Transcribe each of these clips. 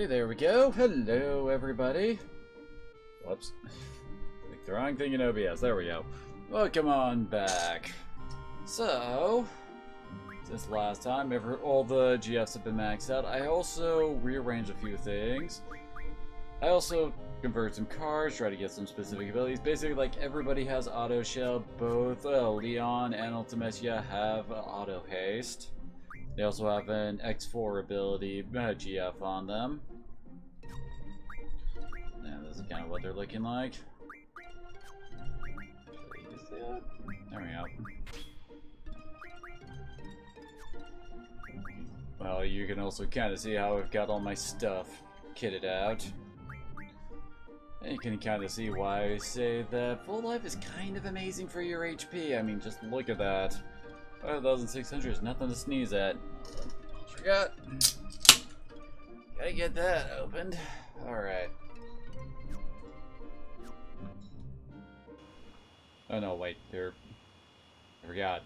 Okay, there we go. Hello, everybody. Whoops. Clicked the wrong thing in OBS. There we go. Welcome on back. So, since last time, all the GFs have been maxed out. I also rearranged a few things. I also converted some cards, tried to get some specific abilities. Basically, like, everybody has auto shell. Both Leon and Ultimecia have auto haste. They also have an X4 ability GF on them. And this is kind of what they're looking like. There we go. Well, you can also kind of see how I've got all my stuff kitted out. And you can kind of see why I say that full life is kind of amazing for your HP. I mean, just look at that. 5,600 is nothing to sneeze at. Forgot. Gotta get that opened. Alright. Oh no, wait, I forgot.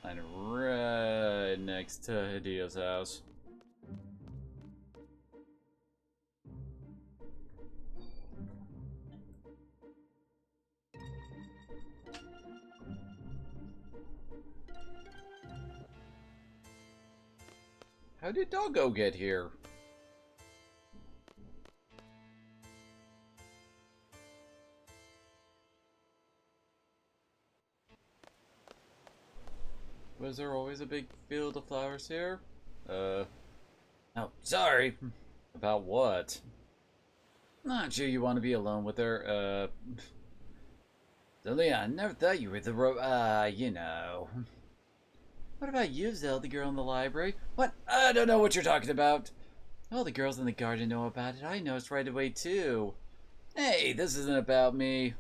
I'm right next to Hideo's house. How did Doggo get here? Was there always a big field of flowers here? Oh, sorry. About what? Not sure you want to be alone with her, So Leon, I never thought you were the you know. What about you, Zell, the girl in the library? What? I don't know what you're talking about. Oh, the girls in the garden know about it. I noticed right away, too. Hey, this isn't about me.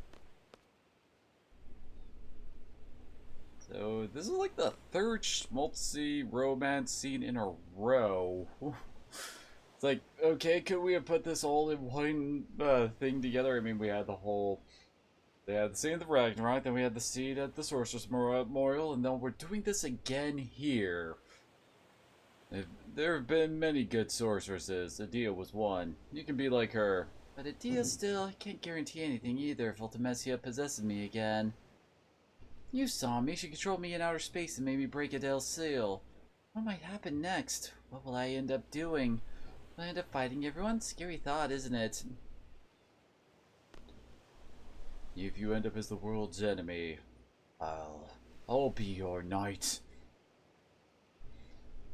So, this is like the third schmaltzy romance scene in a row. It's like, okay, could we have put this all in one thing together? I mean, we had the whole... They had the scene at the Ragnarok, then we had the scene at the Sorcerer's Memorial, and then we're doing this again here. There have been many good sorceresses. Adia was one. You can be like her. But Adia still, I can't guarantee anything either if Ultimecia possesses me again. You saw me. She controlled me in outer space and made me break Adele's seal. What might happen next? What will I end up doing? Will I end up fighting everyone? Scary thought, isn't it? If you end up as the world's enemy, I'll be your knight.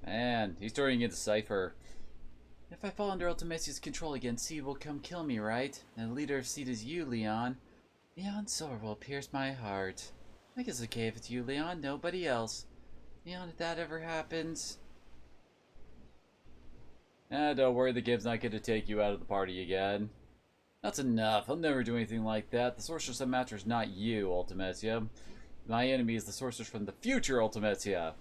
Man, he's turning into Cypher. If I fall under Ultimecia's control again, Seed will come kill me, right? And the leader of Seed is you, Leon. Leon's sword will pierce my heart. I guess it's okay if it's you, Leon, nobody else. Leon, if that ever happens... don't worry, the game's not going to take you out of the party again. That's enough. I'll never do anything like that. The sorceress that matters, not you, Ultimecia. My enemy is the sorceress from the future, Ultimecia.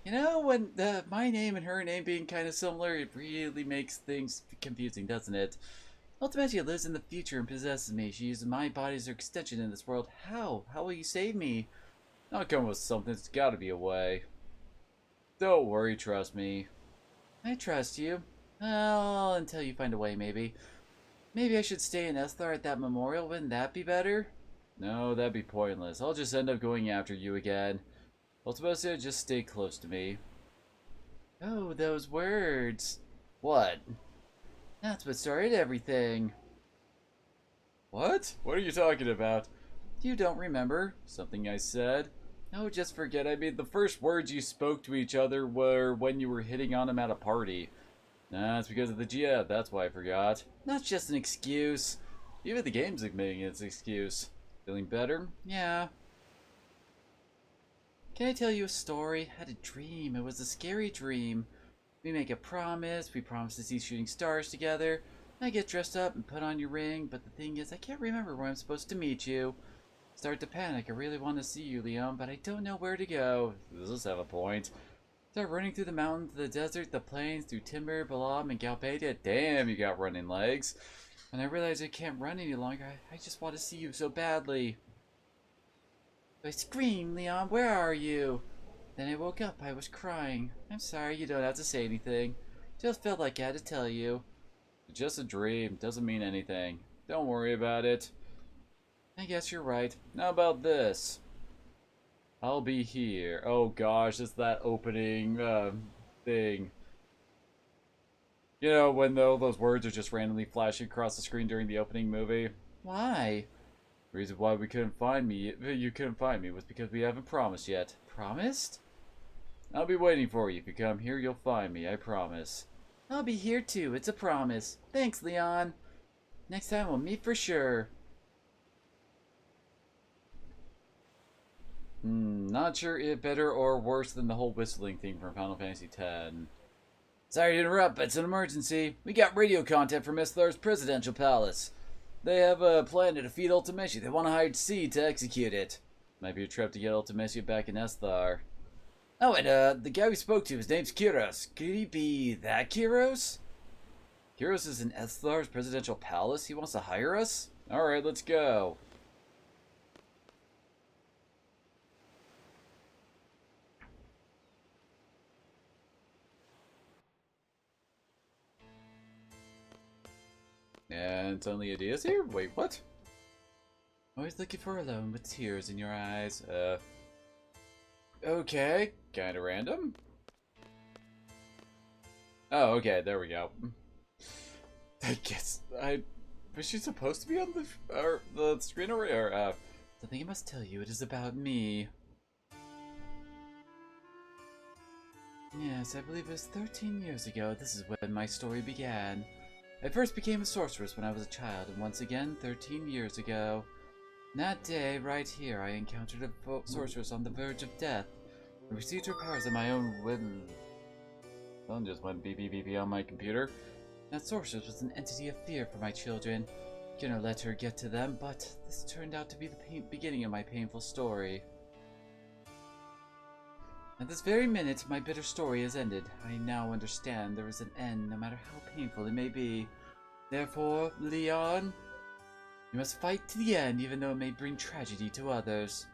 You know, when my name and her name being kind of similar, it really makes things confusing, doesn't it? Ultimecia lives in the future and possesses me. She uses my body as her extension in this world. How? How will you save me? I'll come with something. There's gotta be a way. Don't worry, trust me. I trust you. Well, until you find a way, maybe. Maybe I should stay in Esthar at that memorial. Wouldn't that be better? No, that'd be pointless. I'll just end up going after you again. Ultimecia, just stay close to me. Oh, those words. What? That's what started everything. What? What are you talking about? You don't remember something I said? Oh, just forget. I mean, the first words you spoke to each other were when you were hitting on him at a party. Nah, it's because of the GF, that's why I forgot. That's just an excuse. Even the game's admitting it's an excuse. Feeling better? Yeah. Can I tell you a story? I had a dream. It was a scary dream. We make a promise. We promise to see shooting stars together. I get dressed up and put on your ring, but the thing is, I can't remember where I'm supposed to meet you. Start to panic. I really want to see you, Leon, but I don't know where to go. Does this have a point? Start running through the mountains, the desert, the plains, through Timber, Balam, and Galbadia. Damn, you got running legs. When I realize I can't run any longer, I just want to see you so badly. I screamed, Leon, where are you? Then I woke up. I was crying. I'm sorry, you don't have to say anything. Just felt like I had to tell you. It's just a dream. Doesn't mean anything. Don't worry about it. I guess you're right. How about this? I'll be here. Oh gosh, it's that opening thing. You know, when those words are just randomly flashing across the screen during the opening movie. Why? The reason why we couldn't find me, you couldn't find me, was because we haven't promised yet. Promised? I'll be waiting for you. If you come here, you'll find me. I promise. I'll be here too. It's a promise. Thanks, Leon. Next time we'll meet for sure. Not sure if better or worse than the whole whistling thing from Final Fantasy X. Sorry to interrupt, but it's an emergency. We got radio contact from Esthar's presidential palace. They have a plan to defeat Ultimecia. They want to hire C to execute it. Might be a trip to get Ultimecia back in Esthar. Oh, and the guy we spoke to, his name's Kyros. Could he be that Kyros? Kyros is in Esthar's presidential palace? He wants to hire us? Alright, let's go. And suddenly Adia's here? Wait, what? Always looking for alone with tears in your eyes. Okay. Kinda random. Oh, okay, there we go. I guess was she supposed to be on the screen already? Or something I must tell you, it is about me. Yes, I believe it was 13 years ago. This is when my story began. I first became a sorceress when I was a child, and once again, 13 years ago. That day, right here, I encountered a sorceress on the verge of death, and received her powers on my own whim. Phone just went beep beep beep beep on my computer. That sorceress was an entity of fear for my children. Gonna let her get to them, but this turned out to be the beginning of my painful story. At this very minute, my bitter story has ended. I now understand there is an end, no matter how painful it may be. Therefore, Leon, you must fight to the end, even though it may bring tragedy to others.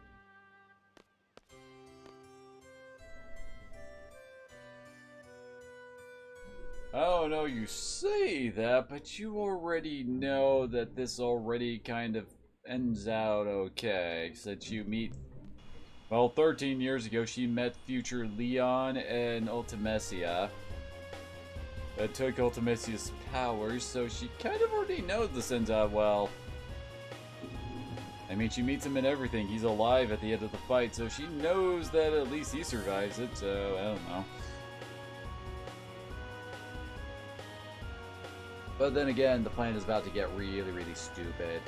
Oh no, you say that, but you already know that this already kind of ends out okay, since you meet... Well, 13 years ago, she met future Leon and Ultimecia. That took Ultimecia's powers, so she kind of already knows this ends out well. I mean, she meets him in everything. He's alive at the end of the fight, so she knows that at least he survives it, so I don't know. But then again, the plan is about to get really, really stupid.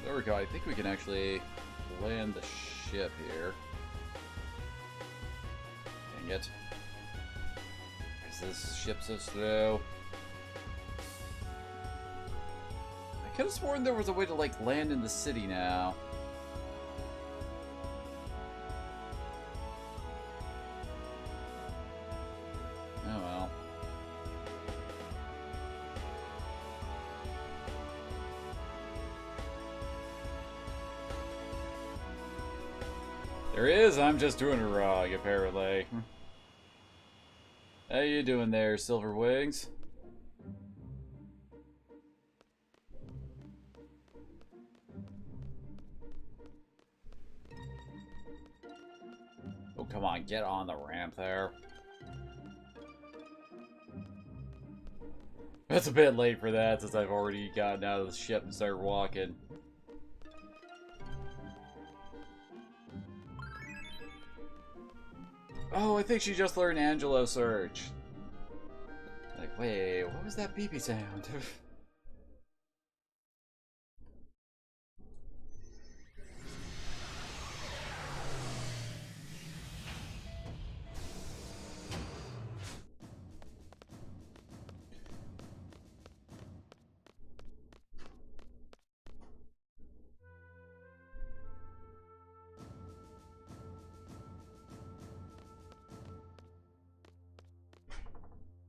There we go. I think we can actually land the ship here. Dang it. Why is this ship so slow? I could have sworn there was a way to, like, land in the city now. Oh well. There is, I'm just doing it wrong, apparently. How you doing there, Silver Wings? Oh, come on, get on the ramp there. It's a bit late for that, since I've already gotten out of the ship and started walking. Oh, I think she just learned Angelo Search. Like, wait, what was that beepy sound?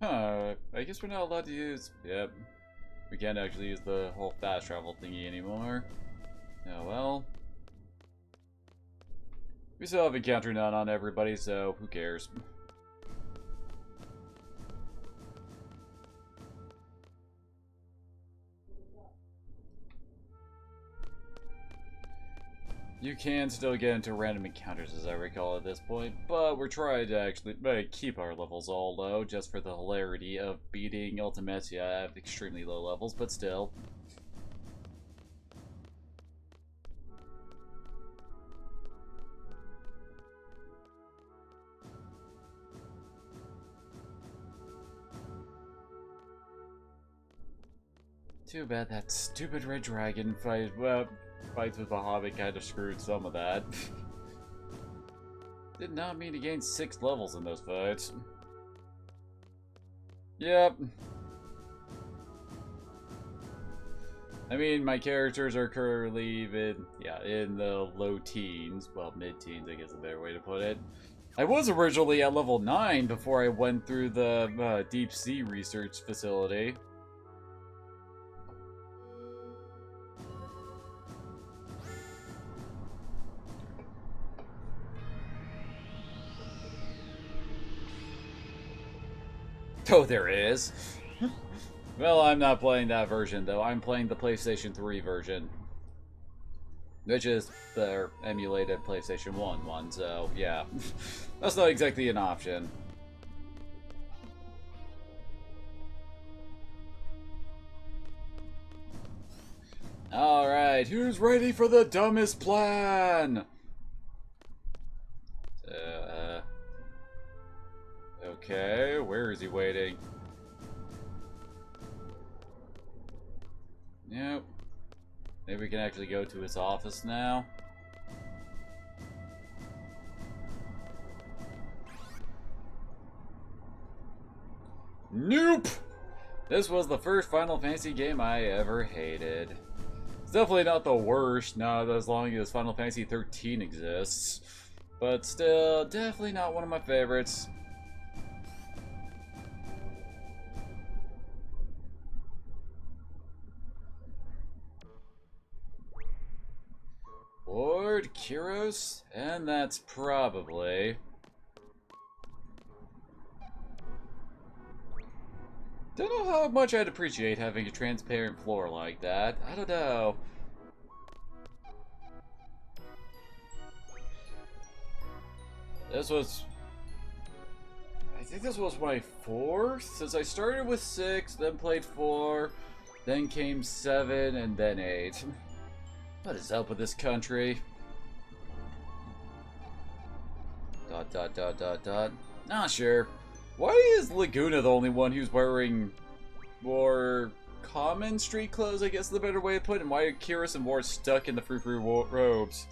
Huh, I guess we're not allowed to use... Yep. We can't actually use the whole fast travel thingy anymore. Oh well. We still have encounter none on everybody, so who cares? You can still get into random encounters, as I recall at this point, but we're trying to actually keep our levels all low, just for the hilarity of beating Ultimecia at extremely low levels, but still. Too bad that stupid red dragon fights with Bahamut kind of screwed some of that. Did not mean to gain 6 levels in those fights. Yep. I mean, my characters are currently in the low teens. Well, mid-teens, I guess is a better way to put it. I was originally at level 9 before I went through the deep sea research facility. Oh, there is. Well, I'm not playing that version, though. I'm playing the PlayStation 3 version. Which is the emulated PlayStation 1 one, so yeah. That's not exactly an option. Alright, who's ready for the dumbest plan? Okay, where is he waiting? Nope. Maybe we can actually go to his office now. Nope! This was the first Final Fantasy game I ever hated. It's definitely not the worst, not as long as Final Fantasy 13 exists. But still, definitely not one of my favorites. Lord Kyros, and that's probably... Don't know how much I'd appreciate having a transparent floor like that. I don't know. This was... I think this was my 4th? Since I started with 6, then played 4, then came 7, and then 8. What is up with this country? ... Nah, sure. Why is Laguna the only one who's wearing more common street clothes, I guess is the better way to put it? And why are Kyros and War stuck in the frou-frou robes?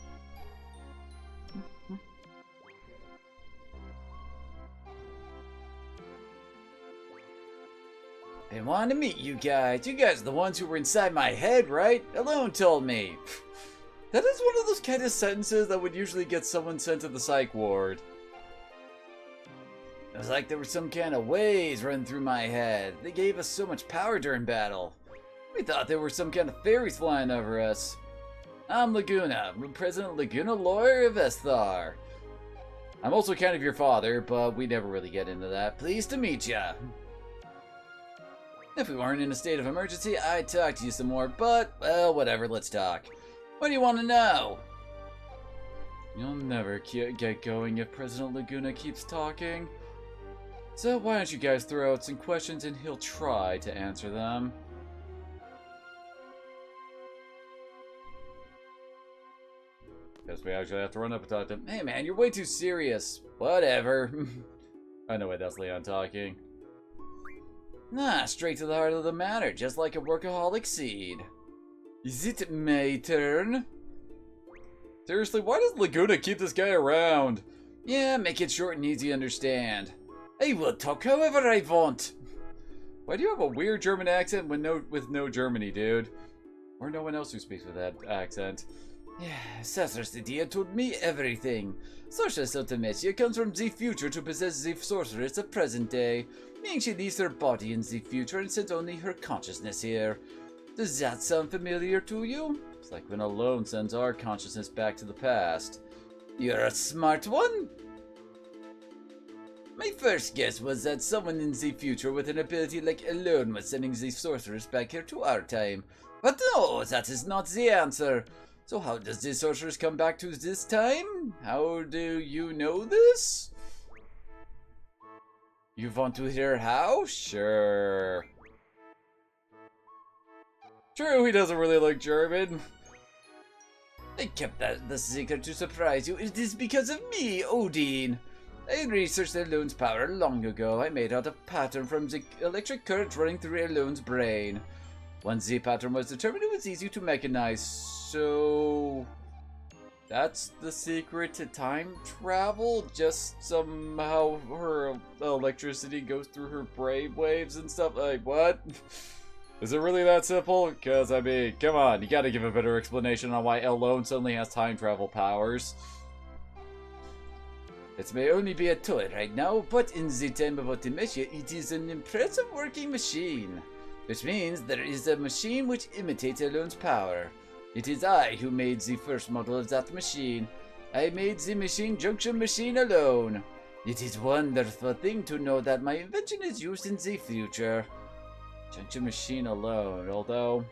I wanted to meet you guys. You guys are the ones who were inside my head, right? Alone told me. That is one of those kind of sentences that would usually get someone sent to the psych ward. It was like there were some kind of waves running through my head. They gave us so much power during battle. We thought there were some kind of fairies flying over us. I'm Laguna, President Laguna, lawyer of Esthar. I'm also kind of your father, but we never really get into that. Pleased to meet ya. If we weren't in a state of emergency, I'd talk to you some more, but, well, whatever, let's talk. What do you want to know? You'll never get going if President Laguna keeps talking. So why don't you guys throw out some questions and he'll try to answer them. Guess we actually have to run up and talk to him. Hey man, you're way too serious. Whatever. I know why that's Leon talking. Nah, straight to the heart of the matter, just like a workaholic seed. Is it my turn? Seriously, why does Laguna keep this guy around? Yeah, make it short and easy to understand. I will talk however I want. Why do you have a weird German accent with no Germany, dude? Or no one else who speaks with that accent? Yeah, Sorceress Idea told me everything. Sorceress Ultimecia comes from the future to possess the sorceress of present day, meaning she leaves her body in the future and sends only her consciousness here. Does that sound familiar to you? It's like when Alone sends our consciousness back to the past. You're a smart one. My first guess was that someone in the future with an ability like Alone was sending the sorceress back here to our time. But no, that is not the answer. So how does the sorceress come back to this time? How do you know this? You want to hear how? Sure. True, he doesn't really like German. I kept the secret to surprise you. It is because of me, Odin. I researched Alone's power long ago. I made out a pattern from the electric current running through Alone's brain. Once the pattern was determined, it was easy to mechanize. So that's the secret to time travel? Just somehow her electricity goes through her brain waves and stuff? Like, what? Is it really that simple? Because, I mean, come on, you gotta give a better explanation on why Alone suddenly has time travel powers. It may only be a toy right now, but in the time of Ultimecia, it is an impressive working machine. Which means there is a machine which imitates Alone's power. It is I who made the first model of that machine. I made the machine junction machine alone. It is a wonderful thing to know that my invention is used in the future. Junction machine alone, although...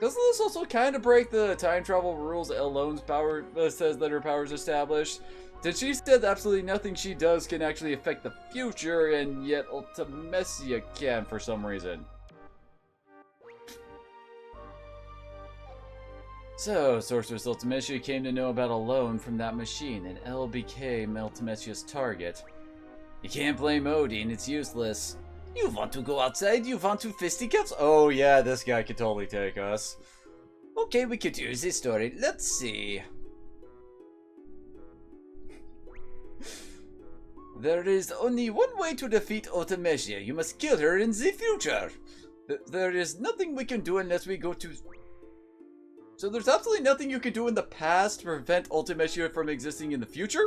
Doesn't this also kind of break the time travel rules that Alone's power says that her power is established? Since she said absolutely nothing she does can actually affect the future, and yet Ultimecia can for some reason. So, Sorceress Ultimecia came to know about Alone from that machine, and El became Ultimecia's target. You can't blame Odin, it's useless. You want to go outside? You want to fisticuffs? Oh yeah, this guy could totally take us. Okay, we could use this story. Let's see. There is only one way to defeat Ultimecia. You must kill her in the future. There is nothing we can do unless we go to... So there's absolutely nothing you can do in the past to prevent Ultimecia from existing in the future?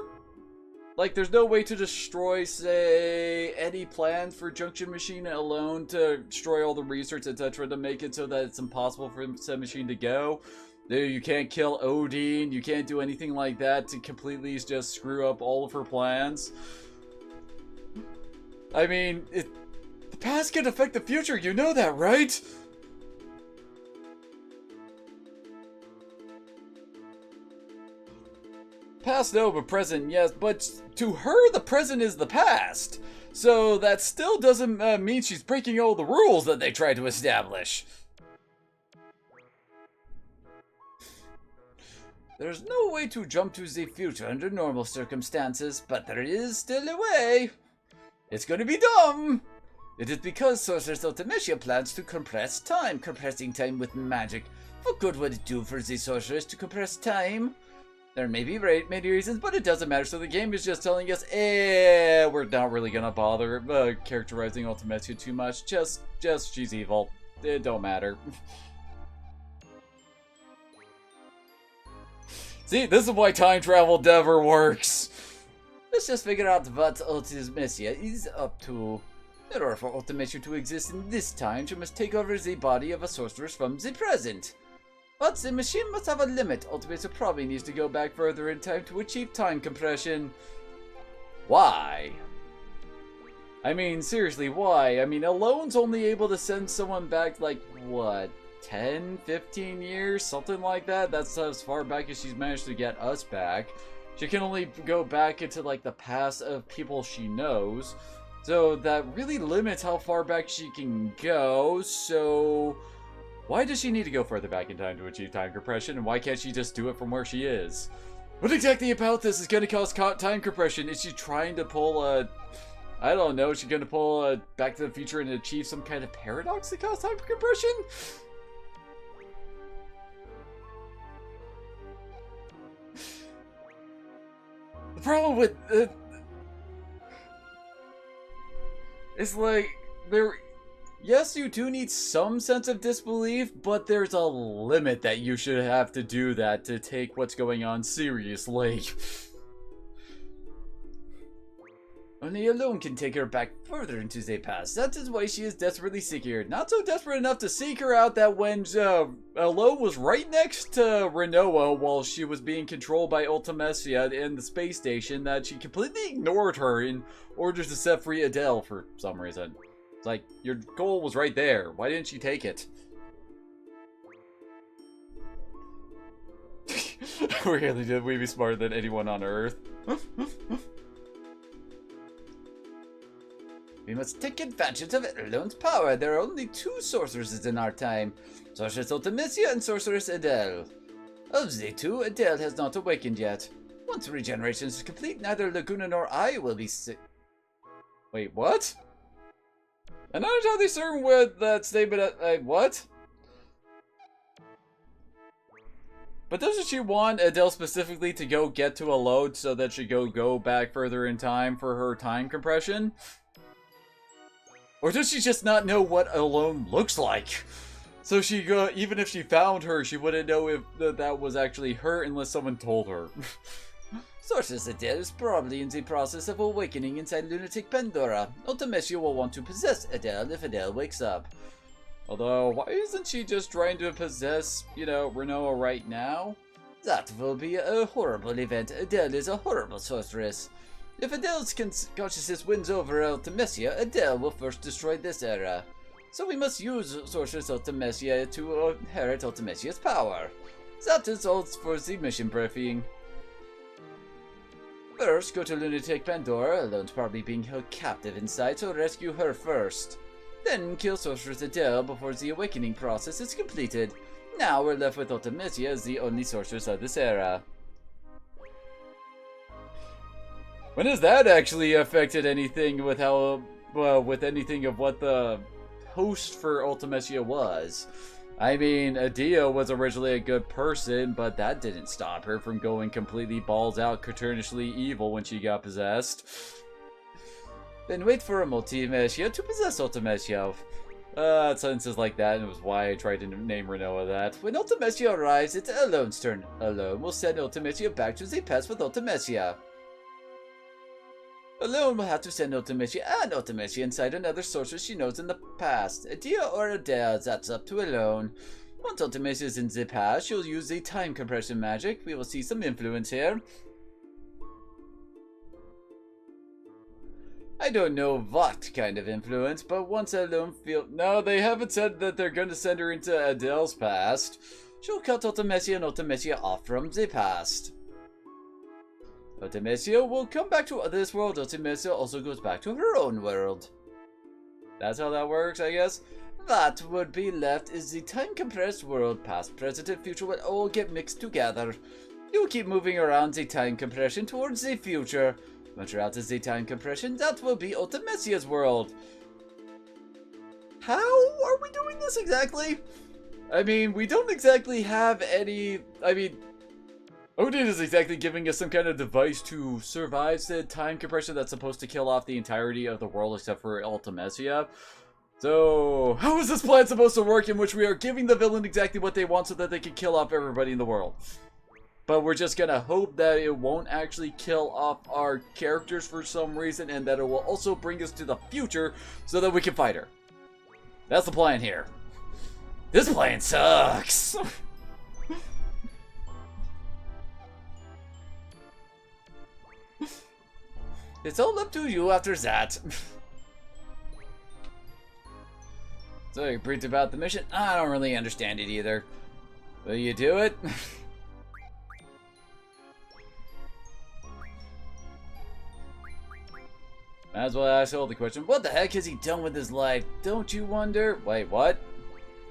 Like, there's no way to destroy, say, any plans for Junction Machine Alone to destroy all the research, etc. to make it so that it's impossible for said machine to go. You can't kill Odin, you can't do anything like that to completely just screw up all of her plans. I mean, the past can affect the future, you know that, right? Past, no, but present, yes. But to her, the present is the past. So that still doesn't mean she's breaking all the rules that they tried to establish. There's no way to jump to the future under normal circumstances, but there is still a way. It's gonna be dumb. It is because Sorceress Ultimecia plans to compress time. Compressing time with magic. What good would it do for the Sorceress to compress time? There may be many reasons, but it doesn't matter. So the game is just telling us, we're not really gonna bother characterizing Ultimecia too much. Just she's evil. It don't matter. See, this is why time travel never works. Let's just figure out what Ultimecia is up to. In order for Ultimecia to exist in this time, she must take over the body of a sorceress from the present. But the machine must have a limit. Ultimecia probably needs to go back further in time to achieve time compression. Why? I mean, seriously, why? I mean, Alone's only able to send someone back, like, what, 10, 15 years? Something like that? That's as far back as she's managed to get us back. She can only go back into, like, the past of people she knows. So that really limits how far back she can go, so... Why does she need to go further back in time to achieve time compression, and why can't she just do it from where she is? What exactly about this is going to cause time compression? Is she trying to pull a... I don't know, is she going to pull a Back to the Future and achieve some kind of paradox to cause time compression? The problem with... it's like... Yes, you do need some sense of disbelief, but there's a limit that you should have to do that to take what's going on seriously. Only alone can take her back further into the past. That is why she is desperately seeking her. Not so desperate enough to seek her out that when Alone was right next to Renoa while she was being controlled by Ultimecia in the space station, that she completely ignored her in order to set free Adele for some reason. It's like, your goal was right there. Why didn't you take it? Really, did we be smarter than anyone on Earth? We must take advantage of Alone's power. There are only two sorceresses in our time. Sorceress Ultimecia and Sorceress Adele. Of the two, Adele has not awakened yet. Once regeneration is complete, neither Laguna nor I will be sick. Wait, what? I'm not entirely certain what that statement... what? But doesn't she want Adele specifically to go get to Alone so that she go back further in time for her time compression? Or does she just not know what Alone looks like? So she even if she found her, she wouldn't know if that was actually her unless someone told her. Sorceress Adele is probably in the process of awakening inside Lunatic Pandora. Ultimecia will want to possess Adele if Adele wakes up. Although, why isn't she just trying to possess, you know, Renoa right now? That will be a horrible event. Adele is a horrible sorceress. If Adele's consciousness wins over Ultimecia, Adele will first destroy this era. So we must use Sorceress Ultimecia to inherit Ultimecia's power. That is all for the mission briefing. First, go to Lunatic Pandora. Alone's probably being held captive inside, so rescue her first. Then kill Sorceress Adele before the awakening process is completed. Now we're left with Ultimecia as the only sorceress of this era. When has that actually affected anything with how, well, with anything of what the host for Ultimecia was? I mean, Adia was originally a good person, but that didn't stop her from going completely balls out cartoonishly evil when she got possessed. Then wait for a Multimecia to possess Ultimecia. Sentences like that, and it was why I tried to name Renoa that. When Ultimecia arrives, it's Alone's turn. Alone will send Ultimecia back to the past with Ultimecia. Alone will have to send Ultimecia and Ultimecia inside another sorceress she knows in the past. Adia or Adele, that's up to Alone. Once Ultimecia is in the past, she'll use the time compression magic. We will see some influence here. I don't know what kind of influence, but once Alone No, they haven't said that they're going to send her into Adele's past. She'll cut Ultimecia and Ultimecia off from the past. Ultimecia will come back to this world. Ultimecia also goes back to her own world. That's how that works, I guess. That would be left is the time-compressed world. Past, present, and future will all get mixed together. You keep moving around the time compression towards the future. Once you're out of the time compression, that will be Ultimecia's world. How are we doing this exactly? I mean, we don't exactly have any... Odin is exactly giving us some kind of device to survive the time compression that's supposed to kill off the entirety of the world except for Ultimecia. So, how is this plan supposed to work in which we are giving the villain exactly what they want so that they can kill off everybody in the world? But we're just gonna hope that it won't actually kill off our characters for some reason and that it will also bring us to the future so that we can fight her. That's the plan here. This plan sucks! It's all up to you after that. So you briefed about the mission? I don't really understand it either. Will you do it? Might as well ask all the question. What the heck has he done with his life? Don't you wonder? Wait, what?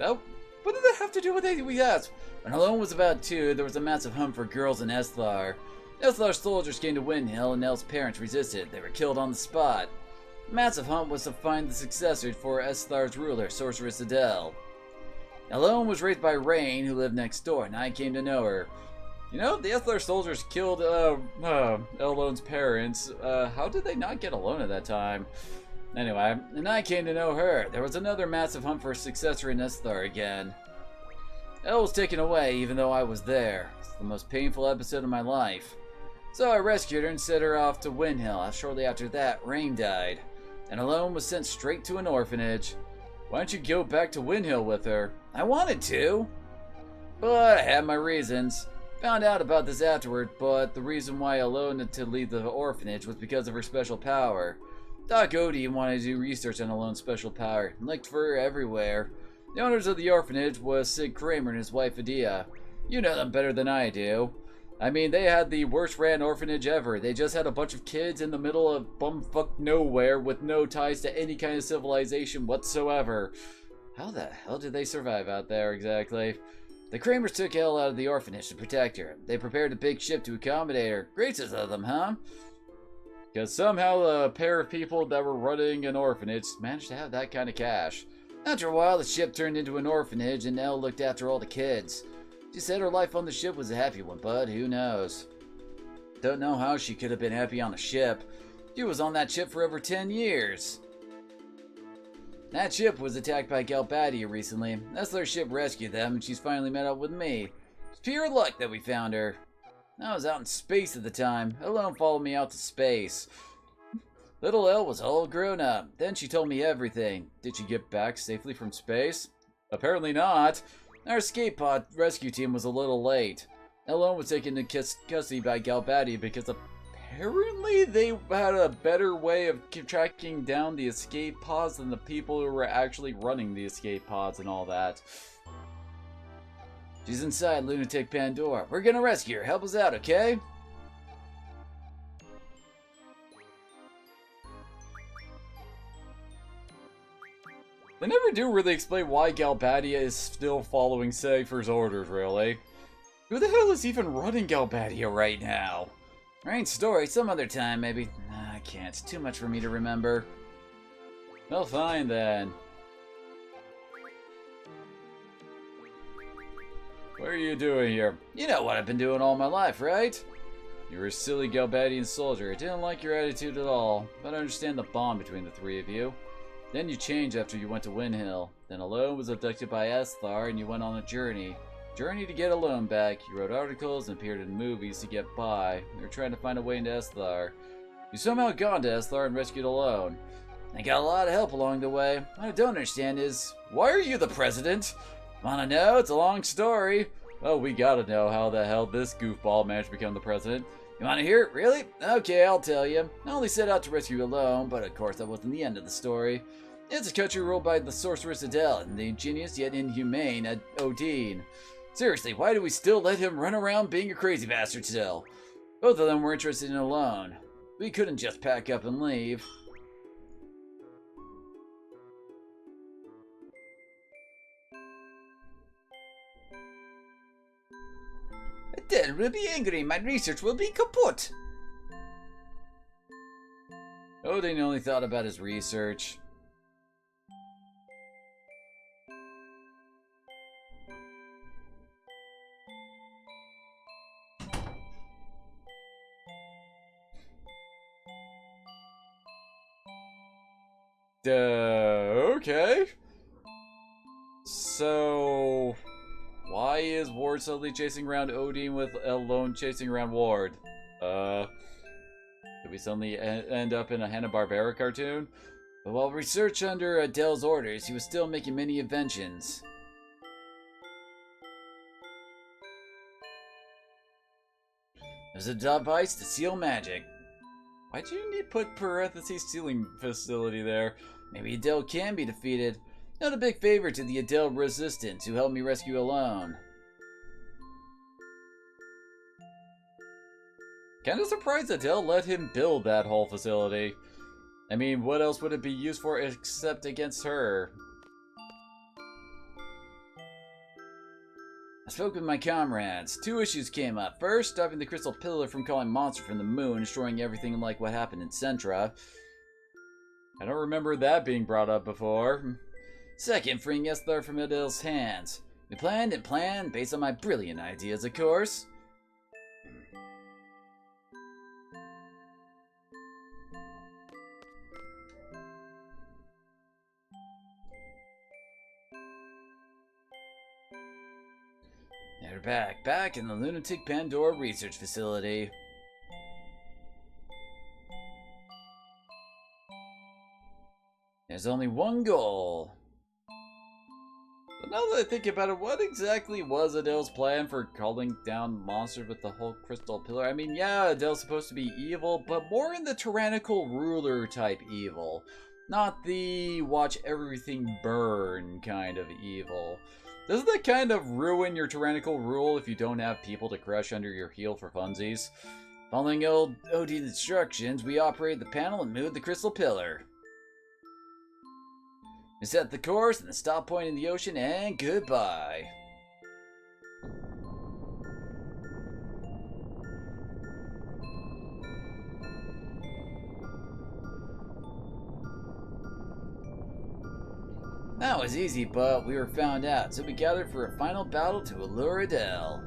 Oh, what did that have to do with anything we asked? When Alone was about 2, there was a massive hunt for girls in Esthar. Esthlar's soldiers came to Windhill and Nell's parents resisted. They were killed on the spot. The massive hunt was to find the successor for Esthar's ruler, Sorceress Adele. Alone was raised by Rain, who lived next door, and I came to know her. You know, the Esthar soldiers killed Alone's parents. How did they not get Alone at that time? Anyway, and I came to know her. There was another massive hunt for a successor in Esthar again. Elle was taken away even though I was there. It's the most painful episode of my life. So I rescued her and set her off to Windhill. Shortly after that, Rain died, and Alone was sent straight to an orphanage. Why don't you go back to Windhill with her? I wanted to, but I had my reasons. Found out about this afterward, but the reason why Alone had to leave the orphanage was because of her special power. Doc Odie wanted to do research on Alone's special power, and looked for her everywhere. The owners of the orphanage was Sid Kramer and his wife Adia. You know them better than I do. I mean, they had the worst ran orphanage ever. They just had a bunch of kids in the middle of bumfuck nowhere with no ties to any kind of civilization whatsoever. How the hell did they survive out there exactly? The Kramers took Elle out of the orphanage to protect her. They prepared a big ship to accommodate her. Gracious of them, huh? Because somehow a pair of people that were running an orphanage managed to have that kind of cash. After a while, the ship turned into an orphanage and Elle looked after all the kids. She said her life on the ship was a happy one, but who knows? Don't know how she could have been happy on a ship. She was on that ship for over 10 years. That ship was attacked by Galbadia recently. That's their ship rescued them, and she's finally met up with me. It's pure luck that we found her. I was out in space at the time. Alone followed me out to space. Little Elle was all grown up. Then she told me everything. Did she get back safely from space? Apparently not. Our escape pod rescue team was a little late. Alone was taken into custody by Galbadia because apparently they had a better way of tracking down the escape pods than the people who were actually running the escape pods and all that. She's inside Lunatic Pandora. We're gonna rescue her. Help us out, okay? They never do really explain why Galbadia is still following Cypher's orders, really. Who the hell is even running Galbadia right now? Rain story, some other time, maybe. Nah, I can't. It's too much for me to remember. Well, fine then. What are you doing here? You know what I've been doing all my life, right? You're a silly Galbadian soldier. I didn't like your attitude at all, but I understand the bond between the three of you. Then you changed after you went to Windhill. Then Alone was abducted by Esthar and you went on a journey. Journey to get Alone back. You wrote articles and appeared in movies to get by. You were trying to find a way into Esthar. You somehow got to Esthar and rescued Alone. I got a lot of help along the way. What I don't understand is, why are you the president? Wanna know? It's a long story. Oh, we gotta know how the hell this goofball managed to become the president. You wanna hear it? Really? Okay, I'll tell you. I only set out to rescue Alone, but of course that wasn't the end of the story. It's a country ruled by the sorceress Adele and the ingenious yet inhumane Odin. Seriously, why do we still let him run around being a crazy bastard still? Both of them were interested in Alone. We couldn't just pack up and leave. Adele will be angry. My research will be kaput. Odin only thought about his research. Okay. So, why is Ward suddenly chasing around Odin with Alone chasing around Ward? Did we suddenly end up in a Hanna-Barbera cartoon? But while research under Adele's orders, he was still making many inventions. There's a device to seal magic. Why'd you need to put parentheses sealing facility there? Maybe Adele can be defeated. Not a big favor to the Adele resistance who helped me rescue Alone. Kinda surprised Adele let him build that whole facility. I mean, what else would it be used for except against her? I spoke with my comrades. Two issues came up. First, stopping the Crystal Pillar from calling monster from the moon, destroying everything like what happened in Centra. I don't remember that being brought up before. Second, freeing Esthar from Adele's hands. We planned and planned, based on my brilliant ideas, of course. They're back in the Lunatic Pandora research facility. There's only one goal. But now that I think about it, what exactly was Adele's plan for calling down monsters with the whole crystal pillar? I mean, yeah, Adele's supposed to be evil, but more in the tyrannical ruler type evil. Not the watch everything burn kind of evil. Doesn't that kind of ruin your tyrannical rule if you don't have people to crush under your heel for funsies? Following old Odin's instructions, we operated the panel and moved the crystal pillar. We set the course and the stop point in the ocean, and goodbye. That was easy, but we were found out, so we gathered for a final battle to allure Adele.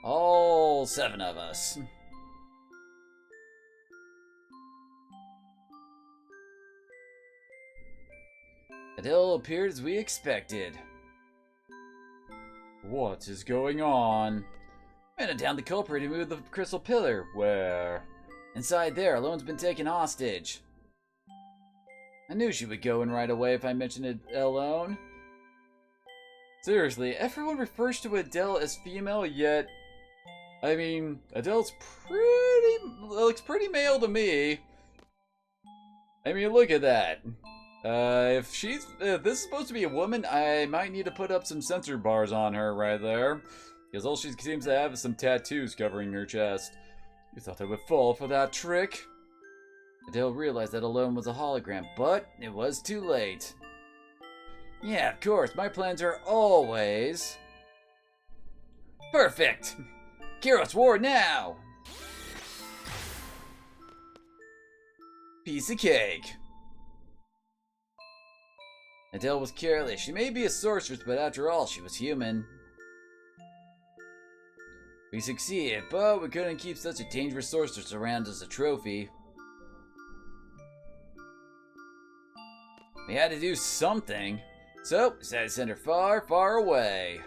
All 7 of us. Adele appeared as we expected. What is going on? We hunted down the culprit and moved the crystal pillar. Where? Inside there, Alone's been taken hostage. I knew she would go in right away if I mentioned it Alone. Seriously, everyone refers to Adele as female, yet... I mean, Adele's looks pretty male to me. I mean, look at that. If this is supposed to be a woman, I might need to put up some sensor bars on her right there. Because all she seems to have is some tattoos covering her chest. You thought I would fall for that trick? Adele realized that Alone was a hologram, but it was too late. Yeah, of course, my plans are always... perfect! Kyros War now! Piece of cake. Adele was careless. She may be a sorceress, but after all, she was human. We succeeded, but we couldn't keep such a dangerous sorceress around as a trophy. We had to do something, so we decided to send her far, far away.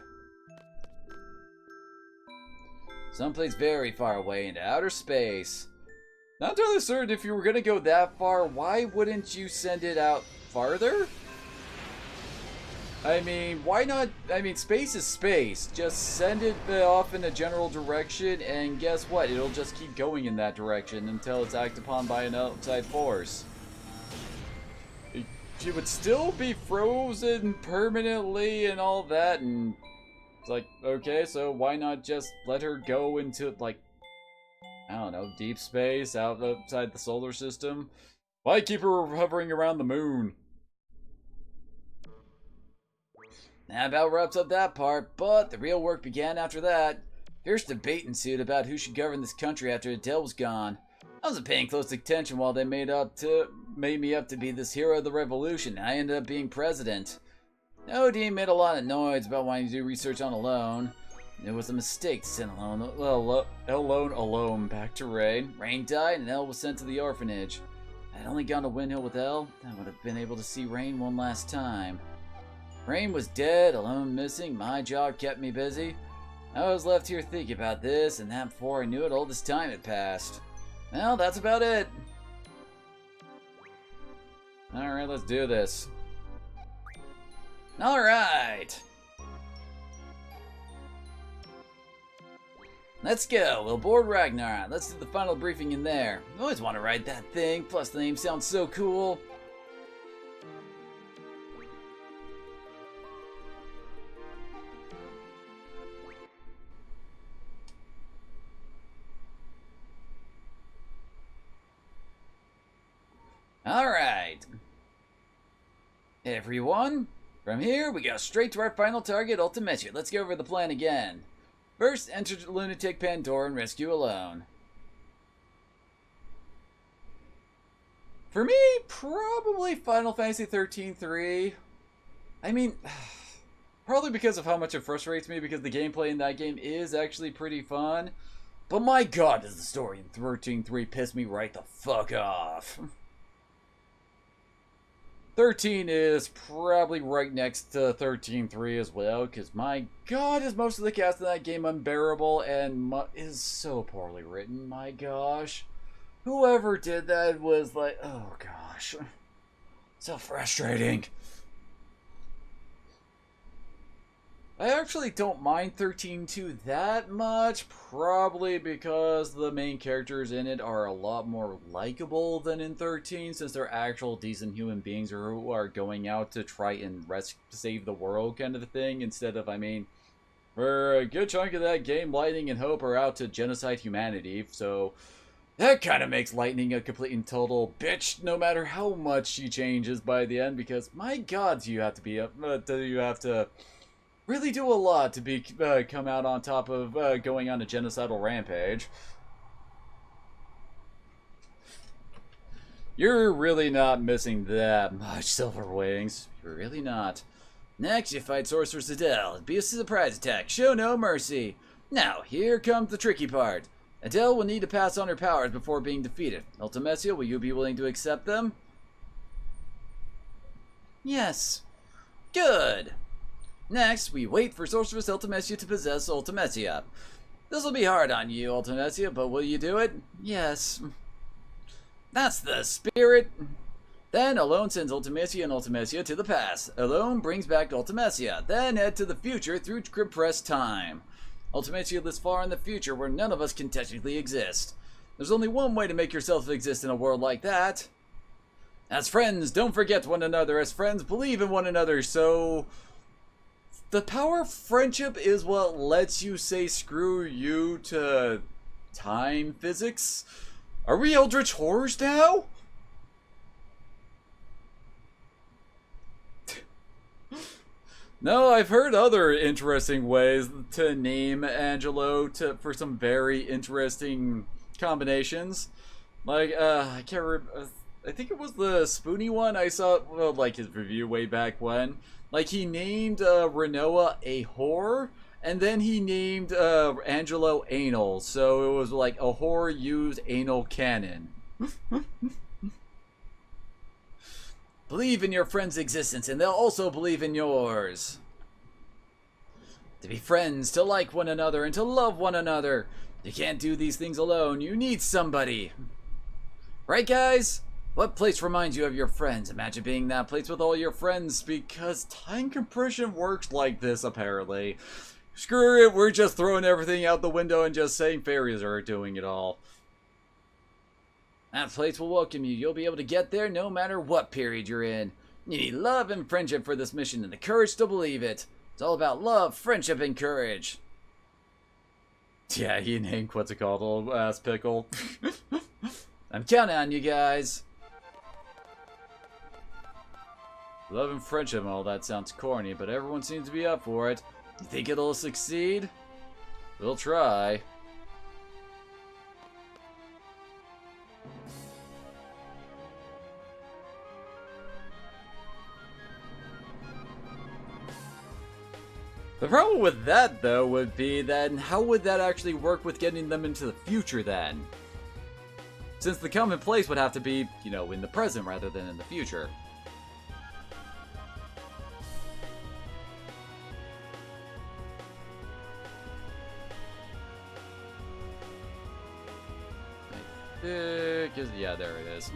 Someplace very far away into outer space. Not entirely certain if you were going to go that far, why wouldn't you send it out farther? I mean, why not? I mean, space is space. Just send it off in a general direction, and guess what? It'll just keep going in that direction until it's acted upon by an outside force. She would still be frozen permanently and all that, and it's like, okay, so why not just let her go into, like, I don't know, deep space, outside the solar system? Why keep her hovering around the moon? That about wraps up that part, but the real work began after that. Fierce debate ensued about who should govern this country after Adele was gone. I wasn't paying close attention while they made me up to be this hero of the revolution, and I ended up being president. Odin made a lot of noise about wanting to do research on Alone. It was a mistake to send Alone back to Rain. Rain died, and Elle was sent to the orphanage. If I'd only gone to Windhill with Elle, I would have been able to see Rain one last time. Rain was dead, Alone missing, my job kept me busy. I was left here thinking about this and that before I knew it, all this time had passed. Well, that's about it. Alright, let's do this. Alright. Let's go, we'll board Ragnar. Let's do the final briefing in there. I always want to ride that thing, plus the name sounds so cool. Alright. Everyone, from here we go straight to our final target, Ultimetia. Let's go over the plan again. First, enter Lunatic Pandora and rescue Alone. For me, probably Final Fantasy 13-3. I mean, probably because of how much it frustrates me, because the gameplay in that game is actually pretty fun. But my god, does the story in 13-3 piss me right the fuck off. 13 is probably right next to 13-3 as well, because my god, is most of the cast in that game unbearable and is so poorly written, my gosh. Whoever did that was like, oh gosh. So frustrating. I actually don't mind 13-2 that much, probably because the main characters in it are a lot more likable than in 13, since they're actual decent human beings who are going out to try and save the world kind of a thing, instead of, I mean, for a good chunk of that game, Lightning and Hope are out to genocide humanity, so that kind of makes Lightning a complete and total bitch, no matter how much she changes by the end, because my god, do you have to really do a lot to be come out on top of going on a genocidal rampage. You're really not missing that much, Silver Wings. You're really not. Next, you fight Sorceress Adele. Be a surprise attack. Show no mercy. Now, here comes the tricky part. Adele will need to pass on her powers before being defeated. Ultimecia, will you be willing to accept them? Yes. Good. Next, we wait for Sorceress Ultimecia to possess Ultimecia. This will be hard on you, Ultimecia, but will you do it? Yes. That's the spirit. Then Alone sends Ultimecia and Ultimecia to the past. Alone brings back Ultimecia. Then head to the future through compressed time. Ultimecia lives far in the future where none of us can technically exist. There's only one way to make yourself exist in a world like that. As friends, don't forget one another. As friends, believe in one another. So the power of friendship is what lets you say screw you to time physics? Are we Eldritch Horrors now? No, I've heard other interesting ways to name Angelo for some very interesting combinations. Like, I can't remember. I think it was the Spoony one I saw, well, like his review way back when. Like, he named Renoa a whore, and then he named Angelo anal. So it was like a whore used anal cannon. Believe in your friend's existence, and they'll also believe in yours. To be friends, to like one another, and to love one another. You can't do these things alone. You need somebody. Right, guys? What place reminds you of your friends? Imagine being that place with all your friends, because time compression works like this, apparently. Screw it, we're just throwing everything out the window and just saying fairies are doing it all. That place will welcome you. You'll be able to get there no matter what period you're in. You need love and friendship for this mission and the courage to believe it. It's all about love, friendship, and courage. Yeah, he named what's it called, old ass pickle. I'm counting on you guys. Love and friendship and all that sounds corny, but everyone seems to be up for it. You think it'll succeed? We'll try. The problem with that, though, would be then how would that actually work with getting them into the future, then? Since the common place would have to be, you know, in the present rather than in the future. I think, yeah, there it is.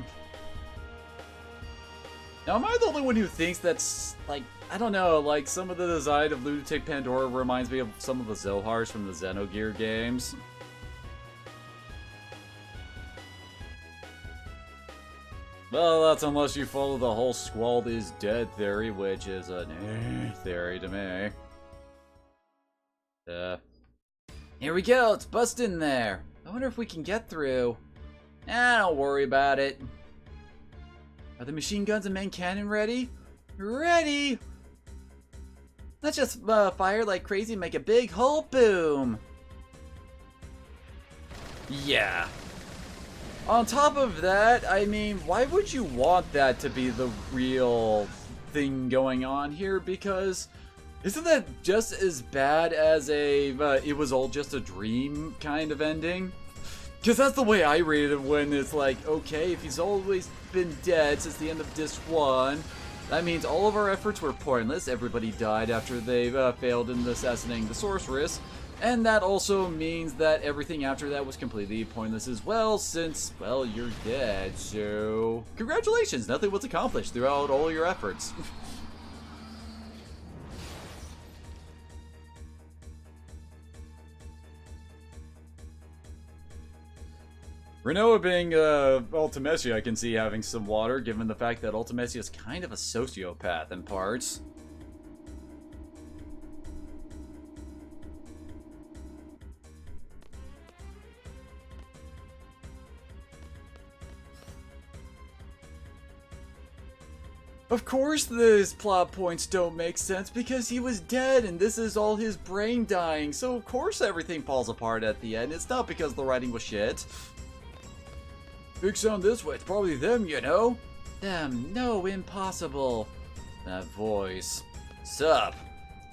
Now, am I the only one who thinks that's, like, I don't know, like, some of the design of Lunatic Pandora reminds me of some of the Zohars from the Xenogear games? Well, that's unless you follow the whole Squall is dead theory, which is an theory to me. Here we go, let's bust in there. I wonder if we can get through. Don't worry about it. Are the machine guns and main cannon ready? Ready! Let's just fire like crazy and make a big hole boom! Yeah. On top of that, I mean, why would you want that to be the real thing going on here? Because isn't that just as bad as a it was all just a dream kind of ending? Because that's the way I read it when it's like, okay, if he's always been dead since the end of Disc 1, that means all of our efforts were pointless. Everybody died after they failed in assassinating the sorceress. And that also means that everything after that was completely pointless as well, since, well, you're dead, so... Congratulations, nothing was accomplished throughout all your efforts. Renoa being Ultimecia, I can see having some water, given the fact that Ultimecia is kind of a sociopath in parts. Of course these plot points don't make sense because he was dead and this is all his brain dying, so of course everything falls apart at the end. It's not because the writing was shit. Big sound this way, it's probably them, you know? Them, no, impossible. That voice. Sup?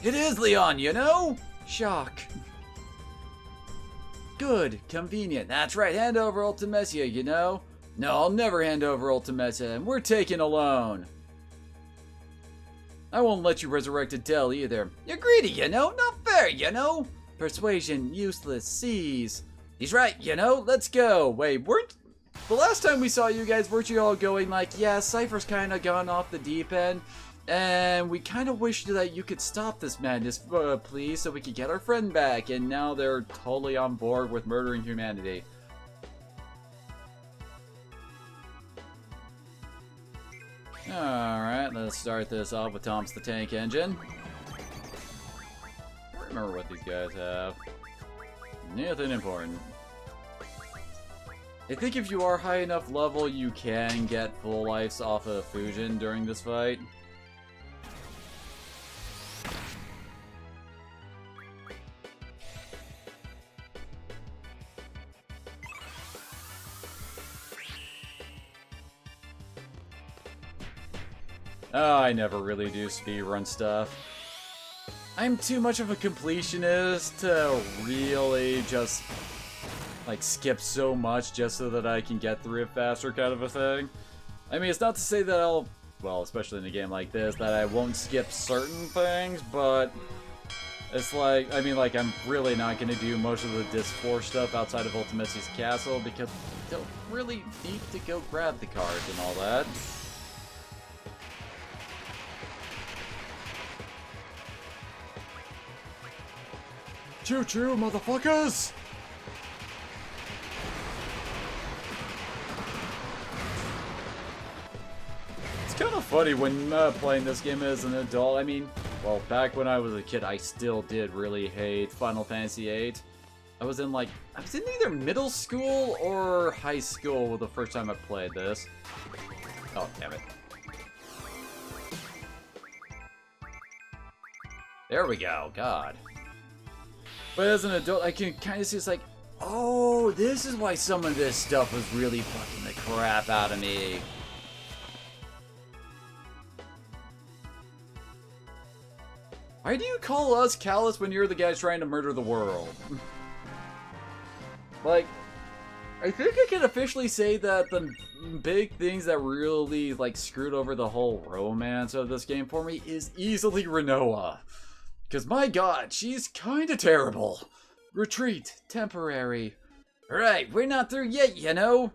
It is Leon, you know? Shock. Good, convenient. That's right, hand over Ultimecia, you know? No, I'll never hand over Ultimecia, and we're taking a loan. I won't let you resurrect Adele either. You're greedy, you know? Not fair, you know? Persuasion, useless, seize. He's right, you know? Let's go. Wait, the last time we saw you guys, weren't you all going like, yeah, Cypher's kind of gone off the deep end, and we kind of wish that you could stop this madness, please, so we could get our friend back, and now they're totally on board with murdering humanity. Alright, let's start this off with Thomas the Tank Engine. I don't remember what these guys have. Nothing important. I think if you are high enough level, you can get full lives off of Fusion during this fight. Oh, I never really do speedrun stuff. I'm too much of a completionist to really just, like, skip so much just so that I can get through it faster kind of a thing. I mean, it's not to say that I'll, well, especially in a game like this, that I won't skip certain things, but it's like, I mean, like, I'm really not going to do most of the Disc 4 stuff outside of Ultimecia's Castle because I don't really need to go grab the cards and all that. Choo-choo, motherfuckers! It's kind of funny when playing this game as an adult. I mean, well, back when I was a kid, I still did really hate Final Fantasy VIII. I was in either middle school or high school the first time I played this. Oh, damn it. There we go, God. But as an adult, I can kind of see it's like, oh, this is why some of this stuff was really fucking the crap out of me. Why do you call us callous when you're the guys trying to murder the world? Like, I think I can officially say that the big things that really, like, screwed over the whole romance of this game for me is easily Renoa. Because, my god, she's kinda terrible. Retreat. Temporary. Right, we're not through yet, you know?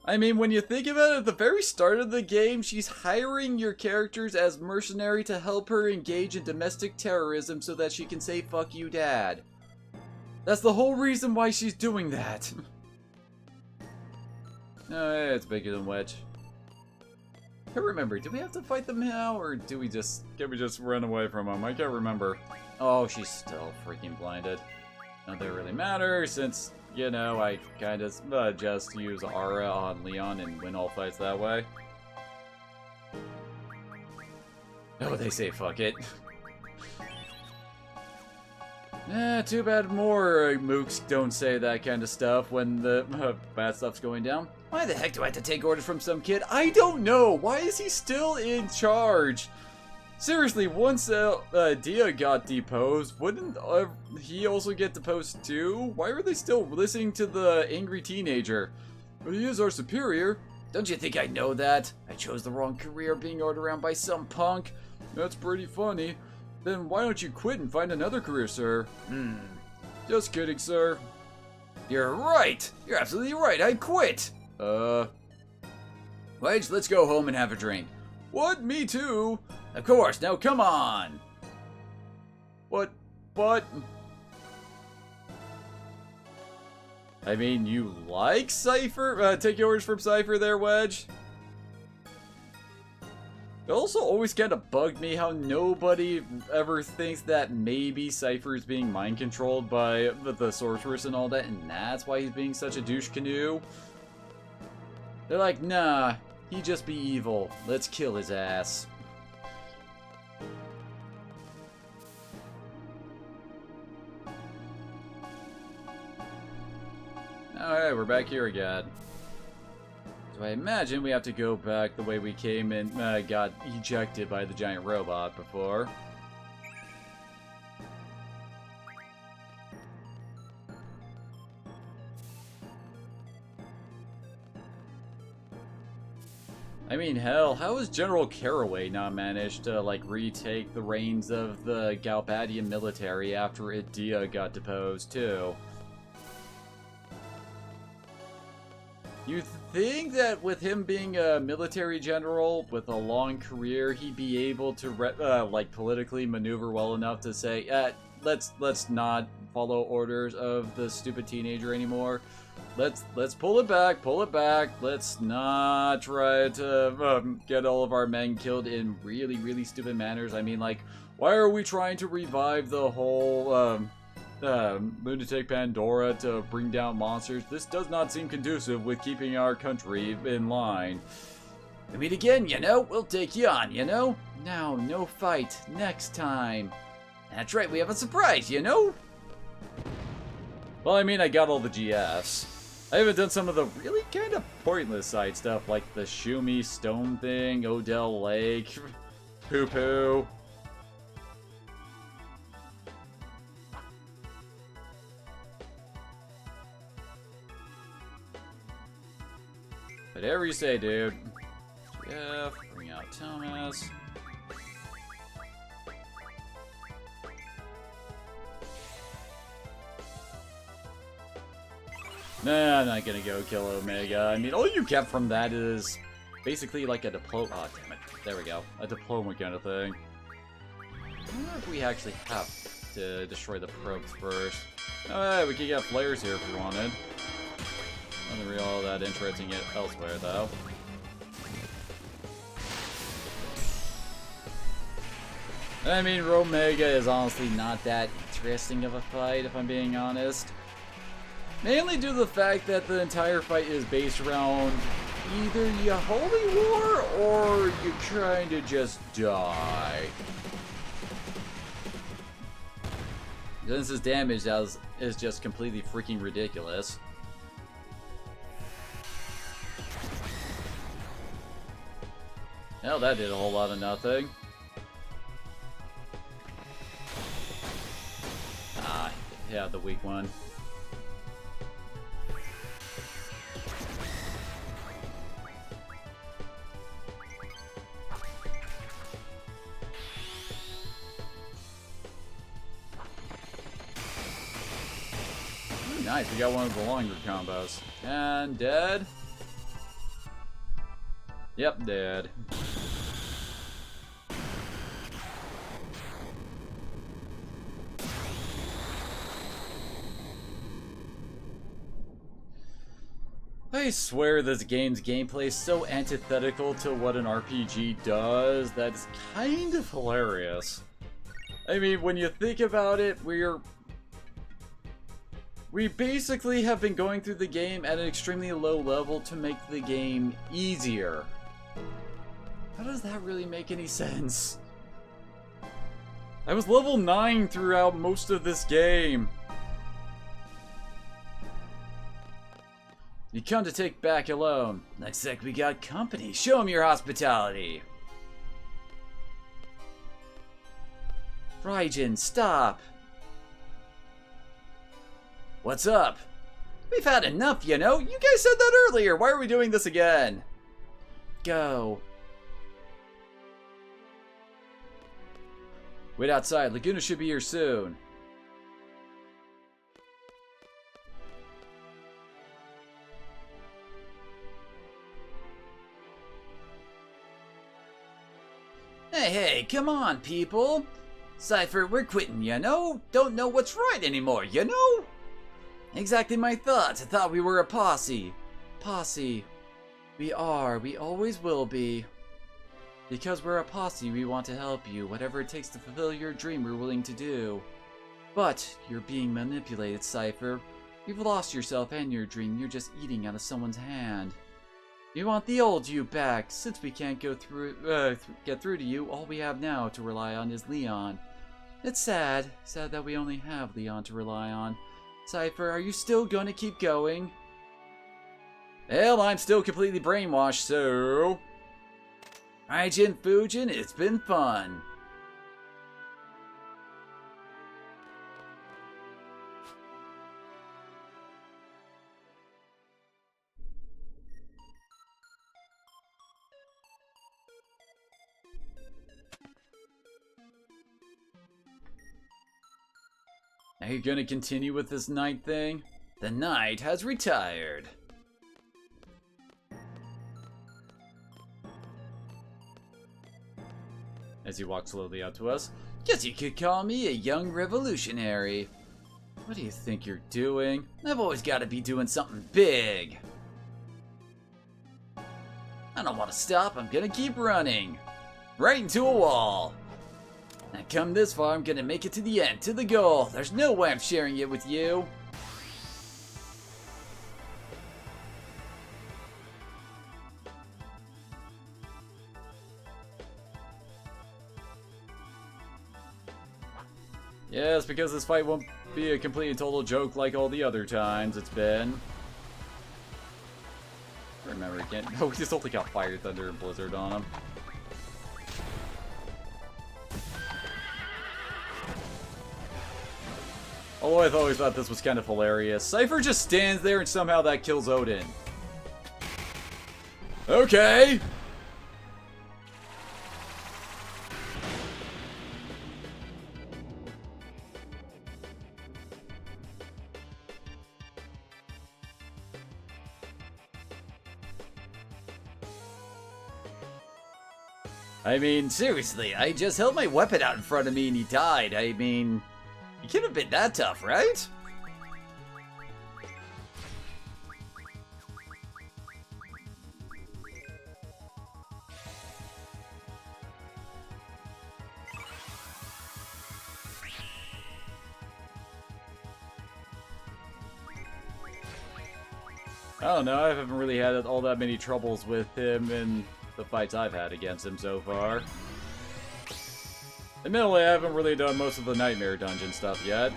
I mean, when you think about it, at the very start of the game, she's hiring your characters as mercenary to help her engage in domestic terrorism so that she can say, fuck you, dad. That's the whole reason why she's doing that. Oh, yeah, it's bigger than Wedge. I can't remember, do we have to fight them now, or can we just run away from them? I can't remember. Oh, she's still freaking blinded. Not that it really matters, since, you know, I kind of just use Aura on Leon and win all fights that way. Oh, they say fuck it. Too bad more mooks don't say that kind of stuff when the bad stuff's going down. Why the heck do I have to take orders from some kid? I don't know! Why is he still in charge? Seriously, once Dia got deposed, wouldn't he also get deposed too? Why are they still listening to the angry teenager? But he is our superior. Don't you think I know that? I chose the wrong career being ordered around by some punk. That's pretty funny. Then why don't you quit and find another career, sir? Just kidding, sir. You're right! You're absolutely right, I quit! Wedge, let's go home and have a drink. What? Me too? Of course, now come on! What? I mean, you like Cypher? Take orders from Cypher there, Wedge? It also always kind of bugged me how nobody ever thinks that maybe Cypher's being mind-controlled by the sorceress and all that, and that's why he's being such a douche canoe. They're like, nah, he'd just be evil. Let's kill his ass. Alright, we're back here again. So I imagine we have to go back the way we came and got ejected by the giant robot before. I mean, hell, how has General Caraway not managed to, like, retake the reins of the Galbadian military after Idea got deposed, too? You'd think that with him being a military general with a long career, he'd be able to, like, politically maneuver well enough to say, let's not follow orders of the stupid teenager anymore. Let's pull it back. Let's not try to get all of our men killed in really, really stupid manners. I mean, like, why are we trying to revive the whole lunatic Pandora to bring down monsters? This does not seem conducive with keeping our country in line. I mean, again, you know, we'll take you on, you know? Now, no fight. Next time. That's right, we have a surprise, you know? Well, I mean, I got all the GFs. I haven't done some of the really kind of pointless side stuff, like the Shumi Stone thing, Odell Lake, Poo Poo. Whatever you say, dude. GF, bring out Thomas. Nah, I'm not gonna go kill Omega. I mean, all you get from that is basically like a diploma. Oh, damn it. There we go. A diploma kind of thing. I wonder if we actually have to destroy the probes first. Alright, we could get flares here if we wanted. Nothing really all that interesting elsewhere, though. I mean, Omega is honestly not that interesting of a fight, if I'm being honest. Mainly due to the fact that the entire fight is based around either you holy war or you're trying to just die. This damage is just completely freaking ridiculous. Hell, that did a whole lot of nothing. Ah, yeah, the weak one. Nice, we got one of the longer combos. And dead. Yep, dead. I swear this game's gameplay is so antithetical to what an RPG does that it's kind of hilarious. I mean, when you think about it, we basically have been going through the game at an extremely low level to make the game easier. How does that really make any sense? I was level 9 throughout most of this game. You come to take back alone. Looks like we got company. Show him your hospitality. Raijin, stop. What's up? We've had enough, you know? You guys said that earlier. Why are we doing this again? Go. Wait outside. Laguna should be here soon. Hey, come on, people. Cypher, we're quitting, you know? Don't know what's right anymore, you know? Exactly my thoughts. I thought we were a posse. Posse. We are. We always will be. Because we're a posse, we want to help you. Whatever it takes to fulfill your dream, we're willing to do. But you're being manipulated, Cypher. You've lost yourself and your dream. You're just eating out of someone's hand. We want the old you back. Since we can't get through to you, all we have now to rely on is Leon. It's sad. Sad that we only have Leon to rely on. Cypher, are you still gonna keep going? Well, I'm still completely brainwashed, so... Alright, Jin Fujin, it's been fun. Are you gonna continue with this knight thing? The knight has retired. As he walks slowly up to us, guess you could call me a young revolutionary. What do you think you're doing? I've always got to be doing something big. I don't want to stop. I'm gonna keep running. Right into a wall. I come this far, I'm gonna make it to the end, to the goal. There's no way I'm sharing it with you. Yes, because this fight won't be a complete and total joke like all the other times it's been. Remember again. Oh, we just only got Fire, Thunder, and Blizzard on him. Although I've always thought this was kind of hilarious. Cypher just stands there and somehow that kills Odin. Okay! I mean, seriously, I just held my weapon out in front of me and he died. I mean, he couldn't have been that tough, right? I don't know, I haven't really had all that many troubles with him in the fights I've had against him so far. Admittedly, I haven't really done most of the Nightmare Dungeon stuff yet.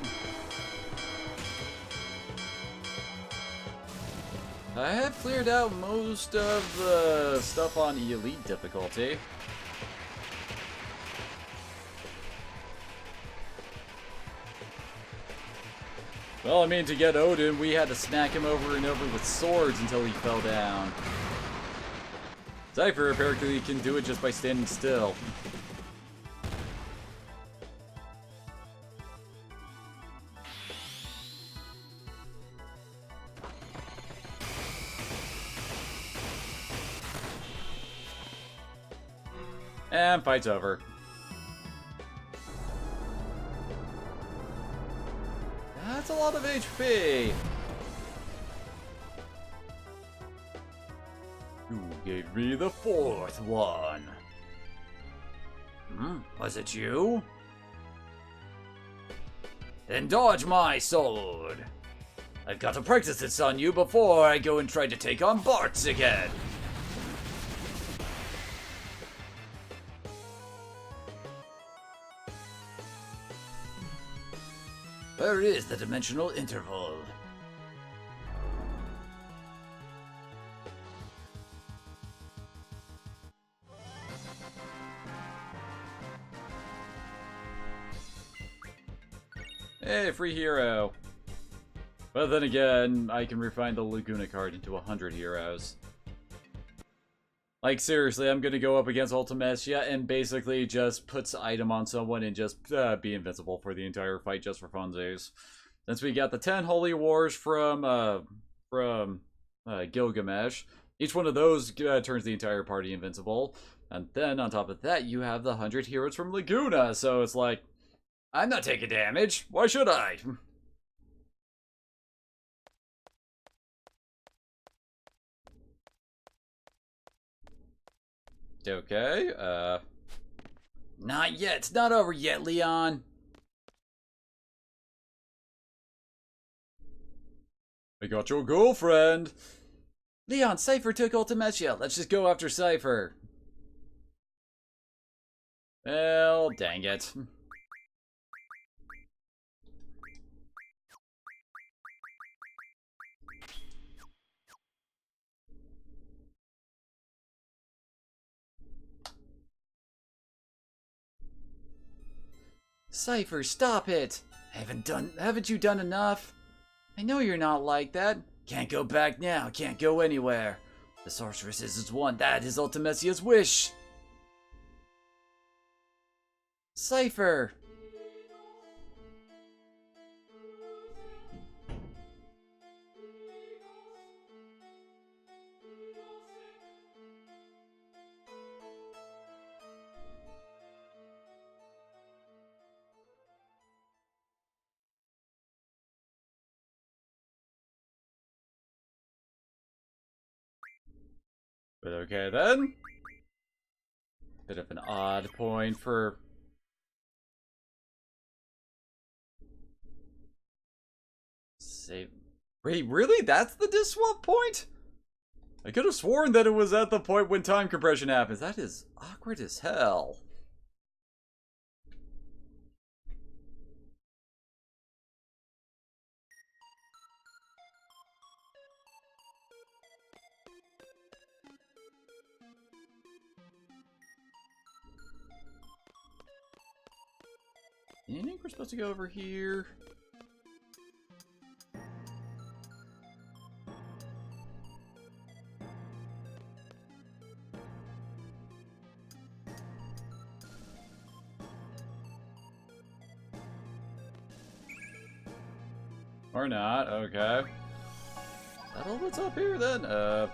I have cleared out most of the stuff on Elite difficulty. Well, I mean, to get Odin, we had to smack him over and over with swords until he fell down. Cypher apparently can do it just by standing still. And fight's over. That's a lot of HP. You gave me the fourth one. Was it you? Then dodge my sword. I've got to practice this on you before I go and try to take on Bartz again. Where is the dimensional interval? Hey, free hero. But then again, I can refine the Laguna card into 100 heroes. Like, seriously, I'm gonna go up against Ultimecia and basically just put an item on someone and just be invincible for the entire fight just for funsies. Since we got the 10 Holy Wars from Gilgamesh, each one of those turns the entire party invincible. And then on top of that, you have the 100 heroes from Laguna, so it's like, I'm not taking damage. Why should I? Okay, not yet. It's not over yet, Leon. I got your girlfriend. Leon, Cypher took Ultimecia. Let's just go after Cypher. Well, dang it. Cypher, stop it! Haven't you done enough? I know you're not like that. Can't go back now, can't go anywhere. The sorceress is one, that is Ultimecia's wish. Cypher! But okay then. Bit of an odd point for... Save... Wait, really? That's the disk swap point? I could have sworn that it was at the point when time compression happens. That is awkward as hell. You think we're supposed to go over here? Or not, okay. Is that all that's up here then?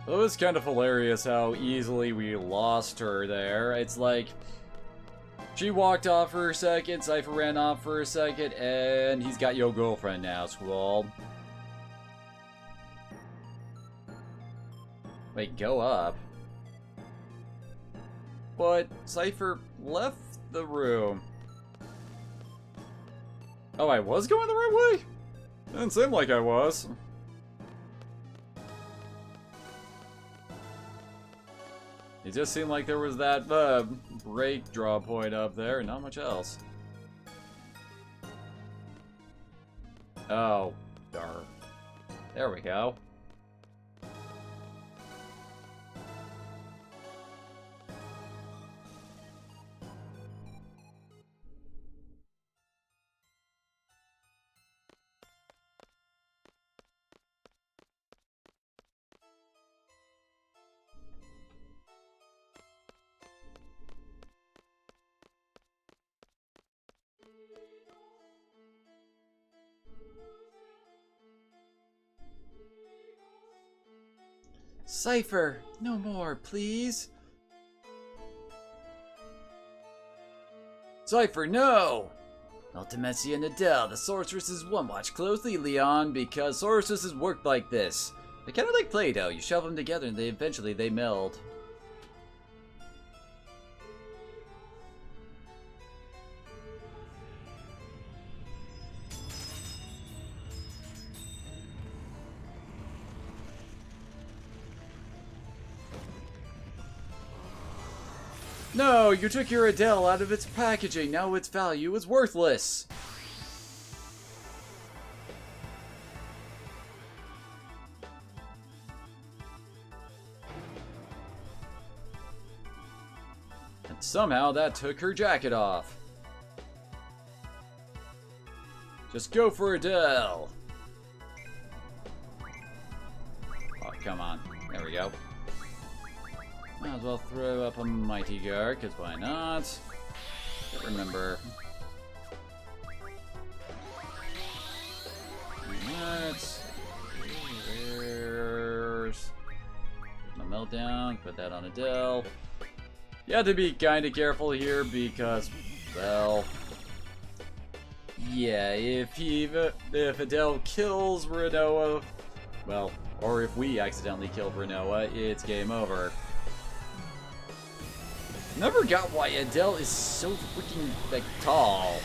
It was kind of hilarious how easily we lost her there. It's like, she walked off for a second, Cypher ran off for a second, and he's got your girlfriend now, Squall. Wait, go up? But Cypher left the room. Oh, I was going the right way? Didn't seem like I was. It just seemed like there was that break draw point up there, and not much else. Oh, darn. There we go. Cypher, no more, please. Cypher, no! Ultimecia and Adele, the sorceresses one. Watch closely, Leon, because sorceresses work like this. They're kind of like Play-Doh. You shove them together and eventually they meld. No, you took your Adele out of its packaging. Now its value is worthless. somehow that took her jacket off. Just go for Adele. Oh, come on. There we go. Might as well throw up a Mighty Guard, because why not? Can't remember. Let's see. There's my meltdown. Put that on Adele. You have to be kind of careful here because, well, yeah, if Adele kills Renoa, well, or if we accidentally kill Renoa, it's game over. Never got why Adele is so freaking, like, tall.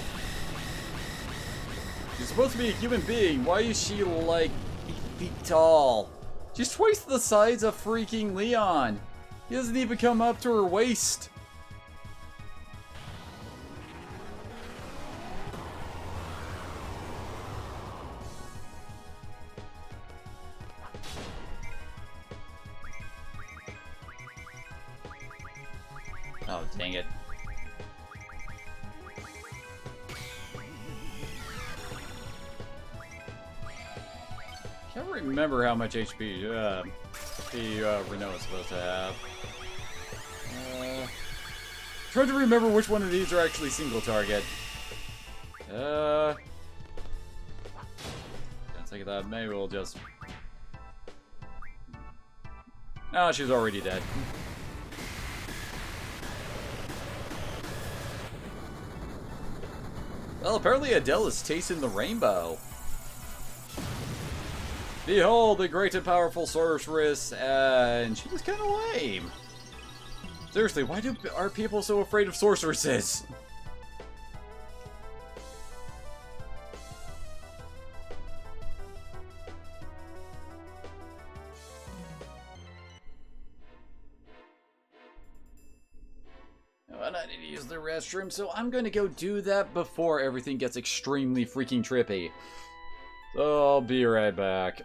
She's supposed to be a human being. Why is she, like, 8 feet tall? She's twice the size of freaking Leon. He doesn't even come up to her waist. Oh, dang it. Can't remember how much HP Renault is supposed to have. Trying to remember which one of these are actually single target. Don't think of that. Maybe we'll just... Oh, she's already dead. Well, apparently Adele is tasting the rainbow. Behold, the great and powerful sorceress, and she was kind of lame. Seriously, why are people so afraid of sorceresses? Well, I need to use the restroom, so I'm going to go do that before everything gets extremely freaking trippy. So I'll be right back.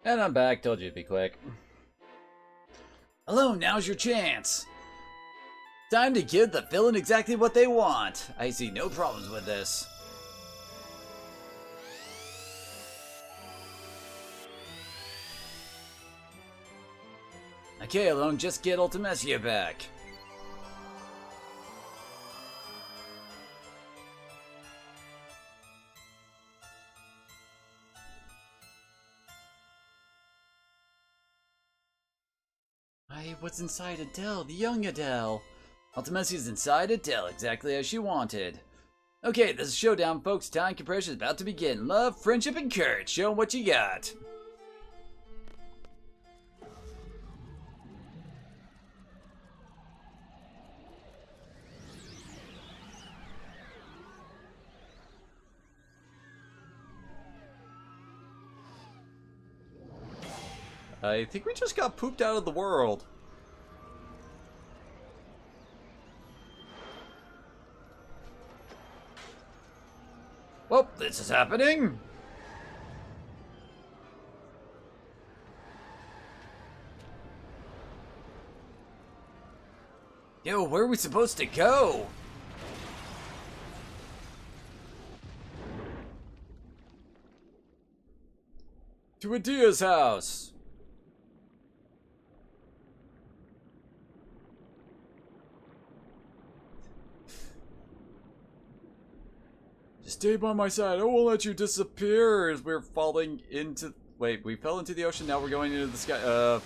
And I'm back. Told you to be quick. Hello, now's your chance. Time to give the villain exactly what they want. I see no problems with this. Okay, Alone, just get Ultimecia back. What's inside Adele? The young Adele. Ultimecia's inside Adele, exactly as she wanted. Okay, this is showdown, folks. Time compression is about to begin. Love, friendship, and courage. Show 'em what you got. I think we just got pooped out of the world. Well, this is happening. Yo, where are we supposed to go? To Adia's house. Just stay by my side. I won't let you disappear as we're falling into... Wait, we fell into the ocean, now we're going into the sky.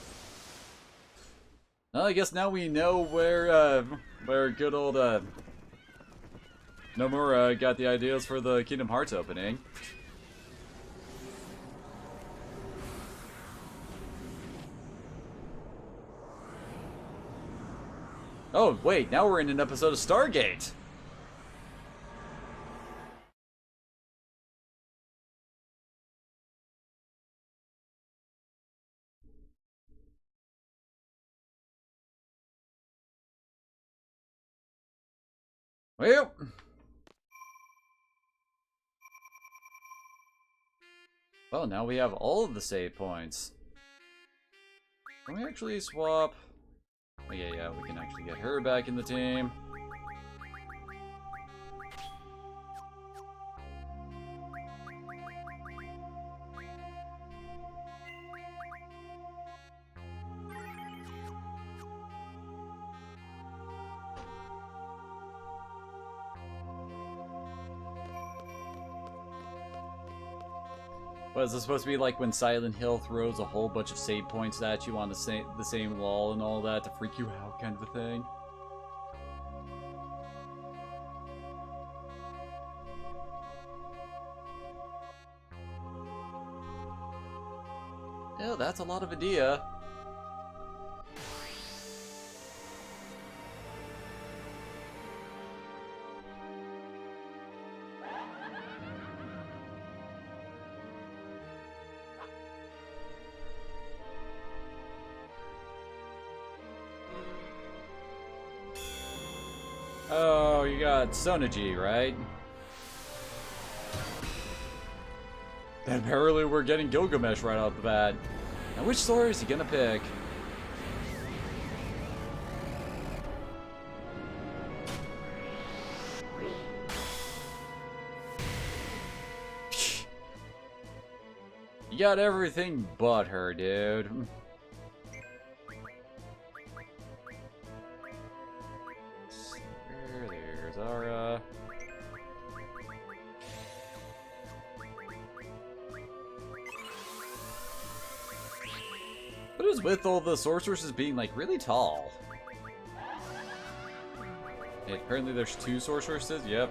Well, I guess now we know where good old, Nomura got the ideas for the Kingdom Hearts opening. Oh, wait, now we're in an episode of Stargate! Well... Well, now we have all of the save points. Can we actually swap... Oh, yeah, we can actually get her back in the team. What, is this supposed to be like when Silent Hill throws a whole bunch of save points at you on the same wall and all that to freak you out kind of a thing? Yeah, that's a lot of idea. Oh, you got Sonaji, right? And apparently we're getting Gilgamesh right off the bat. Now which Sora is he gonna pick? You got everything but her, dude. There's Zara. What is with all the sorceresses being like really tall? Hey, apparently there's 2 sorceresses, yep.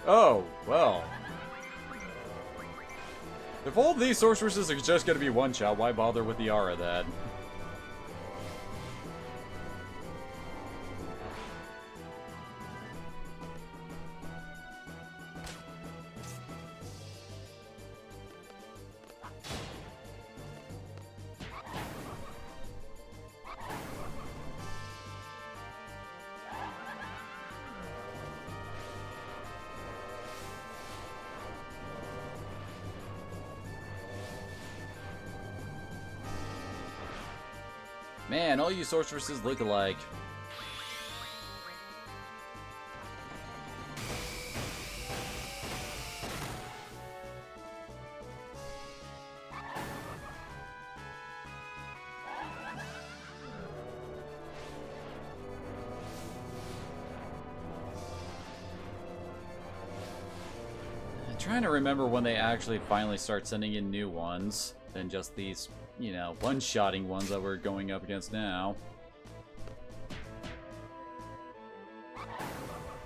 Oh, well. If all these sorceresses are just gonna be one-shot, why bother with the aura then? Man, all you sorceresses look alike. I'm trying to remember when they actually finally start sending in new ones than just these, you know, one-shotting ones that we're going up against now.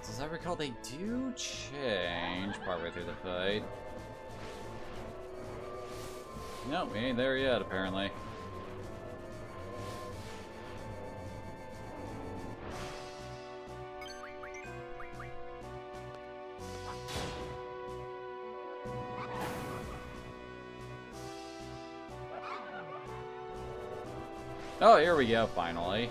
As I recall, they do change partway through the fight. No, we ain't there yet, apparently. Oh, here we go, finally.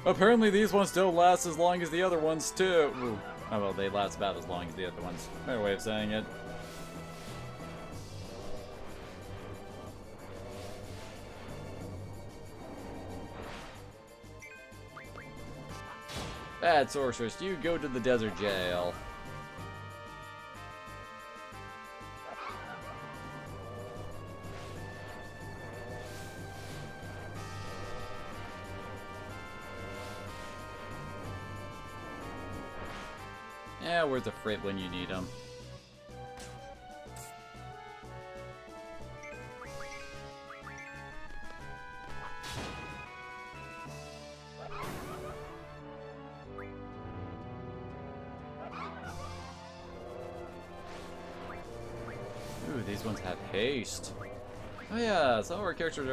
Apparently these ones don't last as long as the other ones, too. Ooh. Oh, well, they last about as long as the other ones. Better way of saying it. Bad sorceress, you go to the desert jail. Yeah, where's the frit when you need them? Ooh, these ones have haste. Oh yeah, some of our characters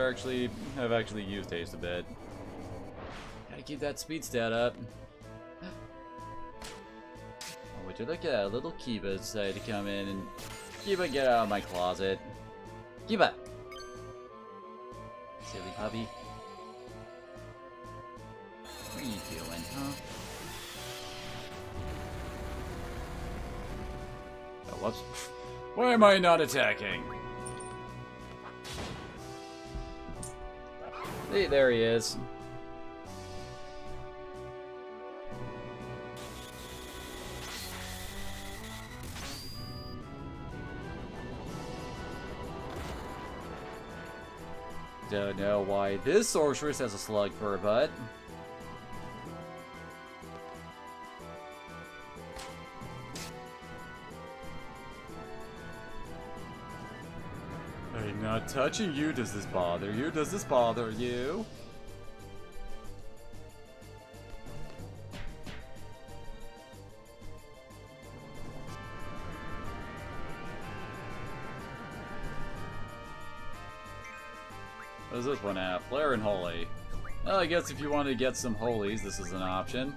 have actually used haste a bit. Gotta keep that speed stat up. Would you look at that? Little Kiba decided to come in and... Kiba, get out of my closet. Kiba! Silly puppy. What are you doing, huh? Oh, whoops. Why am I not attacking? Hey, there he is. Don't know why this sorceress has a slug for a butt. I'm not touching you. Does this bother you? Does this bother you? What does this one have? Flare and Holy. Well, I guess if you want to get some Holies, this is an option.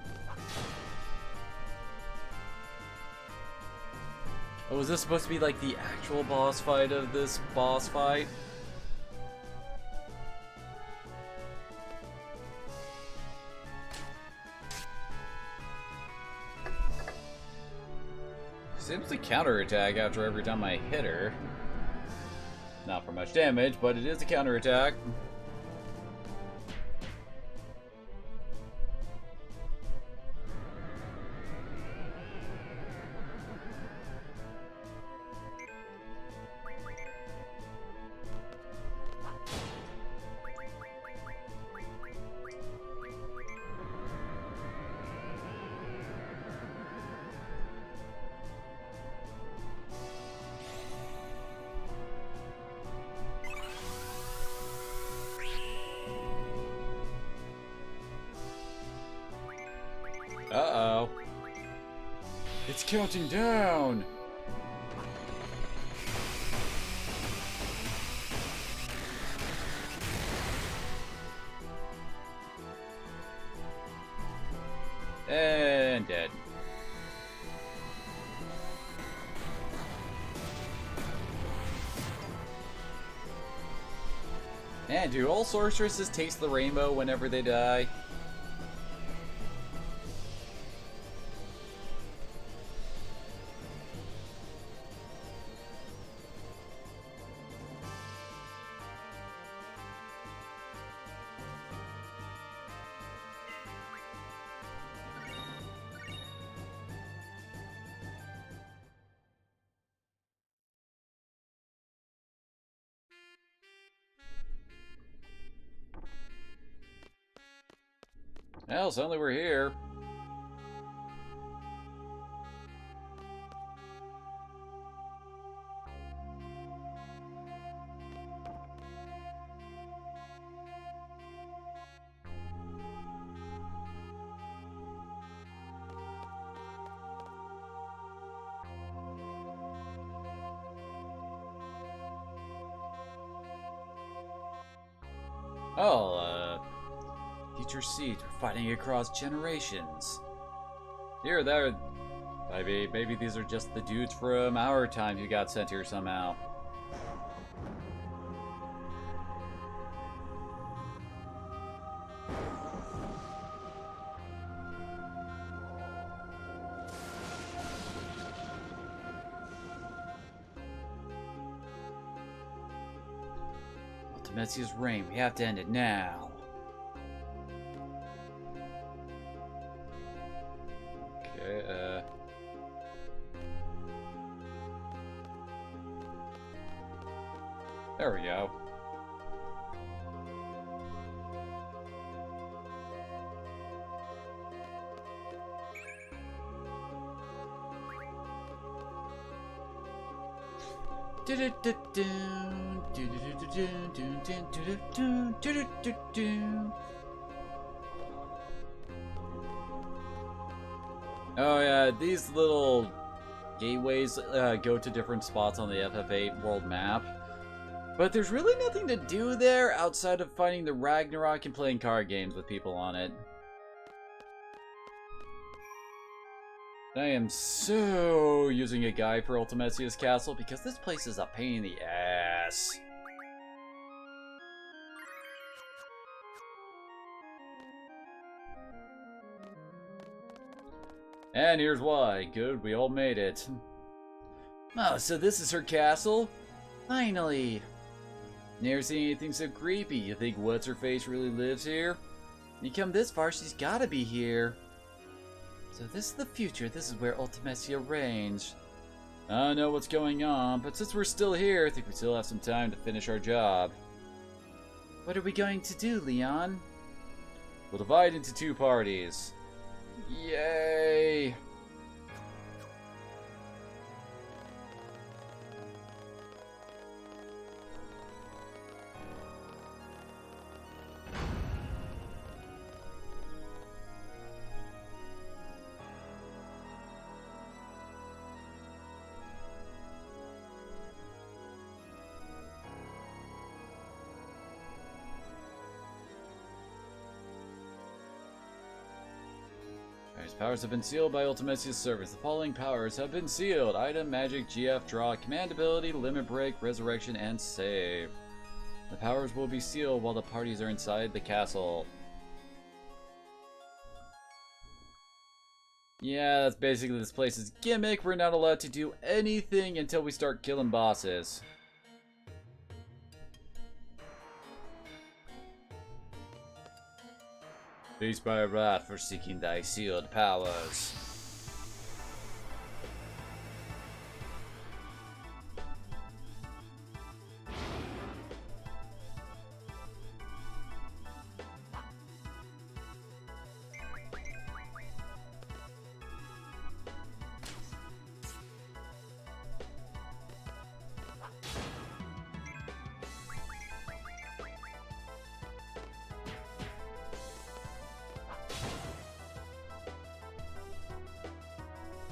Oh, is this supposed to be like the actual boss fight of this boss fight? Seems to counterattack after every time I hit her. Not for much damage, but it is a counterattack. Uh-oh. It's counting down! And dead. Man, do all sorceresses taste the rainbow whenever they die? Well, suddenly we're here. Oh, future seeds. We're fighting across generations. Here, there. Maybe these are just the dudes from our time who got sent here somehow. Ultimetsia's reign. We have to end it now. Okay, there we go. Oh yeah, these little gateways go to different spots on the FF8 world map. But there's really nothing to do there outside of finding the Ragnarok and playing card games with people on it. I am so using a guide for Ultimetsia's castle because this place is a pain in the ass. And here's why. Good, we all made it. Oh, so this is her castle? Finally! Never seen anything so creepy. You think What's-Her-Face really lives here? You come this far, she's gotta be here. So this is the future. This is where Ultimetsia reigns. I don't know what's going on, but since we're still here, I think we still have some time to finish our job. What are we going to do, Leon? We'll divide into 2 parties. Yay! These powers have been sealed by Ultimetsia's service. The following powers have been sealed. Item, Magic, GF, Draw, Command Ability, Limit Break, Resurrection, and Save. The powers will be sealed while the parties are inside the castle. Yeah, that's basically this place's gimmick. We're not allowed to do anything until we start killing bosses. Face by wrath for seeking thy sealed powers.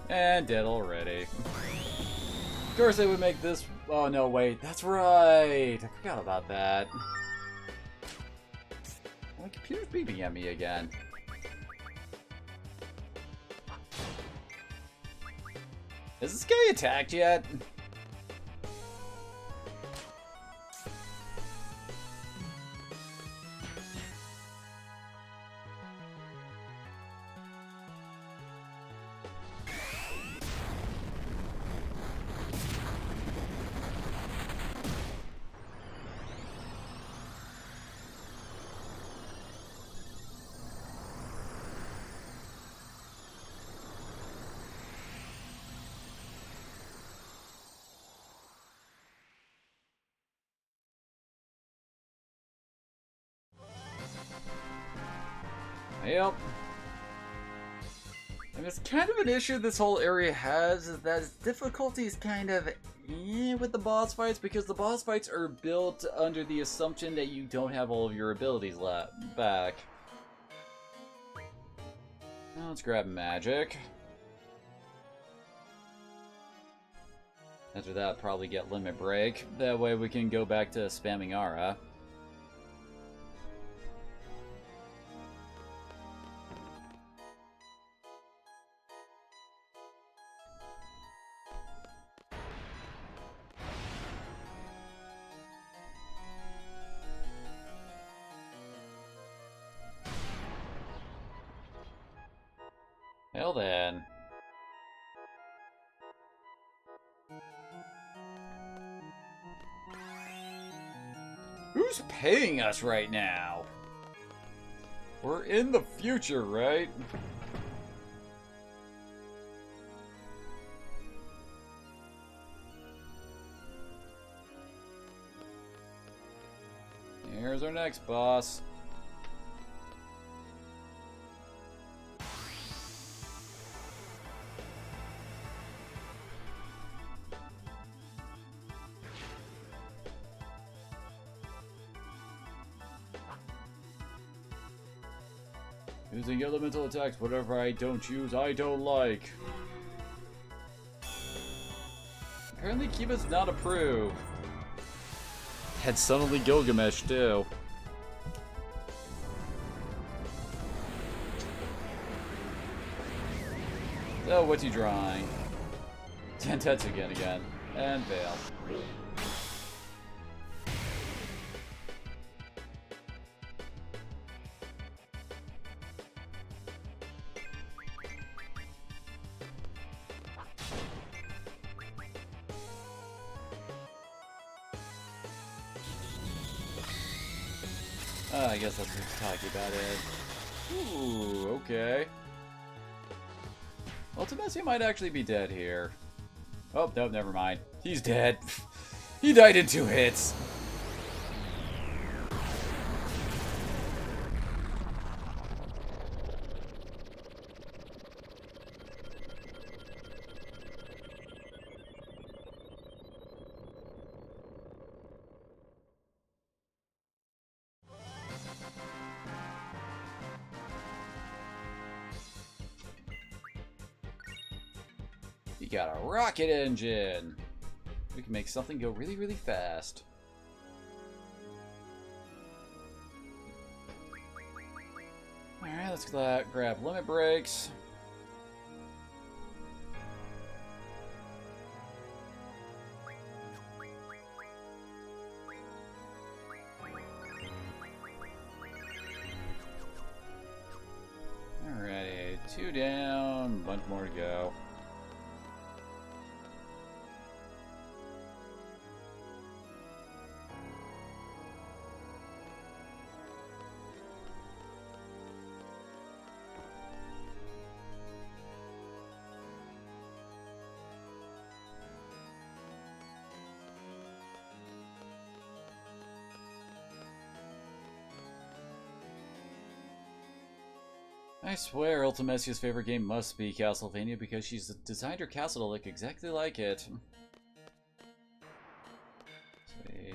And dead already. Of course they would make this... Oh no, wait. That's right! I forgot about that. My computer's beeping at me again. Has this guy attacked yet? Yep. And it's kind of an issue this whole area has, is that its difficulty is kind of with the boss fights, because the boss fights are built under the assumption that you don't have all of your abilities back. Now let's grab magic. After that, probably get limit break. That way we can go back to spamming Aura. Well then. Who's paying us right now? We're in the future, right? Here's our next boss. Using elemental attacks, whatever I don't use, I don't like. Apparently Kiba's not approved. Had suddenly Gilgamesh too. So what's he drawing? Tentetsu again. And fail. I guess that's what he's talking about it. Ooh, okay. Ultimacia might actually be dead here. Oh, no, never mind. He's dead. He died in 2 hits. You got a rocket engine. We can make something go really, really fast. Alright, let's grab limit breaks. Alrighty, 2 down, bunch more to go. I swear Ultimacia's favorite game must be Castlevania because she's designed her castle to look exactly like it. Let's see.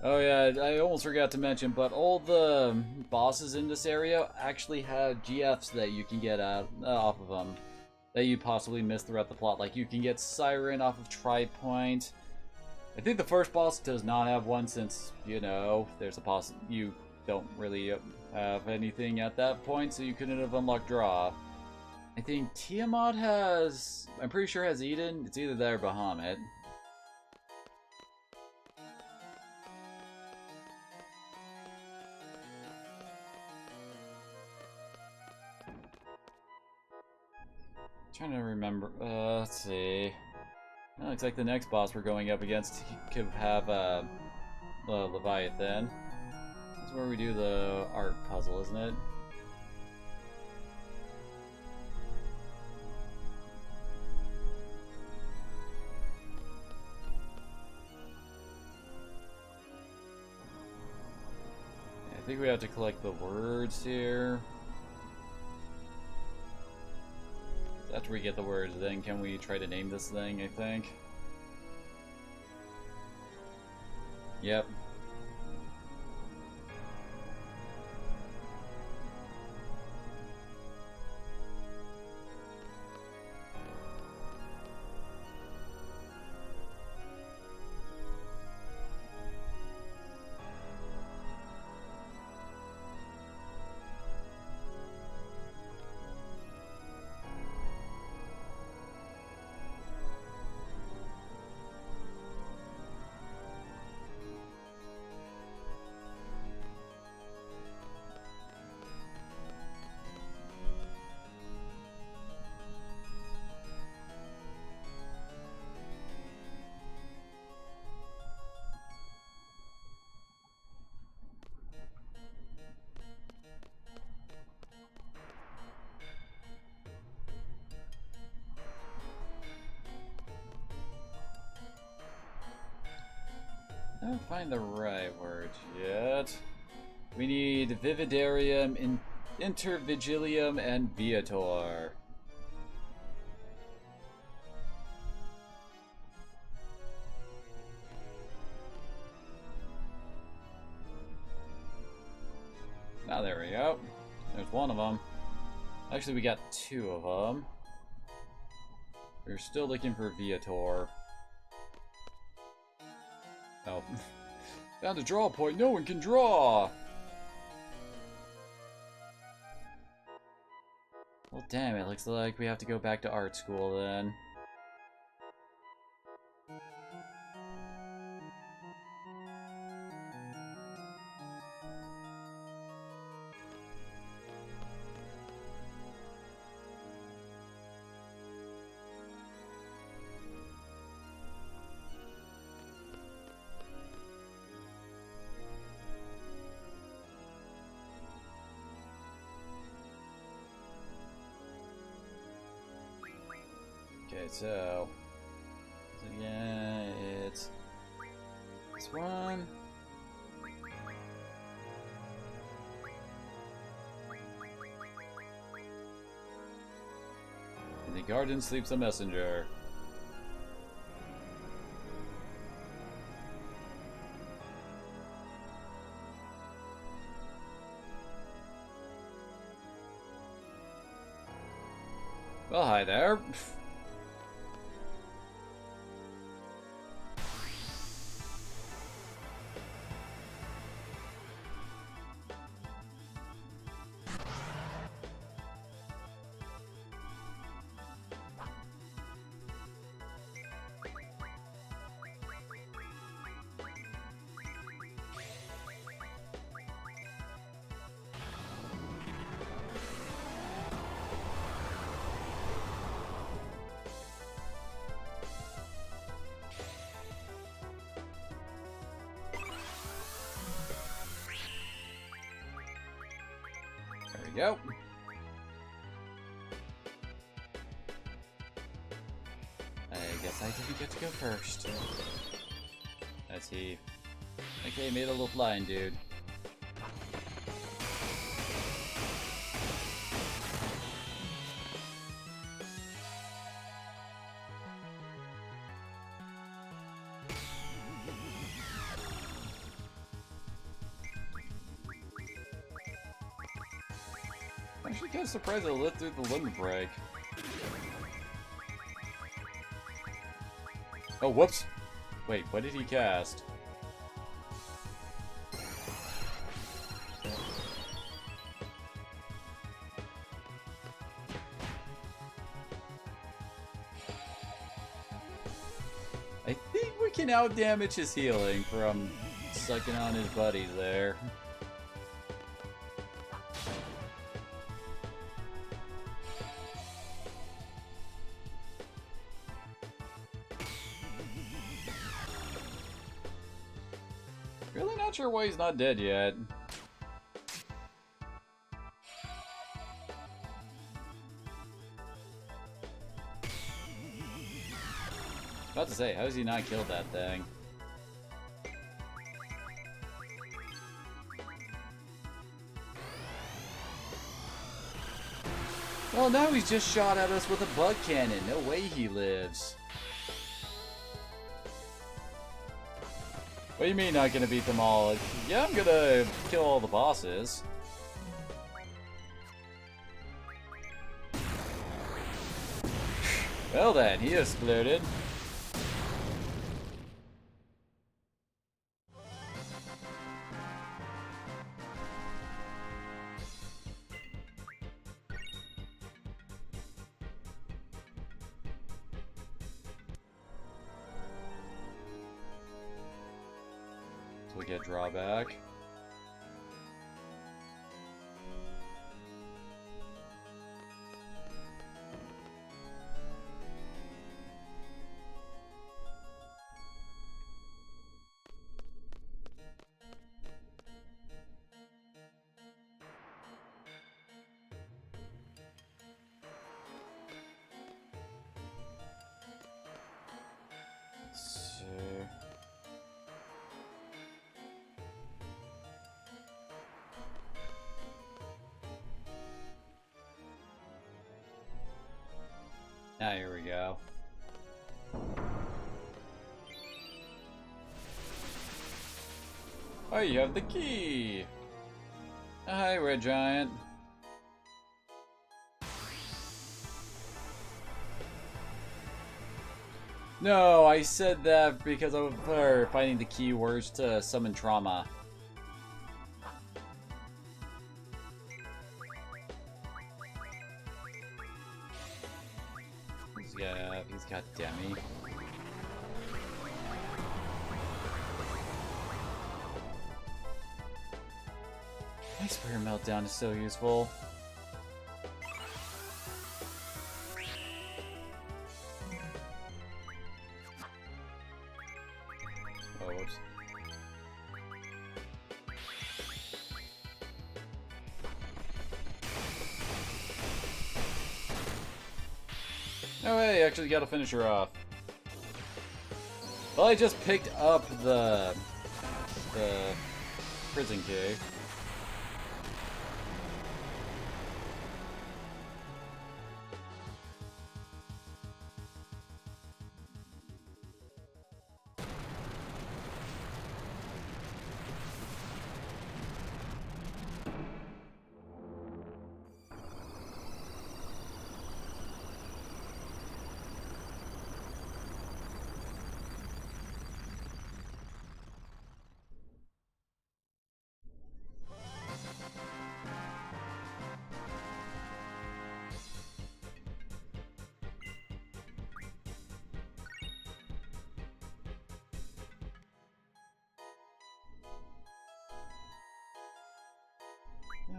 Oh yeah, I almost forgot to mention, but all the bosses in this area actually have GFs that you can get out off of them that you possibly missed throughout the plot. Like you can get Siren off of Tri-Point. I think the first boss does not have one since, you know, there's a you don't really have anything at that point, so you couldn't have unlocked Draw. I think Tiamat has, I'm pretty sure has Eden. It's either that or Bahamut. Trying to remember, let's see. Well, looks like the next boss we're going up against could have Leviathan. This is where we do the art puzzle, isn't it? I think we have to collect the words here. After we get the words, then can we try to name this thing, I think? Yep. Can't find the right word yet. We need Vividarium, Intervigilium, and Viator. Now there we go. There's one of them. Actually, we got two of them. We're still looking for Viator. Oh. Found a draw point. No one can draw! Well, damn, it looks like we have to go back to art school then. Okay, so yeah, it's this one. In the garden sleeps a messenger. Well, hi there. There we go. I guess I didn't get to go first. That's he. Okay, made a little flying dude. I'm actually kind of surprised I lit through the limit break. Oh, whoops! Wait, what did he cast? I think we can outdamage his healing from sucking on his buddies there. Really not sure why he's not dead yet. About to say, how has he not killed that thing? Well, now he's just shot at us with a bug cannon. No way he lives. What do you mean not gonna beat them all? Yeah, I'm gonna kill all the bosses. Well then, he exploded. So we get drawback. Ah, here we go. Oh, you have the key! Hi, Red Giant. No, I said that because I was finding the keywords to summon trauma. He's got Demi. Ice Fire Meltdown is so useful. Oh, whoops. Oh, hey, actually got to finish her off. Well, I just picked up the prison key.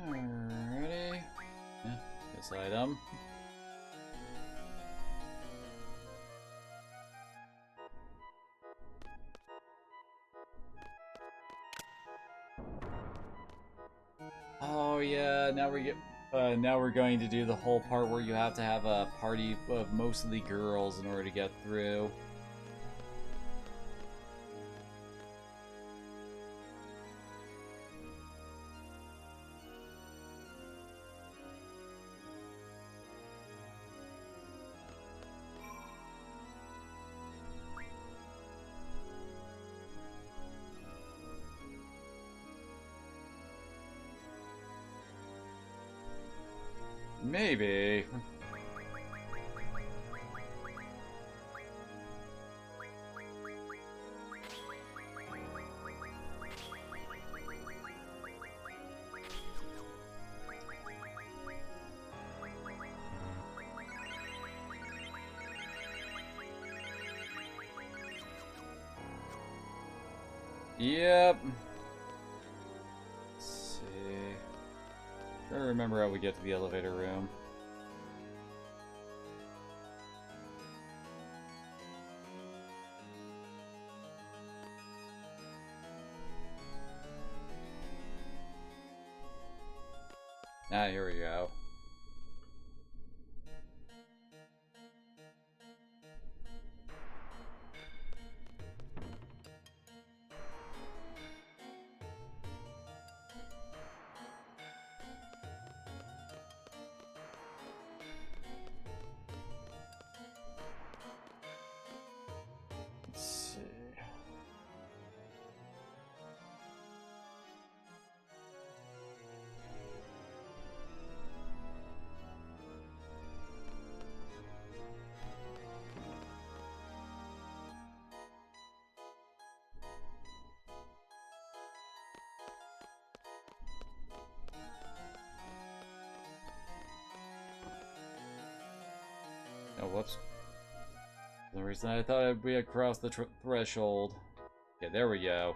Alrighty. Yeah, this item. Oh yeah, now we're going to do the whole part where you have to have a party of mostly girls in order to get through. Maybe. Yep. Let's see. Trying to remember how we get to the elevator room. Ah, here we go. Let's see. Oh, whoops. For some reason I thought I'd be across the threshold. Yeah, there we go.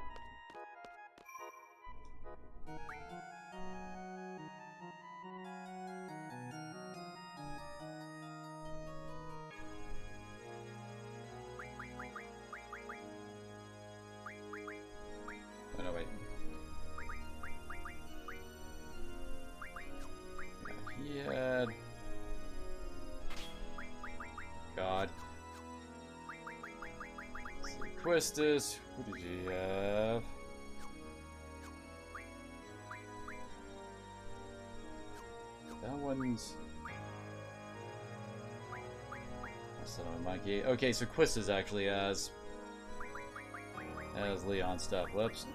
Oh, no, wait. He had... God. Quistis, who did he have? That one's... Son of a monkey. Okay, so Quiz actually has Leon stuff. Whoops.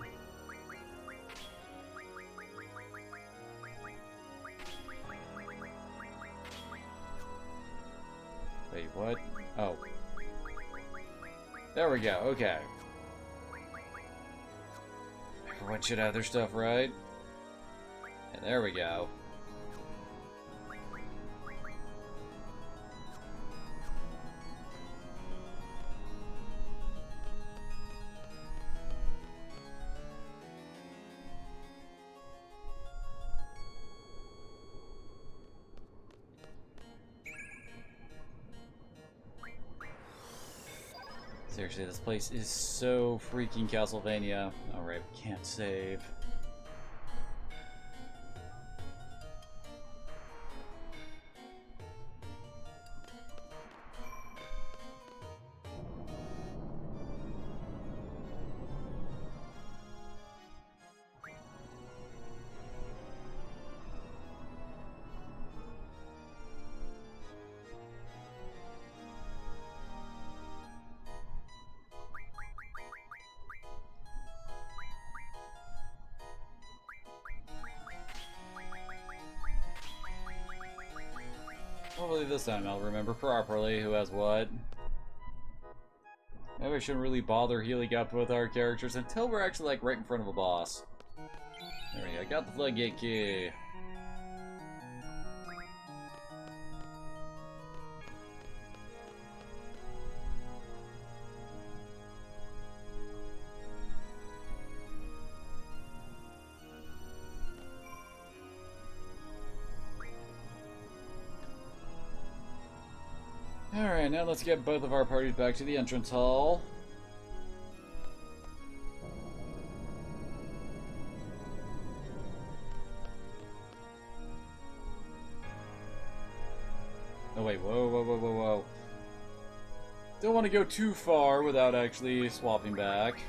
Wait, what? Oh. There we go, okay. Everyone should have their stuff right. And there we go. Seriously, this place is so freaking Castlevania. Alright, we can't save. Hopefully this time I'll remember properly who has what. Maybe I shouldn't really bother healing up with our characters until we're actually like right in front of a boss. There we go, got the floodgate key. Alright, now let's get both of our parties back to the entrance hall. Oh wait, whoa. Don't want to go too far without actually swapping back.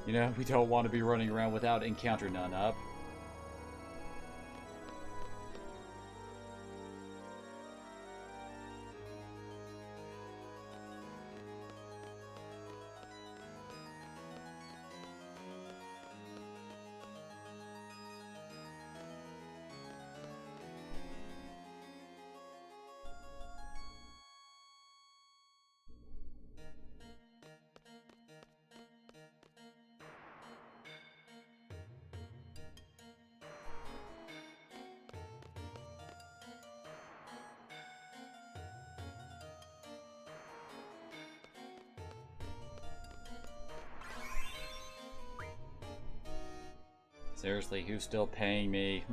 You know, we don't want to be running around without encounter none up. Seriously, who's still paying me?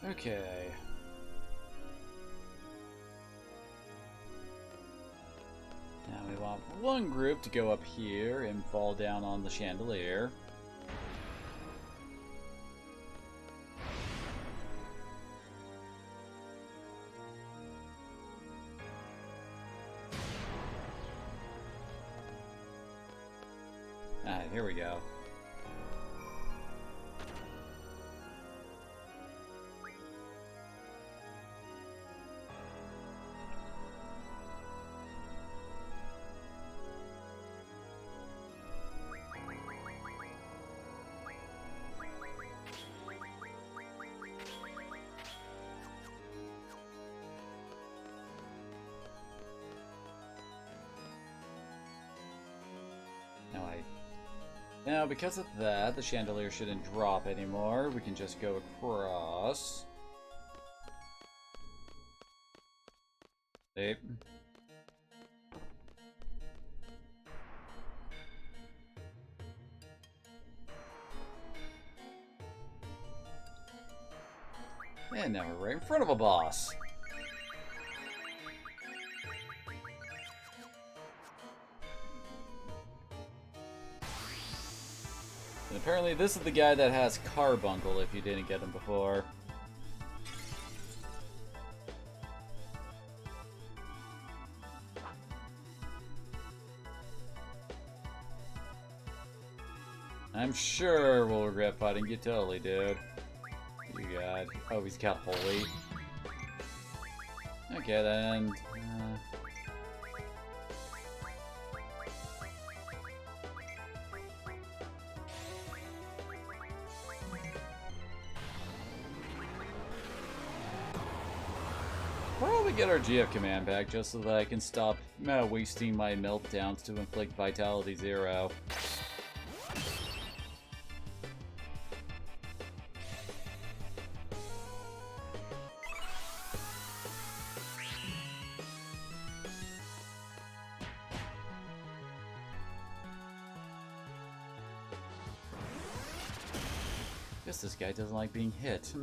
Okay. Now we want one group to go up here and fall down on the chandelier. Ah, here we go. Now Now, because of that, the chandelier shouldn't drop anymore. We can just go across. See? And now we're right in front of a boss. And apparently this is the guy that has Carbuncle if you didn't get him before. I'm sure we'll regret fighting you totally, dude. You got... Oh, he's got Holy. Okay, then... Probably get our GF command back just so that I can stop wasting my meltdowns to inflict Vitality 0. Guess this guy doesn't like being hit.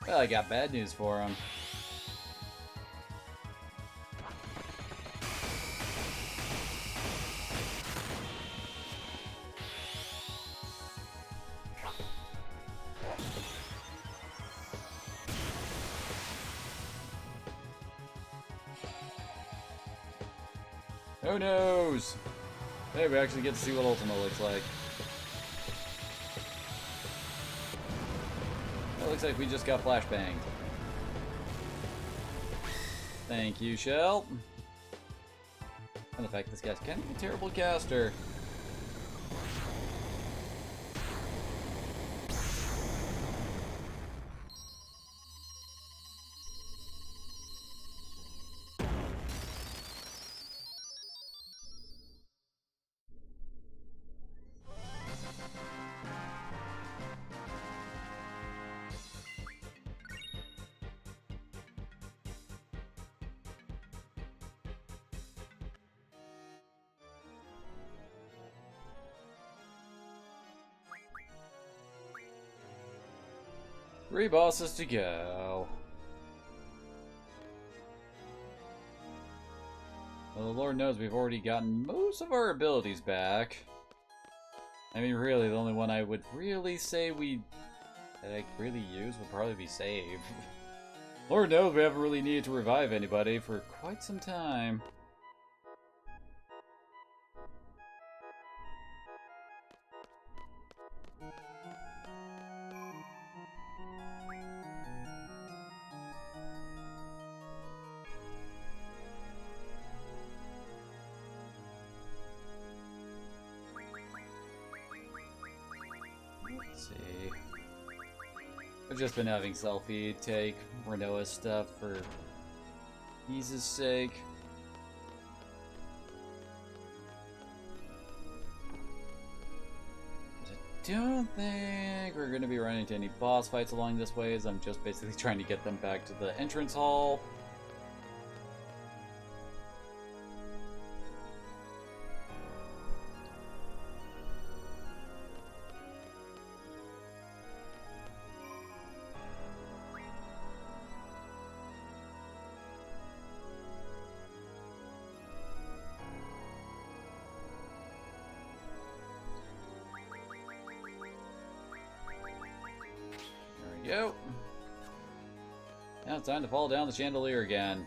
Well, I got bad news for him. Who knows? Hey, we actually get to see what Ultima looks like. It looks like we just got flashbanged. Thank you, Shell. And the fact this guy's kind of a terrible caster. Three bosses to go. Well, the Lord knows we've already gotten most of our abilities back. I mean, really, the only one I would really say that I really use would probably be Save. Lord knows we haven't really needed to revive anybody for quite some time. Let's see. I've just been having Selfie take Renoa stuff for ease's sake. I don't think we're going to be running into any boss fights along this way, as I'm just basically trying to get them back to the entrance hall. Go. Now it's time to fall down the chandelier again.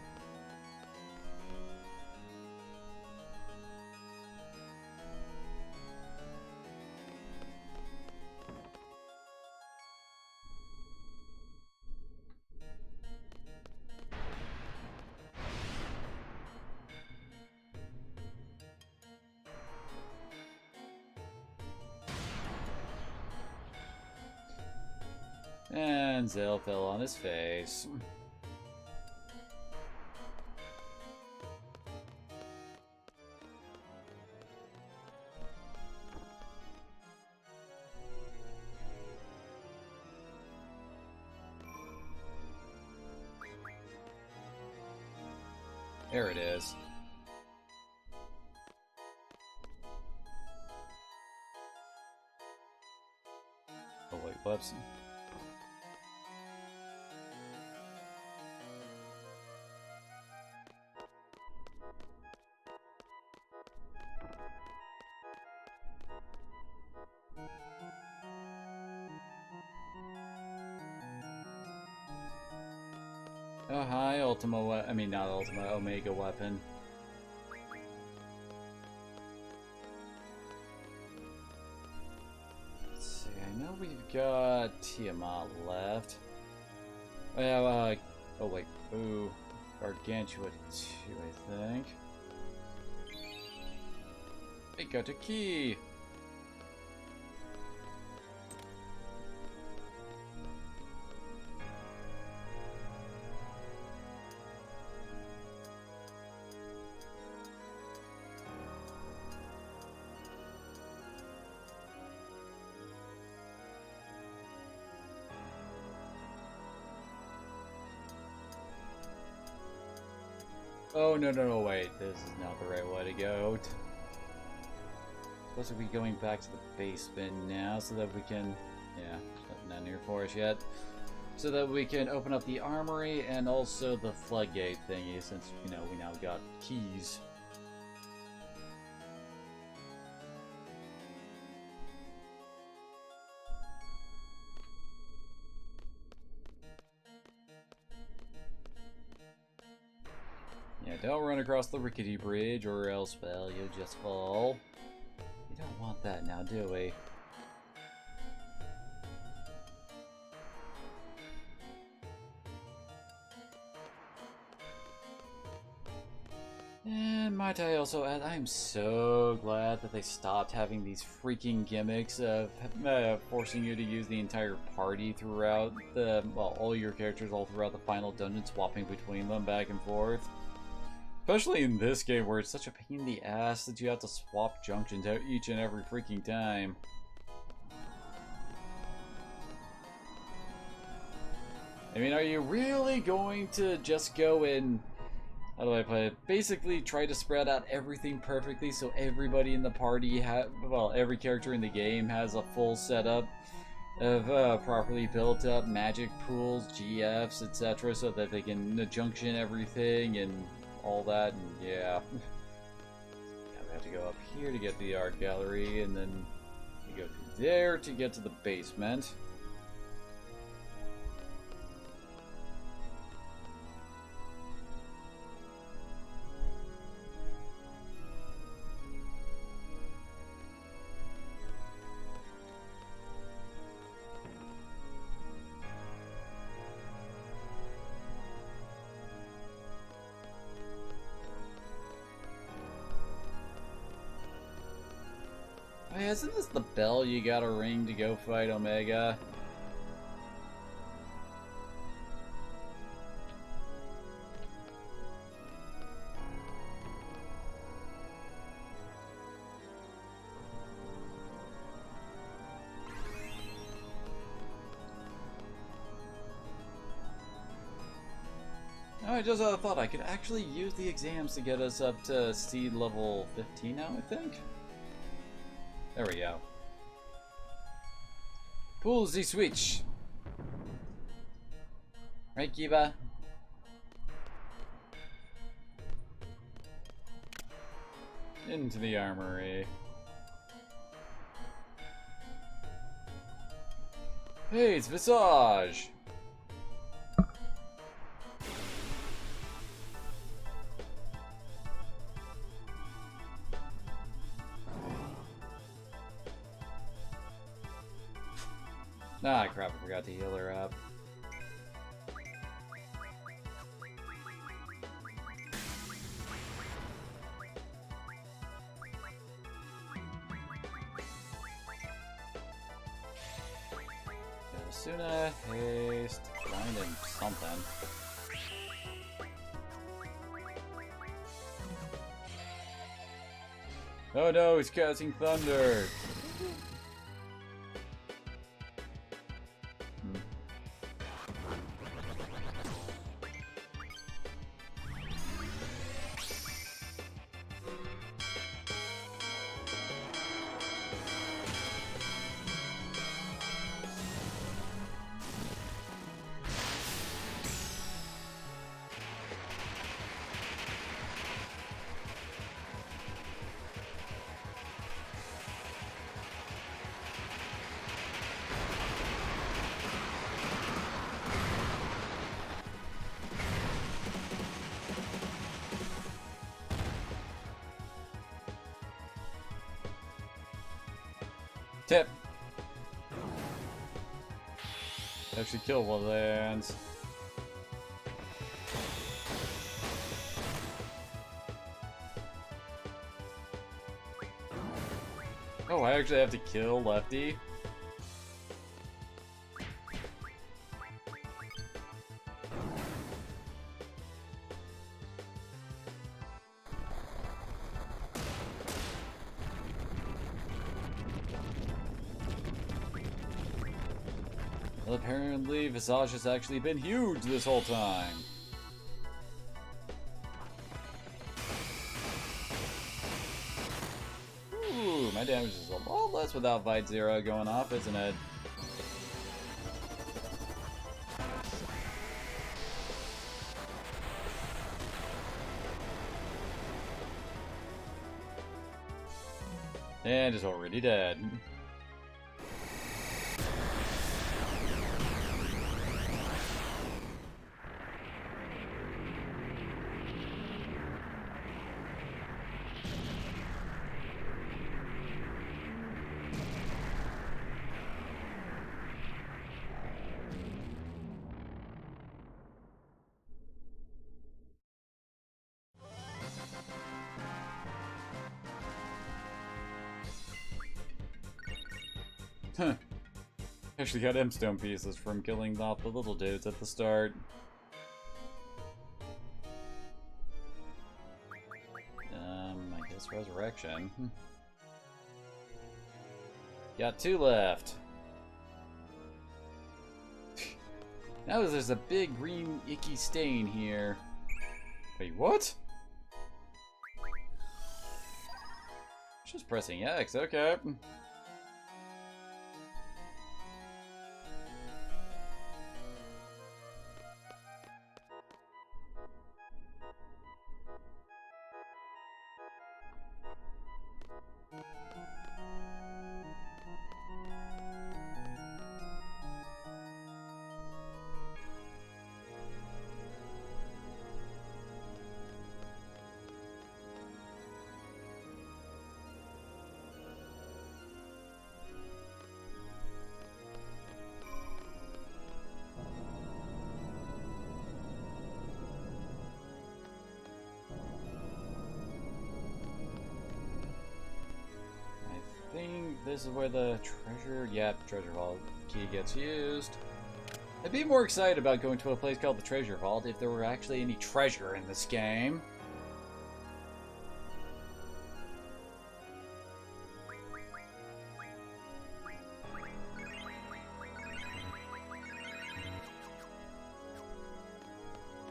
And Zale fell on his face. There it is. Oh wait, whoops. Oh hi, Ultima I mean not Ultima, Omega weapon. Let's see, I know we've got Tiamat left. Oh yeah, oh wait, ooh, Gargantua 2, I think. We got a key! Oh, no, wait. This is not the right way to go. Supposed to be going back to the basement now so that we can... Yeah, not near for us yet. So that we can open up the armory and also the floodgate thingy since, you know, we now got keys. Yeah, don't run across the rickety bridge or else, well, you'll just fall. We don't want that now, do we? And might I also add, I'm so glad that they stopped having these freaking gimmicks of forcing you to use the entire party throughout the, well, all your characters all throughout the final dungeon, swapping between them back and forth. Especially in this game where it's such a pain in the ass that you have to swap junctions out each and every freaking time. I mean, are you really going to just go and, how do I put it, basically try to spread out everything perfectly so everybody in the party well, every character in the game has a full setup of properly built up magic pools, GFs, etc. so that they can junction everything and all that, and yeah. We have to go up here to get to the art gallery, and then we go through there to get to the basement. Oh yeah, isn't this the bell you gotta ring to go fight Omega? Oh, I just thought I could actually use the exams to get us up to seed level 15 now, I think? There we go. Pull the switch. Right, Kiba? Into the armory. Hey, it's Visage! Ah, crap, I forgot to heal her up. Yosuna, haste, blind and something. Oh no, he's casting thunder! Tip. Actually kill one of the hands. Oh, I actually have to kill Lefty? Well, apparently Visage has actually been huge this whole time. Ooh, my damage is a lot less without Vite Zero going off, isn't it? And it's already dead. Huh. Actually got M-stone pieces from killing off the little dudes at the start. I guess resurrection. Got 2 left. Now there's a big green icky stain here. Wait, what? Just pressing X, okay. I think this is where the treasure, treasure vault key gets used. I'd be more excited about going to a place called the Treasure Vault if there were actually any treasure in this game.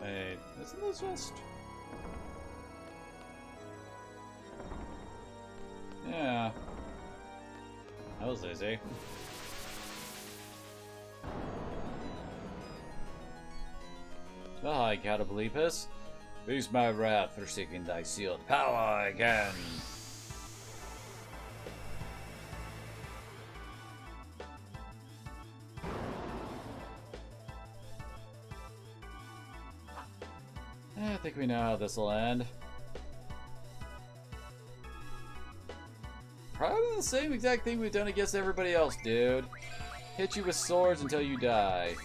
Wait, isn't this just... Yeah. That was easy. Hi, Cataplepus. Use my wrath for seeking thy sealed power again. I think we know how this will end. Probably the same exact thing we've done against everybody else, dude. Hit you with swords until you die.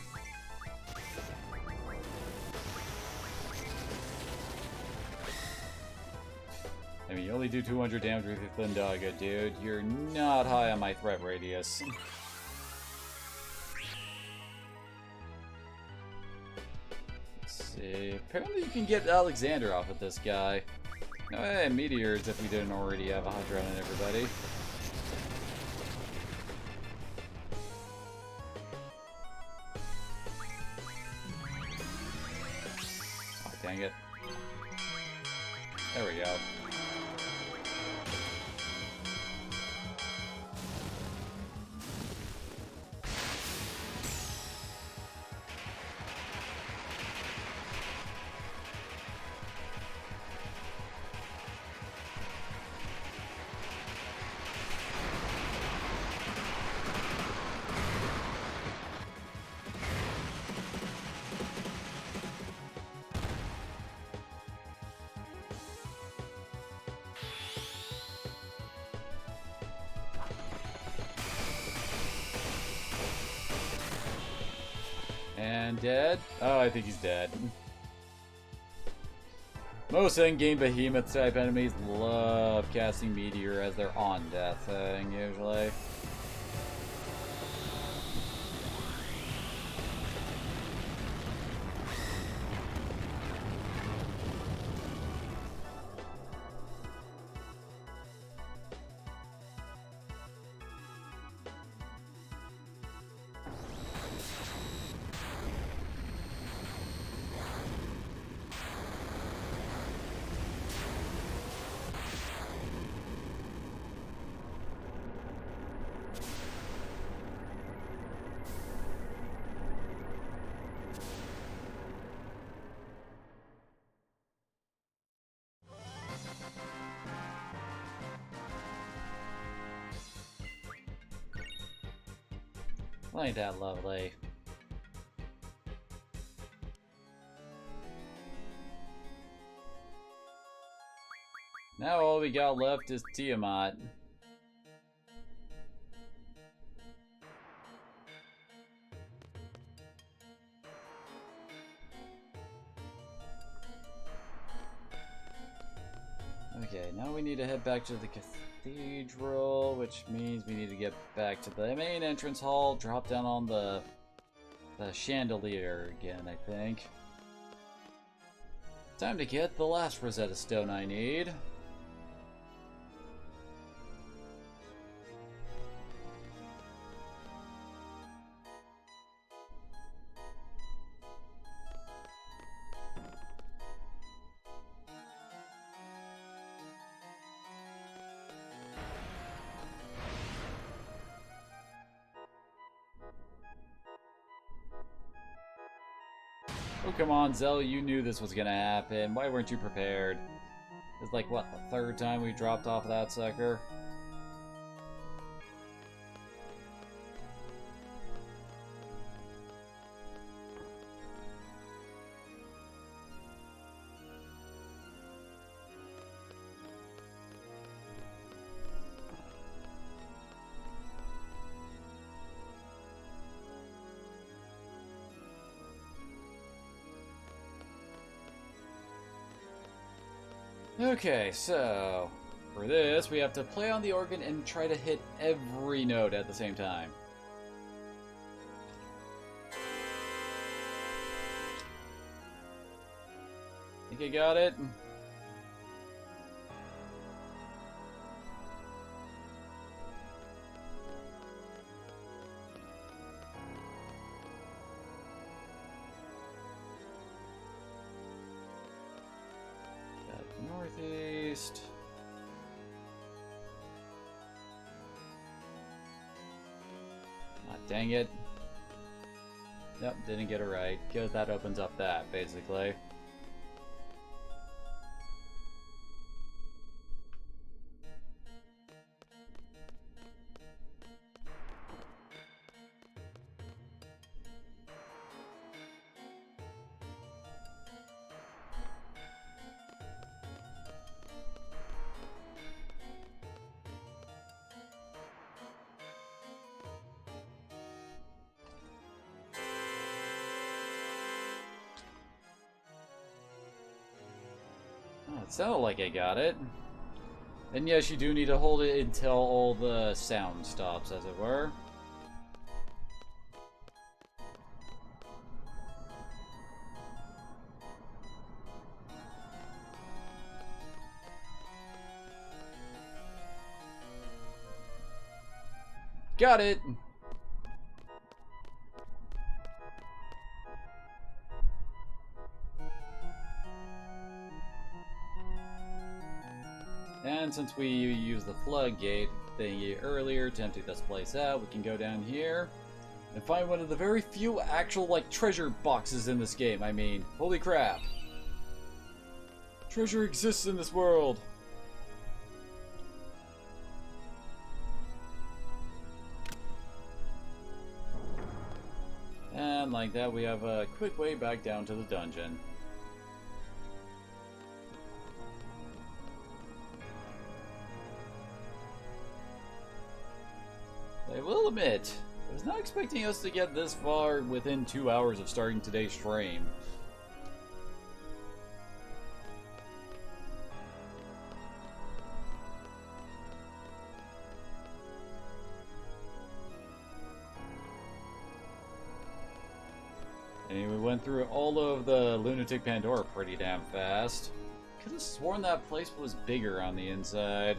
I mean, you only do 200 damage with your Thundaga, dude. You're not high on my threat radius. Let's see. Apparently you can get Alexander off with this guy. No, hey, meteors if we didn't already have a Hydra on everybody. Oh, dang it. There we go. And dead? Oh, I think he's dead. Most endgame behemoth type enemies love casting Meteor as their on death thing, usually. Ain't that lovely? Now all we got left is Tiamat. Okay, now we need to head back to the cathedral, which means we need to get back to the main entrance hall, drop down on the chandelier again, I think. Time to get the last Rosetta Stone I need. Oh, come on, Zell, you knew this was gonna happen. Why weren't you prepared? It's like, what, the third time we dropped off of that sucker? Okay, so for this, we have to play on the organ and try to hit every note at the same time. Think I got it? Northeast. Ah, dang it. Yep, didn't get it right, because that opens up that, basically. It sounded like I got it. And yes, you do need to hold it until all the sound stops, as it were. Got it! And since we used the floodgate thingy earlier to empty this place out, we can go down here and find one of the very few actual, like, treasure boxes in this game. I mean, holy crap. Treasure exists in this world. And like that, we have a quick way back down to the dungeon. I will admit, it was not expecting us to get this far within 2 hours of starting today's stream. And we went through all of the Lunatic Pandora pretty damn fast. Could have sworn that place was bigger on the inside.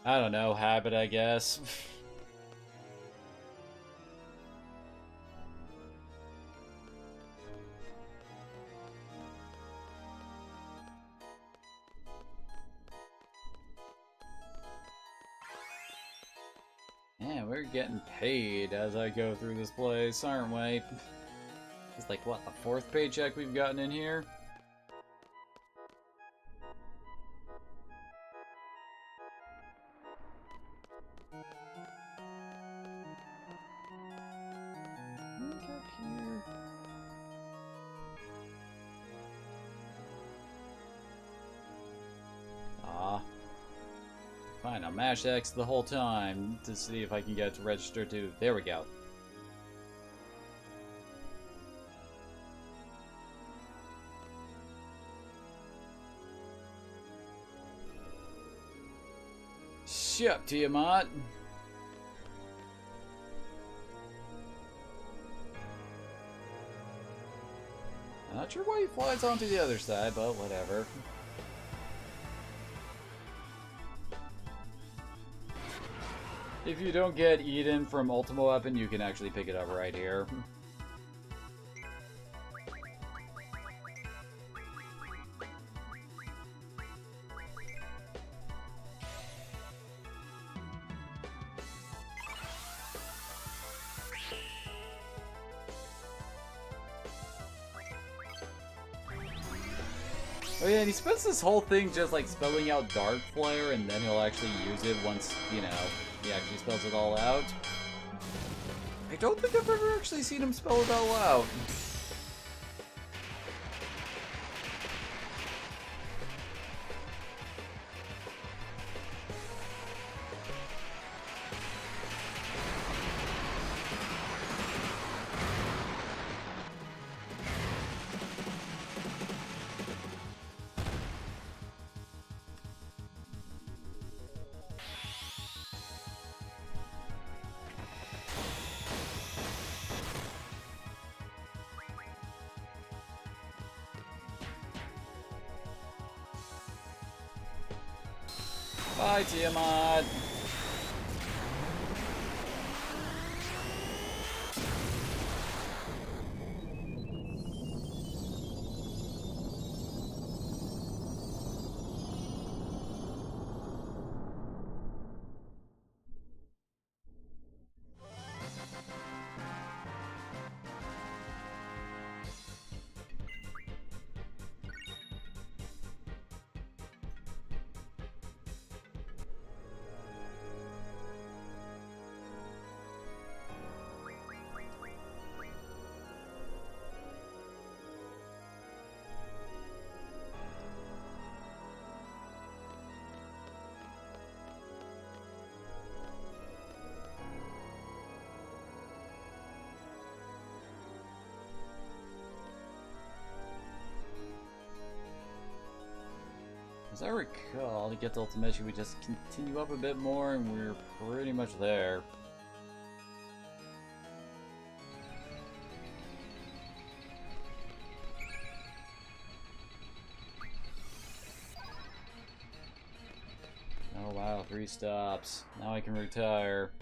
I don't know, habit, I guess. Man, we're getting paid as I go through this place, aren't we? It's like, what, the 4th paycheck we've gotten in here? Look up here. Ah. Fine, I'll mash X the whole time to see if I can get it to register to... There we go. Shut up, Tiamat. I'm not sure why he flies onto the other side, but whatever. If you don't get Eden from Ultima Weapon, you can actually pick it up right here. Oh yeah, and he spends this whole thing just like spelling out Dark Flare, and then he'll actually use it once, you know, he actually spells it all out. I don't think I've ever actually seen him spell it all out. Bye, Tiamat. As I recall, to get to Ultimate, we just continue up a bit more and we're pretty much there. Oh wow, 3 stops. Now I can retire.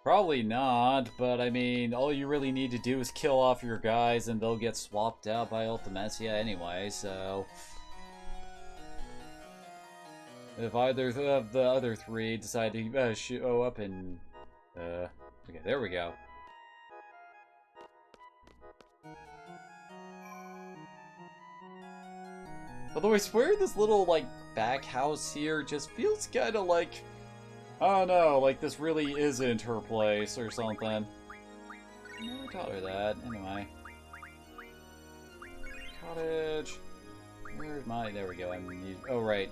Probably not, but I mean, all you really need to do is kill off your guys and they'll get swapped out by Ultimecia anyway, so... If either of the other three decide to show up and... okay, there we go. Although I swear this little, like, back house here just feels kinda like... I don't know, like this really isn't her place or something. I never taught her that, anyway. Cottage... Where's my... There we go, oh, right.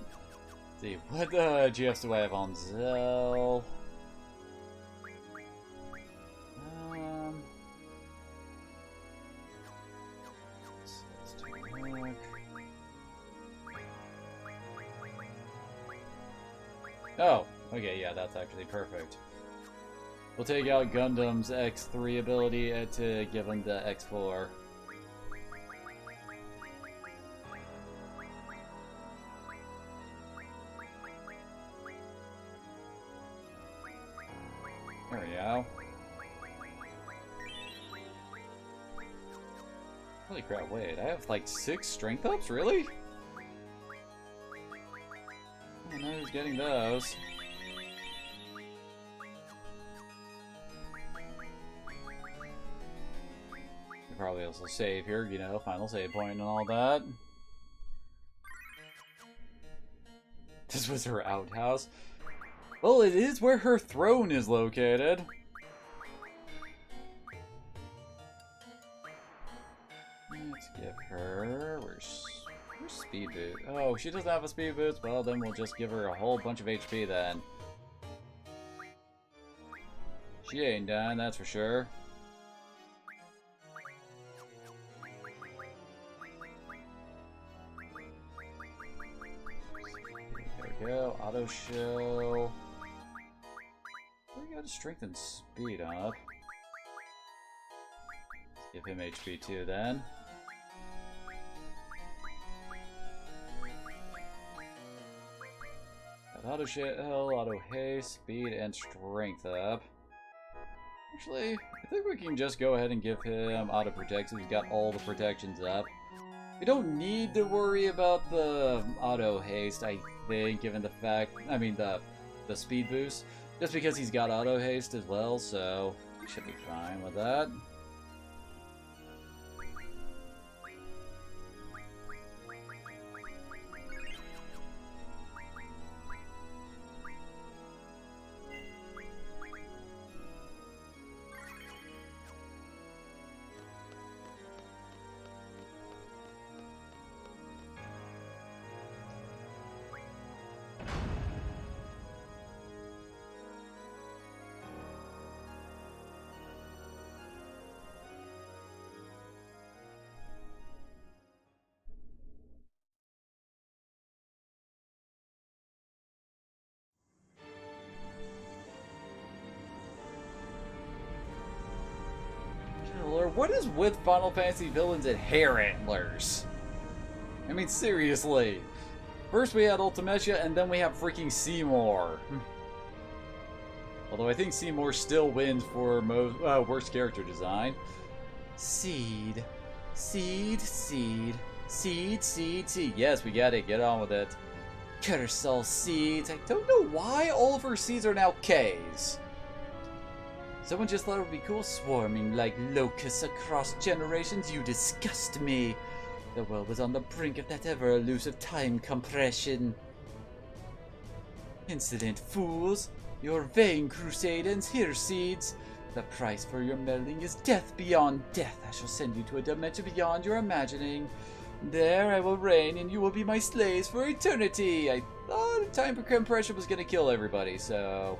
Let's see, what GFs do I have on Zell? Let's take a look. Oh, okay, yeah, that's actually perfect. We'll take out Gundam's X3 ability to give him the X4. There we go. Holy crap, wait, I have like 6 strength ups? Really? Oh, no, who's getting those? You probably also save here, you know, final save point and all that. This was her outhouse. Well, it is where her throne is located. Let's give her... Where's speed boot? Oh, she doesn't have a speed boost? Well, then we'll just give her a whole bunch of HP then. She ain't done, that's for sure. There we go, auto show. We gotta strengthen speed up. Let's give him HP too then. Auto shell, auto haste, speed, and strength up. Actually, I think we can just go ahead and give him auto protect so he's got all the protections up. We don't need to worry about the auto haste, I think, given the fact, I mean the speed boost, just because he's got auto haste as well, so we should be fine with that. What is with Final Fantasy villains and hair antlers? I mean, seriously. First we had Ultimecia, and then we have freaking Seymour. Although I think Seymour still wins for worst character design. Seed. Seed, seed. Seed, seed, seed. Yes, we got it. Get on with it. Curse all seeds. I don't know why all of her seeds are now Ks. Someone just thought it would be cool swarming like locusts across generations. You disgust me. The world was on the brink of that ever-elusive time compression. Insolent fools. Your vain crusade ends here, seeds. The price for your meddling is death beyond death. I shall send you to a dimension beyond your imagining. There I will reign, and you will be my slaves for eternity. I thought time compression was going to kill everybody, so...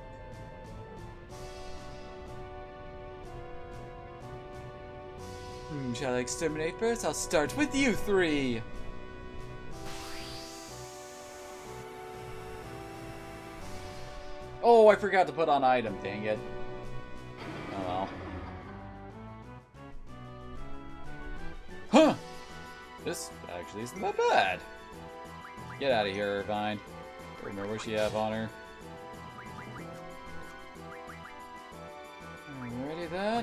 Whom shall I exterminate first? I'll start with you three! Oh, I forgot to put on item, dang it. Oh well. Huh! This actually isn't that bad. Get out of here, Irvine. Remember what she have on her.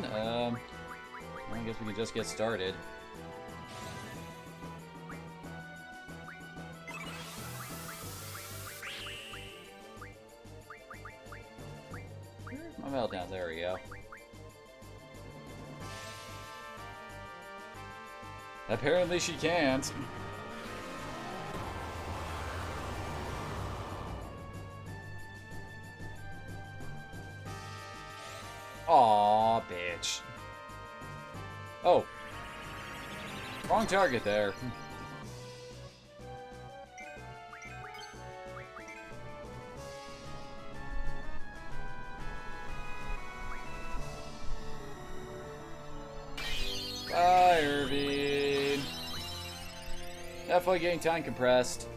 can. I guess we can just get started. Where's my meltdown? There we go. Apparently she can't. Aw, bitch. Oh. Wrong target there. Bye, Irvine. Definitely getting time compressed.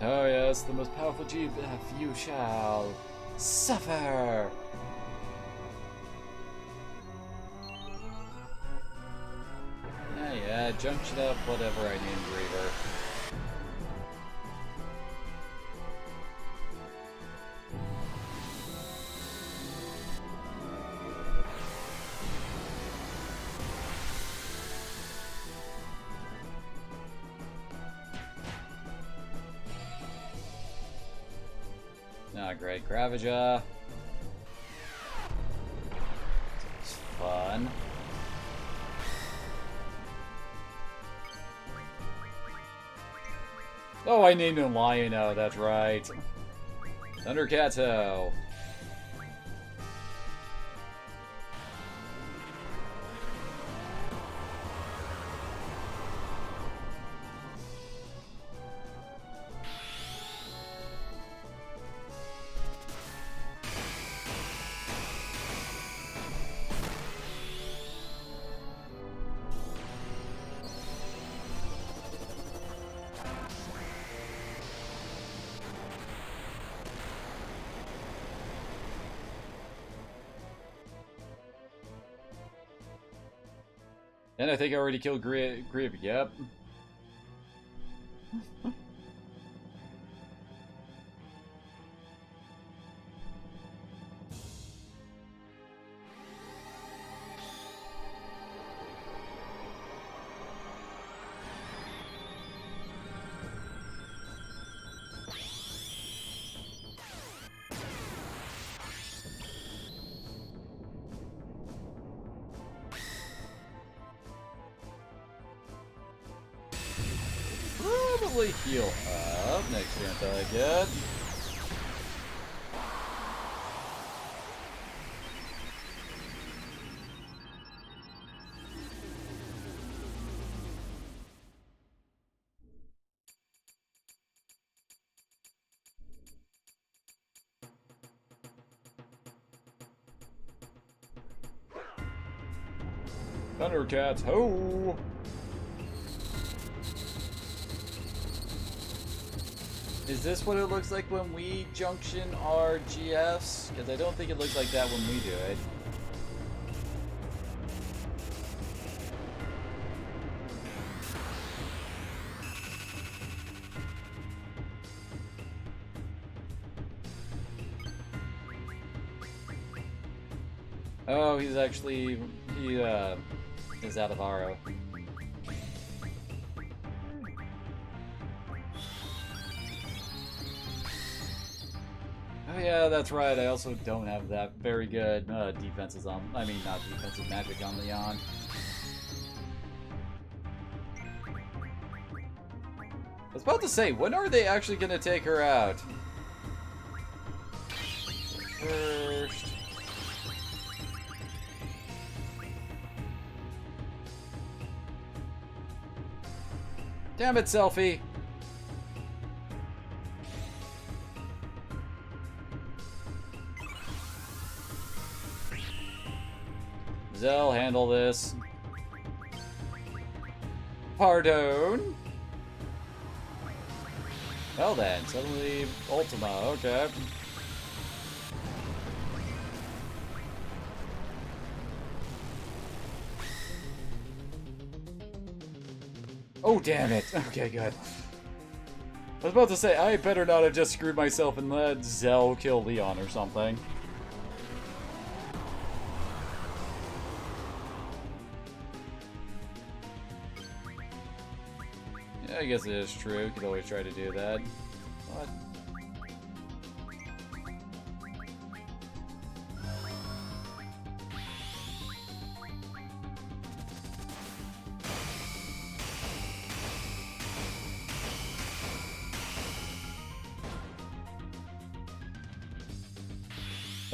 Oh yes, the most powerful GF, you shall suffer! Yeah, junction up, whatever I named Reaver. Not great. Gravaja. It's fun. Oh, I named him Lion-O, that's right. Thundercato. And I think I already killed Grieve, yep. Probably heal up next chance I get. Thundercats, ho! Is this what it looks like when we junction our GFs? Because I don't think it looks like that when we do it. Oh, he's actually... he is out of Aro. Oh yeah, that's right. I also don't have that very good defenses on... I mean, not defensive magic on Leon. I was about to say, when are they actually going to take her out? First... Damn it, Selfie! Zell, handle this. Pardon? Well then, suddenly Ultima, okay. Oh damn it! Okay, good. I was about to say, I better not have just screwed myself and let Zell kill Leon or something. Yeah, I guess it is true. Could always try to do that. What?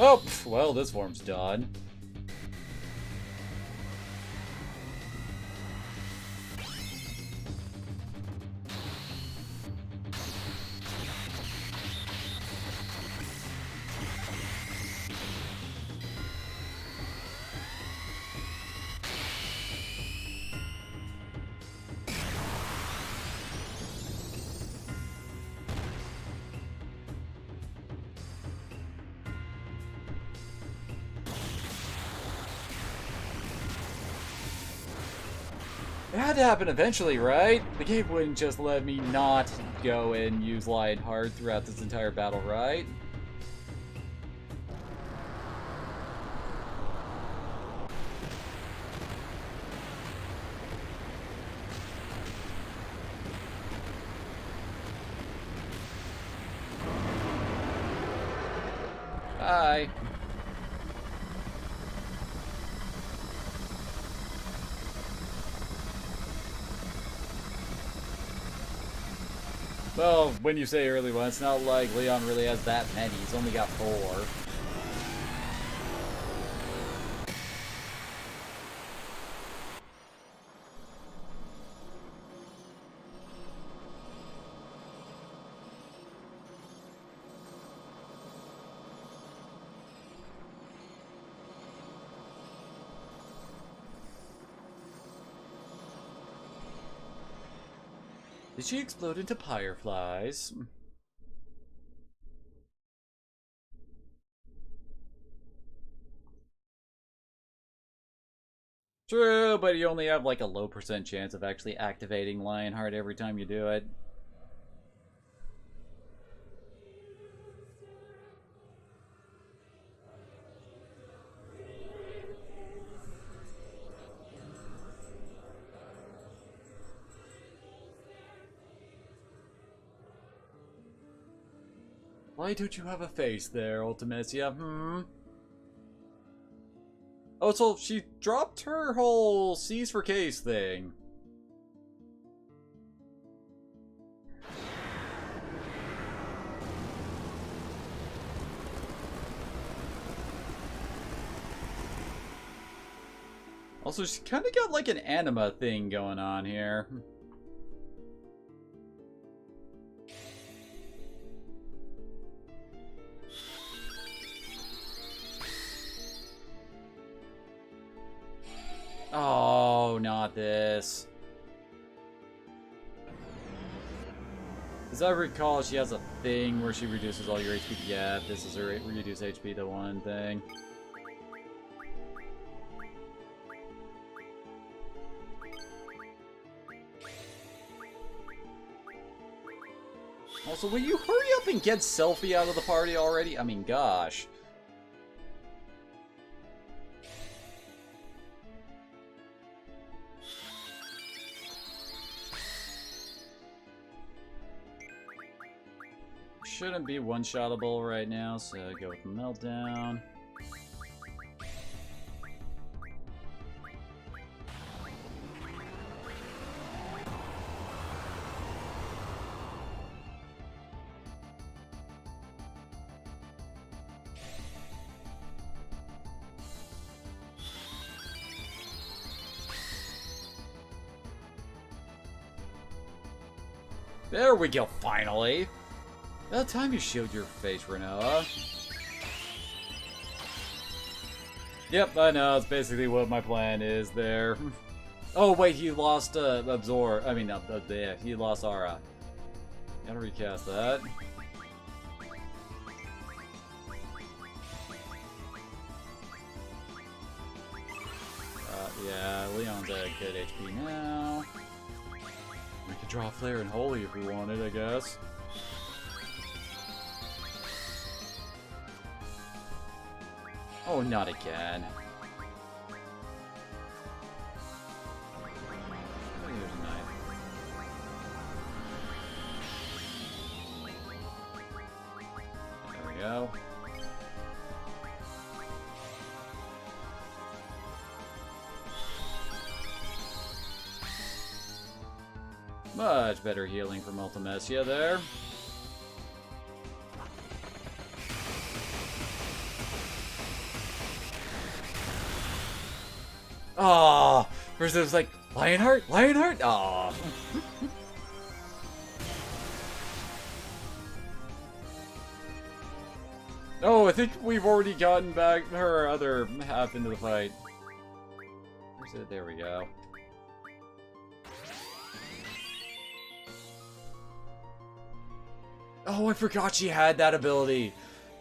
Oh, well, this form's done. It had to happen eventually, right? The game wouldn't just let me not go and use Lionheart throughout this entire battle, right? Bye. Well, when you say early one, it's not like Leon really has that many. He's only got 4. Did she explode into fireflies? True, but you only have like a low % chance of actually activating Lionheart every time you do it. Why don't you have a face there, Ultimecia? Oh, so she dropped her whole C's for K's thing. Also, she's kind of got like an anima thing going on here. Oh, not this. As I recall, she has a thing where she reduces all your HP. Yeah, this is her reduce HP to 1 thing. Also, will you hurry up and get Selfie out of the party already? I mean, gosh. Shouldn't be one-shottable right now, so go with the Meltdown. There we go, finally! About time you showed your face, Renoa. Yep, I know. It's basically what my plan is there. Oh, wait, he lost Absorb. I mean, yeah, he lost Aura. Gotta recast that. Yeah, Leon's at good HP now. We could draw Flare and Holy if we wanted, I guess. Oh, not again. Oh, here's a knife. There we go. Much better healing from Ultimecia there. Oh, first it was like, Lionheart? Lionheart? Oh. Oh, I think we've already gotten back her other half into the fight. Where's it? There we go. Oh, I forgot she had that ability.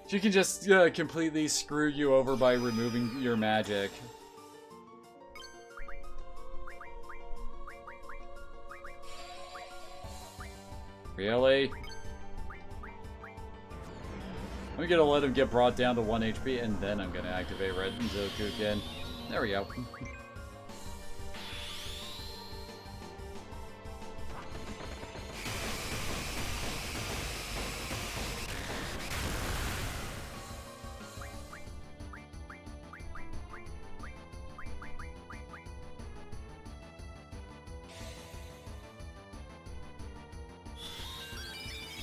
She can just completely screw you over by removing your magic. Really? I'm gonna let him get brought down to 1 HP, and then I'm gonna activate Red Zokukin. There we go.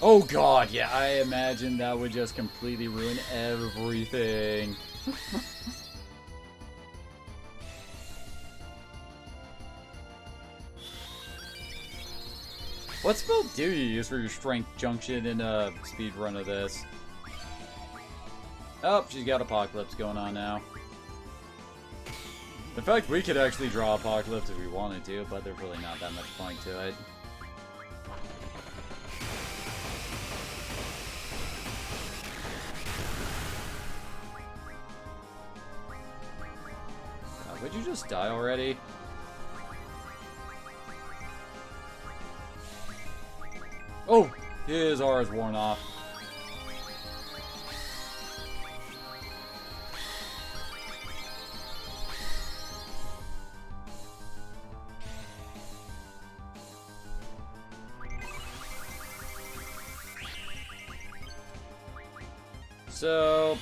Oh god, yeah, I imagine that would just completely ruin everything. What spell do you use for your Strength Junction in a speed run of this? Oh, she's got Apocalypse going on now. In fact, we could actually draw Apocalypse if we wanted to, but there's really not that much point to it. Would you just die already? Oh! His aura's worn off. So,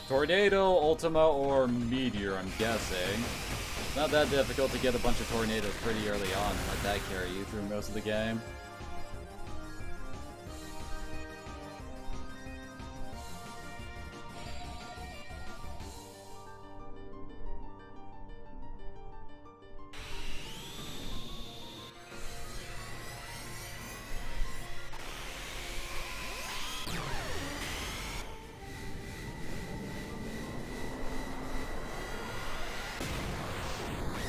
Tornado, Ultima, or Meteor, I'm guessing. Not that difficult to get a bunch of tornadoes pretty early on and let that carry you through most of the game.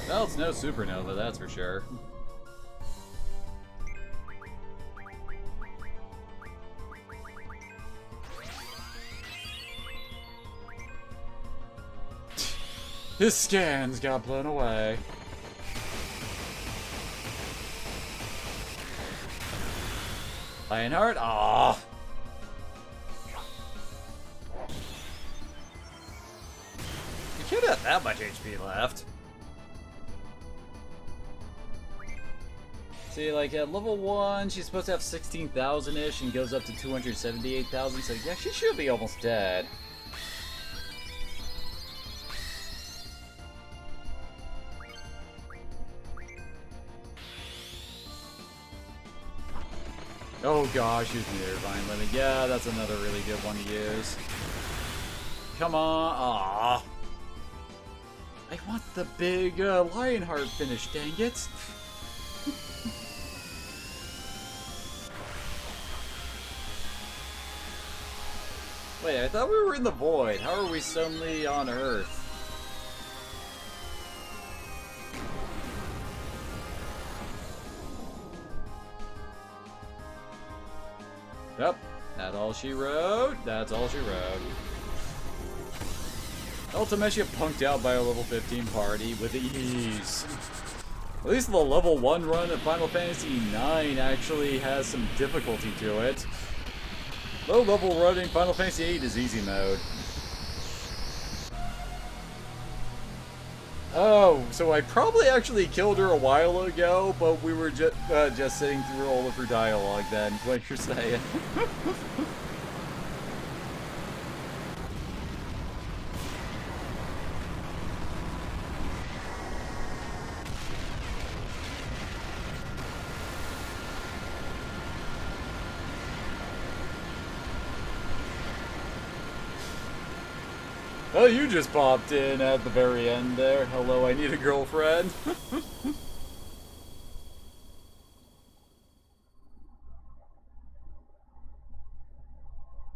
Well, it's no supernova, that's for sure. His scans got blown away. Lionheart? Aww. You can't have that much HP left. See, like at level 1, she's supposed to have 16,000-ish and goes up to 278,000, so yeah, she should be almost dead. Oh gosh, use Meteor Vine Limit. Yeah, that's another really good one to use. Come on. Aww. I want the big Lionheart finish, dang it. Wait, I thought we were in the void. How are we suddenly on Earth? Yep, that's all she wrote. That's all she wrote. Ultimecia punked out by a level 15 party with ease. At least the level 1 run of Final Fantasy IX actually has some difficulty to it. Low level running Final Fantasy VIII is easy mode. Oh, so I probably actually killed her a while ago, but we were just sitting through all of her dialogue then, what you're saying. Oh, you just popped in at the very end there. Hello, I need a girlfriend.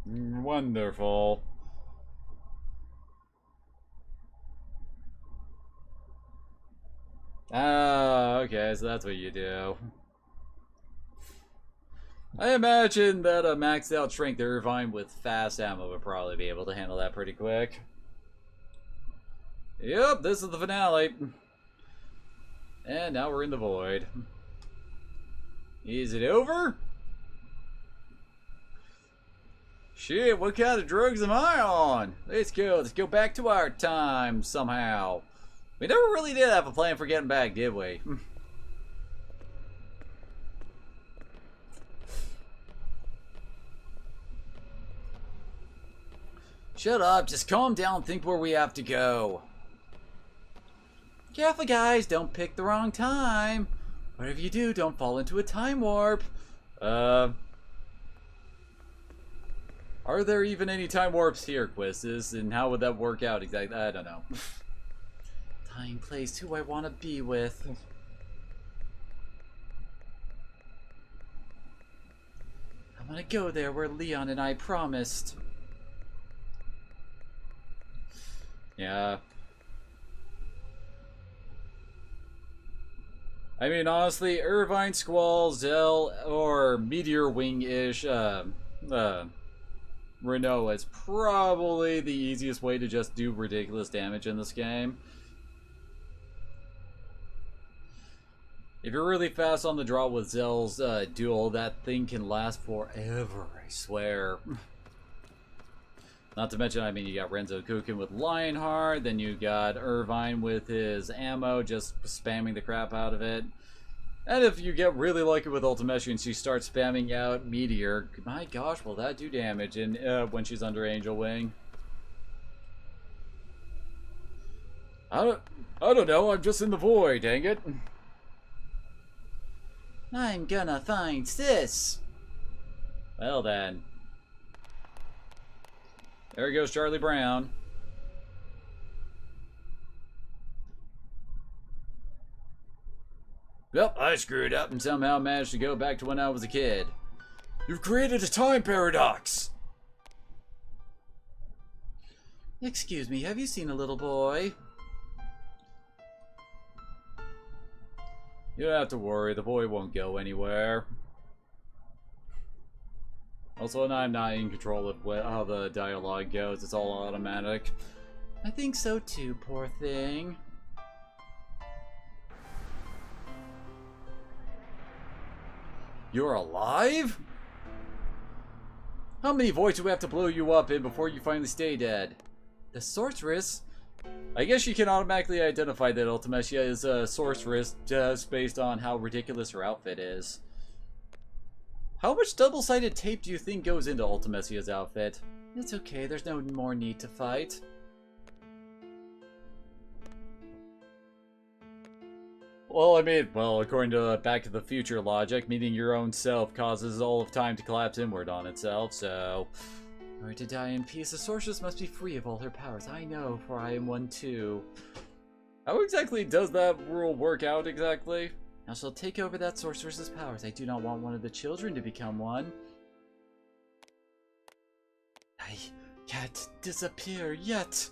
Wonderful. Ah, okay, so that's what you do. I imagine that a maxed out Strength Irvine with fast ammo would probably be able to handle that pretty quick. Yep, this is the finale. And now we're in the void. Is it over? Shit, what kind of drugs am I on? Let's go back to our time somehow. We never really did have a plan for getting back, did we? Shut up, just calm down and think where we have to go. Careful guys, don't pick the wrong time. Whatever you do, don't fall into a time warp. Are there even any time warps here, Quizzes? And how would that work out exactly? I don't know. Time, place, who I want to be with. I'm gonna go there where Leon and I promised. Yeah. I mean, honestly, Irvine, Squall, Zell, or Meteor Wing-ish, Renault is probably the easiest way to just do ridiculous damage in this game. If you're really fast on the draw with Zell's duel, that thing can last forever, I swear. Not to mention, I mean, you got Renzo Kukin with Lionheart, then you got Irvine with his ammo, just spamming the crap out of it. And if you get really lucky with Ultimecia and she starts spamming out Meteor, my gosh, will that do damage when she's under Angel Wing? I don't know, I'm just in the void, dang it. I'm gonna find Sis. Well then. There goes Charlie Brown. Well, I screwed up and somehow managed to go back to when I was a kid. You've created a time paradox! Excuse me, have you seen a little boy? You don't have to worry, the boy won't go anywhere. Also, I'm not in control of how the dialogue goes. It's all automatic. I think so too, poor thing. You're alive? How many voids do we have to blow you up in before you finally stay dead? The sorceress? I guess you can automatically identify that Ultimecia is a sorceress just based on how ridiculous her outfit is. How much double-sided tape do you think goes into Ultimecia's outfit? It's okay, there's no more need to fight. Well, I mean, according to Back to the Future logic, meeting your own self causes all of time to collapse inward on itself, so... In order to die in peace, the sorceress must be free of all her powers. I know, for I am one too. How exactly does that rule work out exactly? I shall take over that sorceress's powers. I do not want one of the children to become one. I can't disappear yet.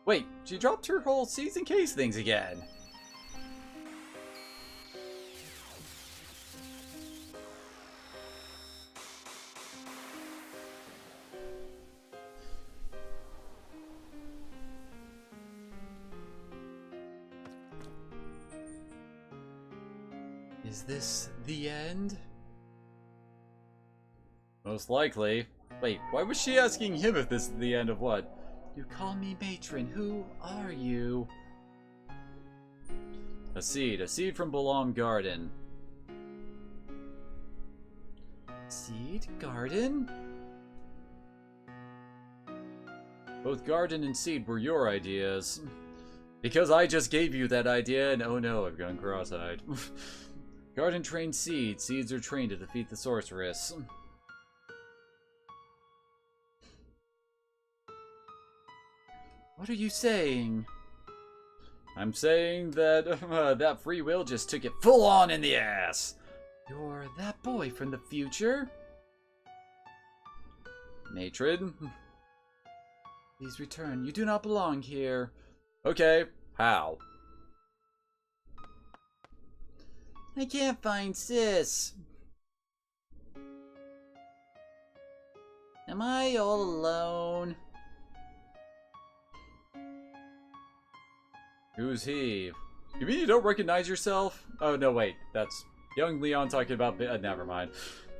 Wait, she dropped her whole season case things again. Is this the end? Most likely. Wait, why was she asking him if this is the end of what? You call me matron. Who are you? A seed from Balam Garden. Seed? Garden? Both garden and seed were your ideas. Because I just gave you that idea, and oh no, I've gone cross-eyed. Garden trained seeds. Seeds are trained to defeat the sorceress. What are you saying? I'm saying that that free will just took it full on in the ass. You're that boy from the future? Matron? Please return. You do not belong here. Okay, how? I can't find Sis. Am I all alone? Who's he? You mean you don't recognize yourself? Oh, no, wait. That's young Leon talking about... never mind.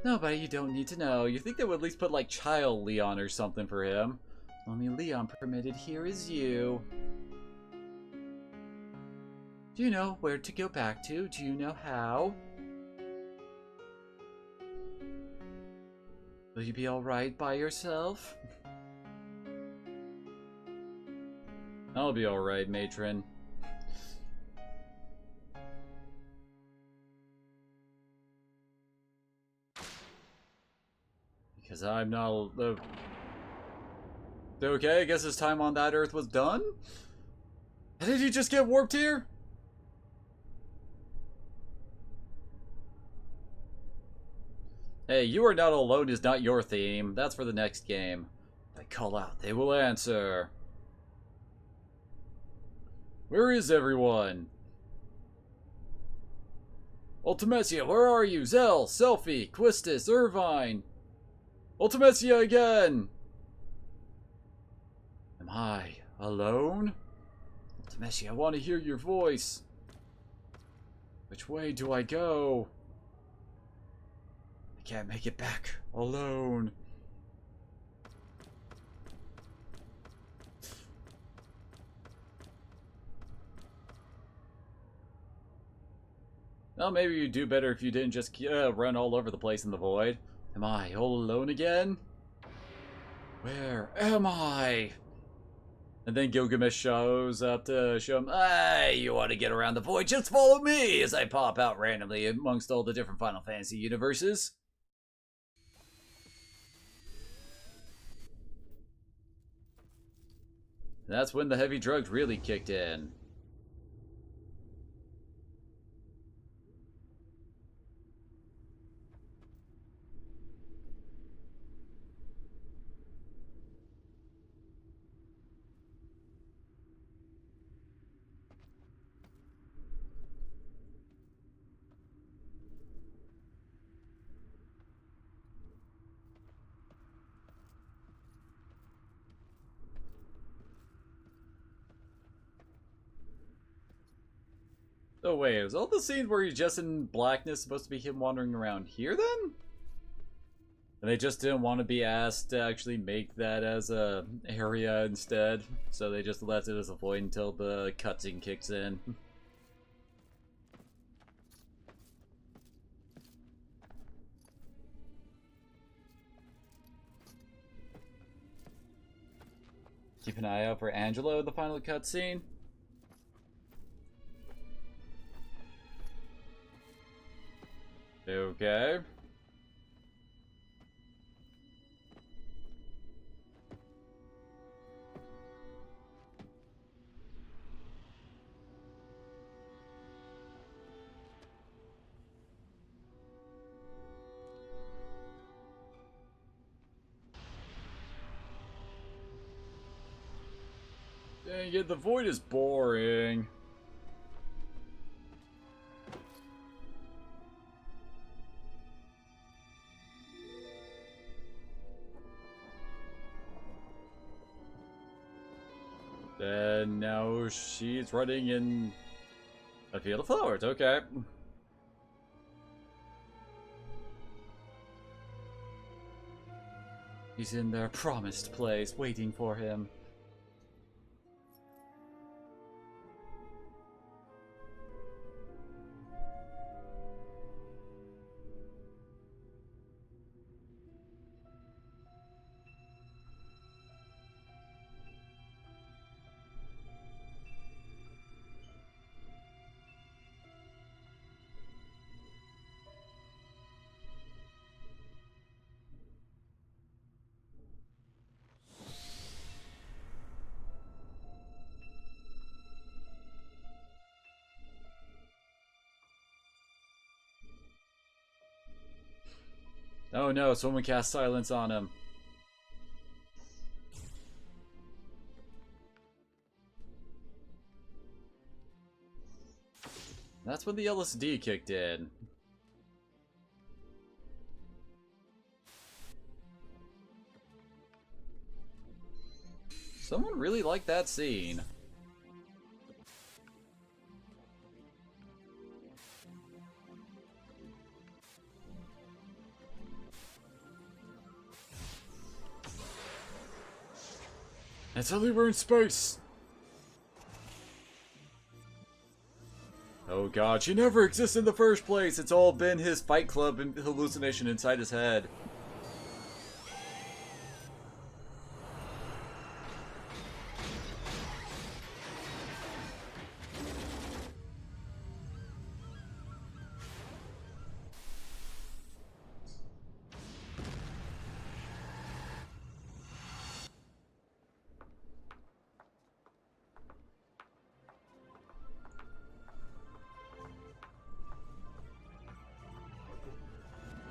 Nobody, you don't need to know. You think they would at least put, like, child Leon or something for him. Only Leon permitted here is you. Do you know where to go back to? Do you know how? Will you be alright by yourself? I'll be alright, matron. Because I'm not... okay, I guess his time on that Earth was done? Did he just get warped here? Hey, you are not alone is not your theme. That's for the next game. If I call out, they will answer. Where is everyone? Ultimecia, where are you? Zell, Selfie, Quistis, Irvine. Ultimecia again! Am I alone? Ultimecia, I want to hear your voice. Which way do I go? I can't make it back alone. Well, maybe you'd do better if you didn't just run all over the place in the void. Am I all alone again? Where am I? And then Gilgamesh shows up to show him, hey, you want to get around the void? Just follow me as I pop out randomly amongst all the different Final Fantasy universes. That's when the heavy drugs really kicked in. Oh wait, was all the scenes where he's just in blackness supposed to be him wandering around here then? And they just didn't want to be asked to actually make that as a area instead, so they just left it as a void until the cutscene kicks in. Keep an eye out for Angelo in the final cutscene. Okay. Dang it, the void is boring. And now she's running in a field of flowers, okay. He's in their promised place, waiting for him. Oh no, someone cast silence on him. That's when the LSD kicked in. Someone really liked that scene. And suddenly we're in space! Oh god, she never existed in the first place! It's all been his Fight Club hallucination inside his head.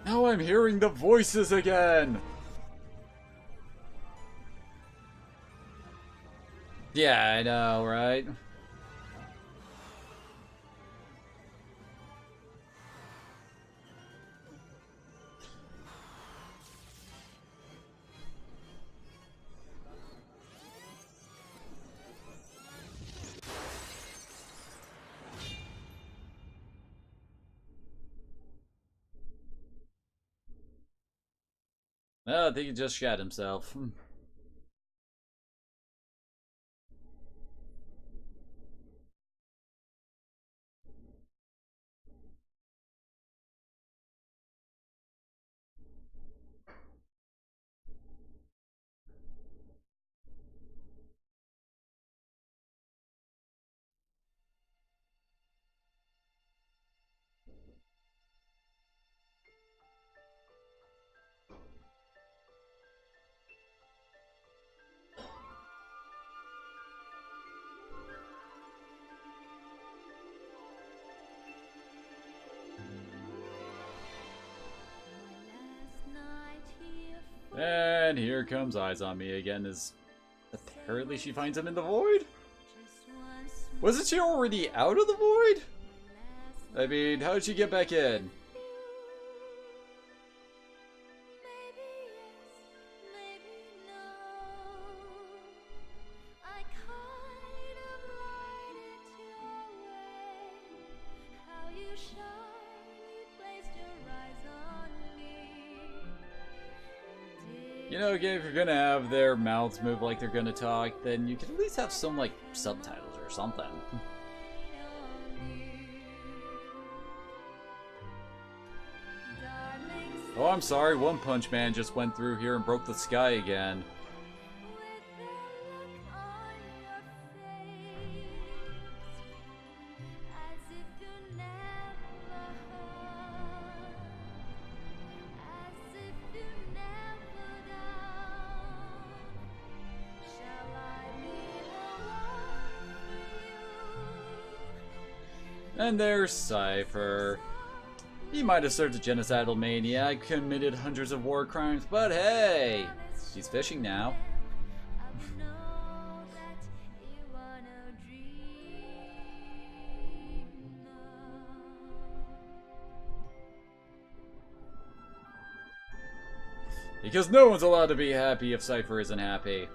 Now I'm hearing the voices again! Yeah, I know, right? Oh, I think he just shot himself. And here comes Eyes on Me again, as apparently she finds him in the void? Wasn't she already out of the void? I mean, how did she get back in? You know, again, if you're gonna have their mouths move like they're gonna talk, then you could at least have some, like, subtitles or something. Oh, I'm sorry, One Punch Man just went through here and broke the sky again. And there's Cypher. He might have served a genocidal maniac, committed hundreds of war crimes, but hey! He's fishing now. Because no one's allowed to be happy if Cypher isn't happy.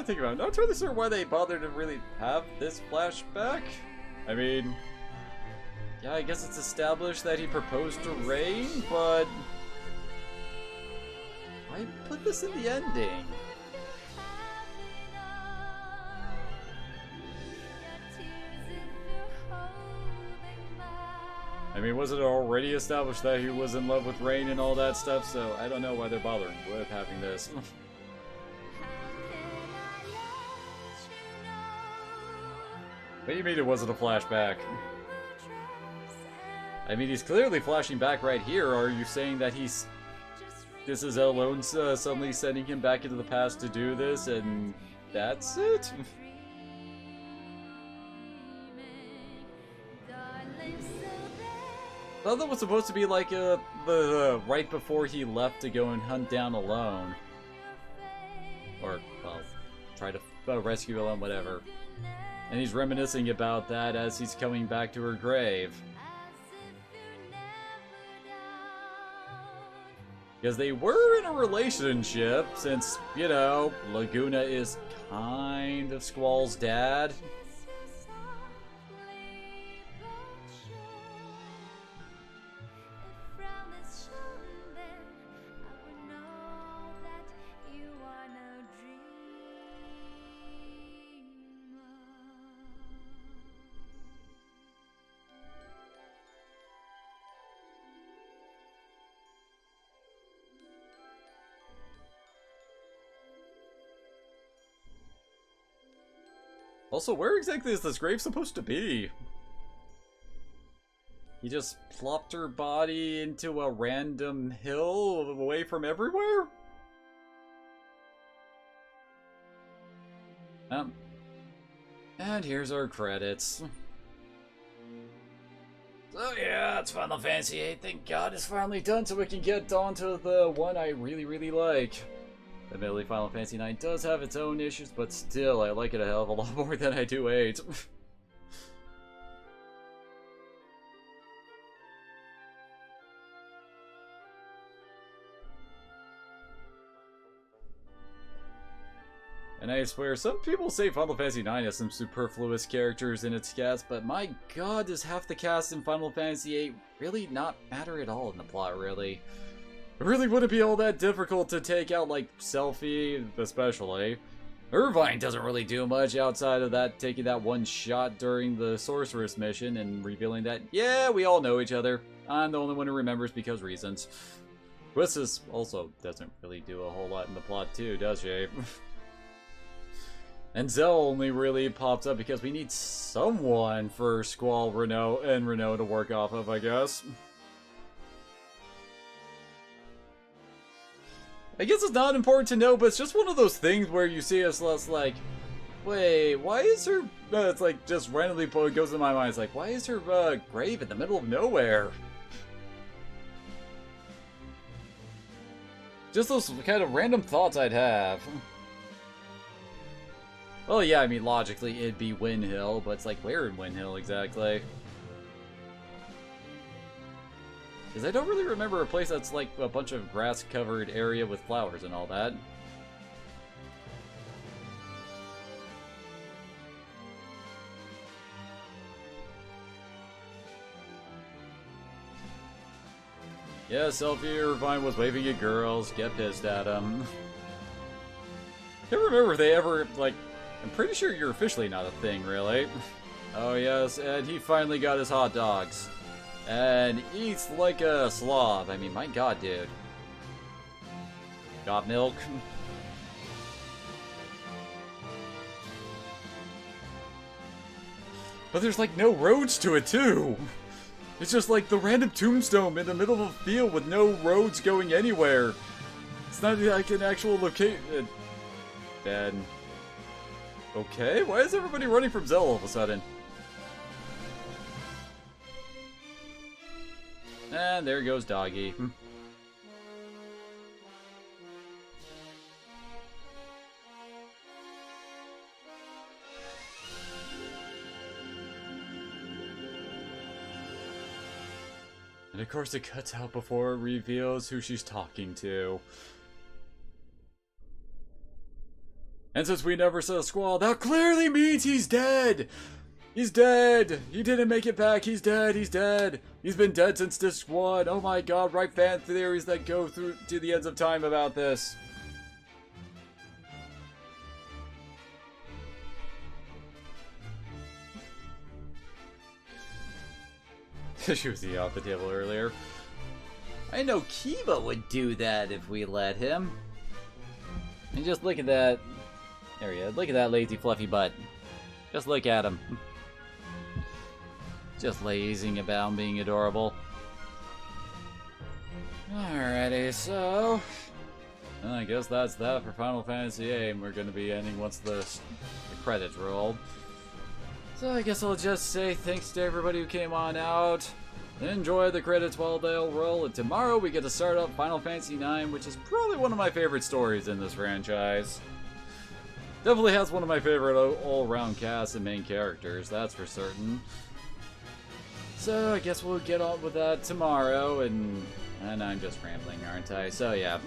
think about it, I'm not entirely sure why they bothered to really have this flashback. I mean, yeah, I guess it's established that he proposed to Rain, but why put this in the ending? I mean, wasn't it already established that he was in love with Rain and all that stuff, so I don't know why they're bothering with having this. What do you mean it wasn't a flashback? I mean, he's clearly flashing back right here. Are you saying that this is alone suddenly sending him back into the past to do this, and that's it? I thought that was supposed to be like the right before he left to go and hunt down Alone. Or, well, try to rescue Alone, whatever. And he's reminiscing about that as he's coming back to her grave. Because they were in a relationship, since, you know, Laguna is kind of Squall's dad. Also, where exactly is this grave supposed to be? He just plopped her body into a random hill away from everywhere? And here's our credits. So yeah, it's Final Fantasy VIII. Thank God it's finally done so we can get on to the one I really, really like. Admittedly, Final Fantasy IX does have its own issues, but still, I like it a hell of a lot more than I do 8. And I swear, some people say Final Fantasy IX has some superfluous characters in its cast, but my god, does half the cast in Final Fantasy VIII really not matter at all in the plot, really? It really wouldn't be all that difficult to take out, like, Selphie, especially. Irvine doesn't really do much outside of that, taking that one shot during the Sorceress mission and revealing that, yeah, we all know each other. I'm the only one who remembers because reasons. Quistis also doesn't really do a whole lot in the plot, too, does she? And Zell only really pops up because we need someone for Squall, Renault, and Renault to work off of, I guess. I guess it's not important to know, but it's just one of those things where you see us less like, wait, why is her, it's like, just randomly goes in my mind, it's like, why is her grave in the middle of nowhere? Just those kind of random thoughts I'd have. Well, yeah, I mean, logically, it'd be Win Hill, but it's like, where in Win Hill exactly? Because I don't really remember a place that's like a bunch of grass-covered area with flowers and all that. Yeah, Selphie Irvine was waving at girls, get pissed at them. Can't remember if they ever, like, I'm pretty sure you're officially not a thing, really. Oh yes, and he finally got his hot dogs. And eats like a slob. I mean, my god, dude. Got milk? But there's like no roads to it, too. It's just like the random tombstone in the middle of a field with no roads going anywhere. It's not like an actual location. Then... okay, why is everybody running from Zell all of a sudden? And there goes Doggy. And of course it cuts out before it reveals who she's talking to. And since we never saw Squall, that clearly means he's dead! He's dead! He didn't make it back, he's dead, he's dead! He's been dead since disc 1, oh my god, write fan theories that go through to the ends of time about this. She was off the table earlier. I know Kiba would do that if we let him. And just look at that. There he is. Look at that lazy fluffy butt. Just look at him. Just lazing about and being adorable. Alrighty, so I guess that's that for Final Fantasy VIII. We're going to be ending once the credits roll. So I guess I'll just say thanks to everybody who came on out. Enjoy the credits while they'll roll. And tomorrow we get to start up Final Fantasy IX, which is probably one of my favorite stories in this franchise. Definitely has one of my favorite all-around casts and main characters, that's for certain. So I guess we'll get on with that tomorrow, and I'm just rambling, aren't I? So yeah.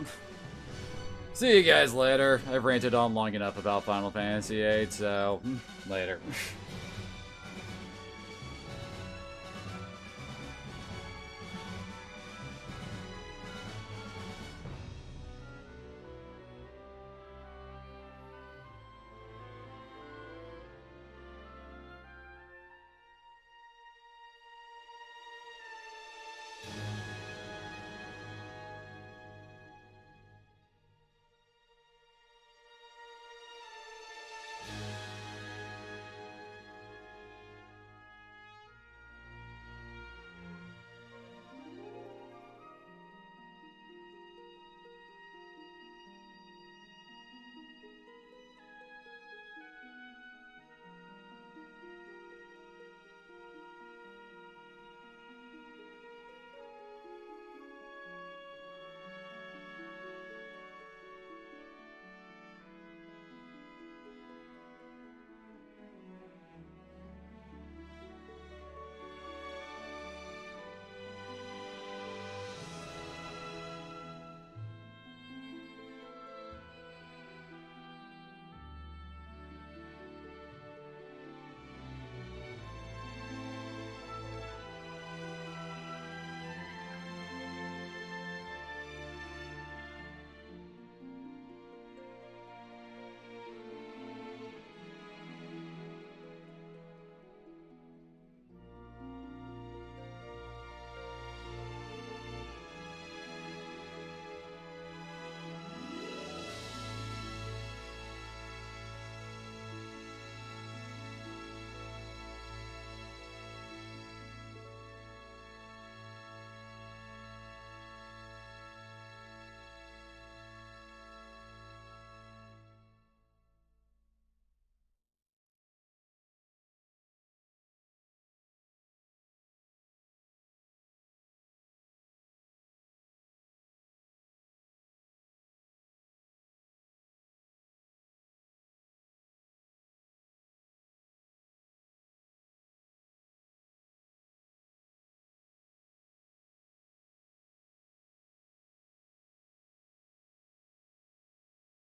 See you guys later. I've ranted on long enough about Final Fantasy VIII, so later.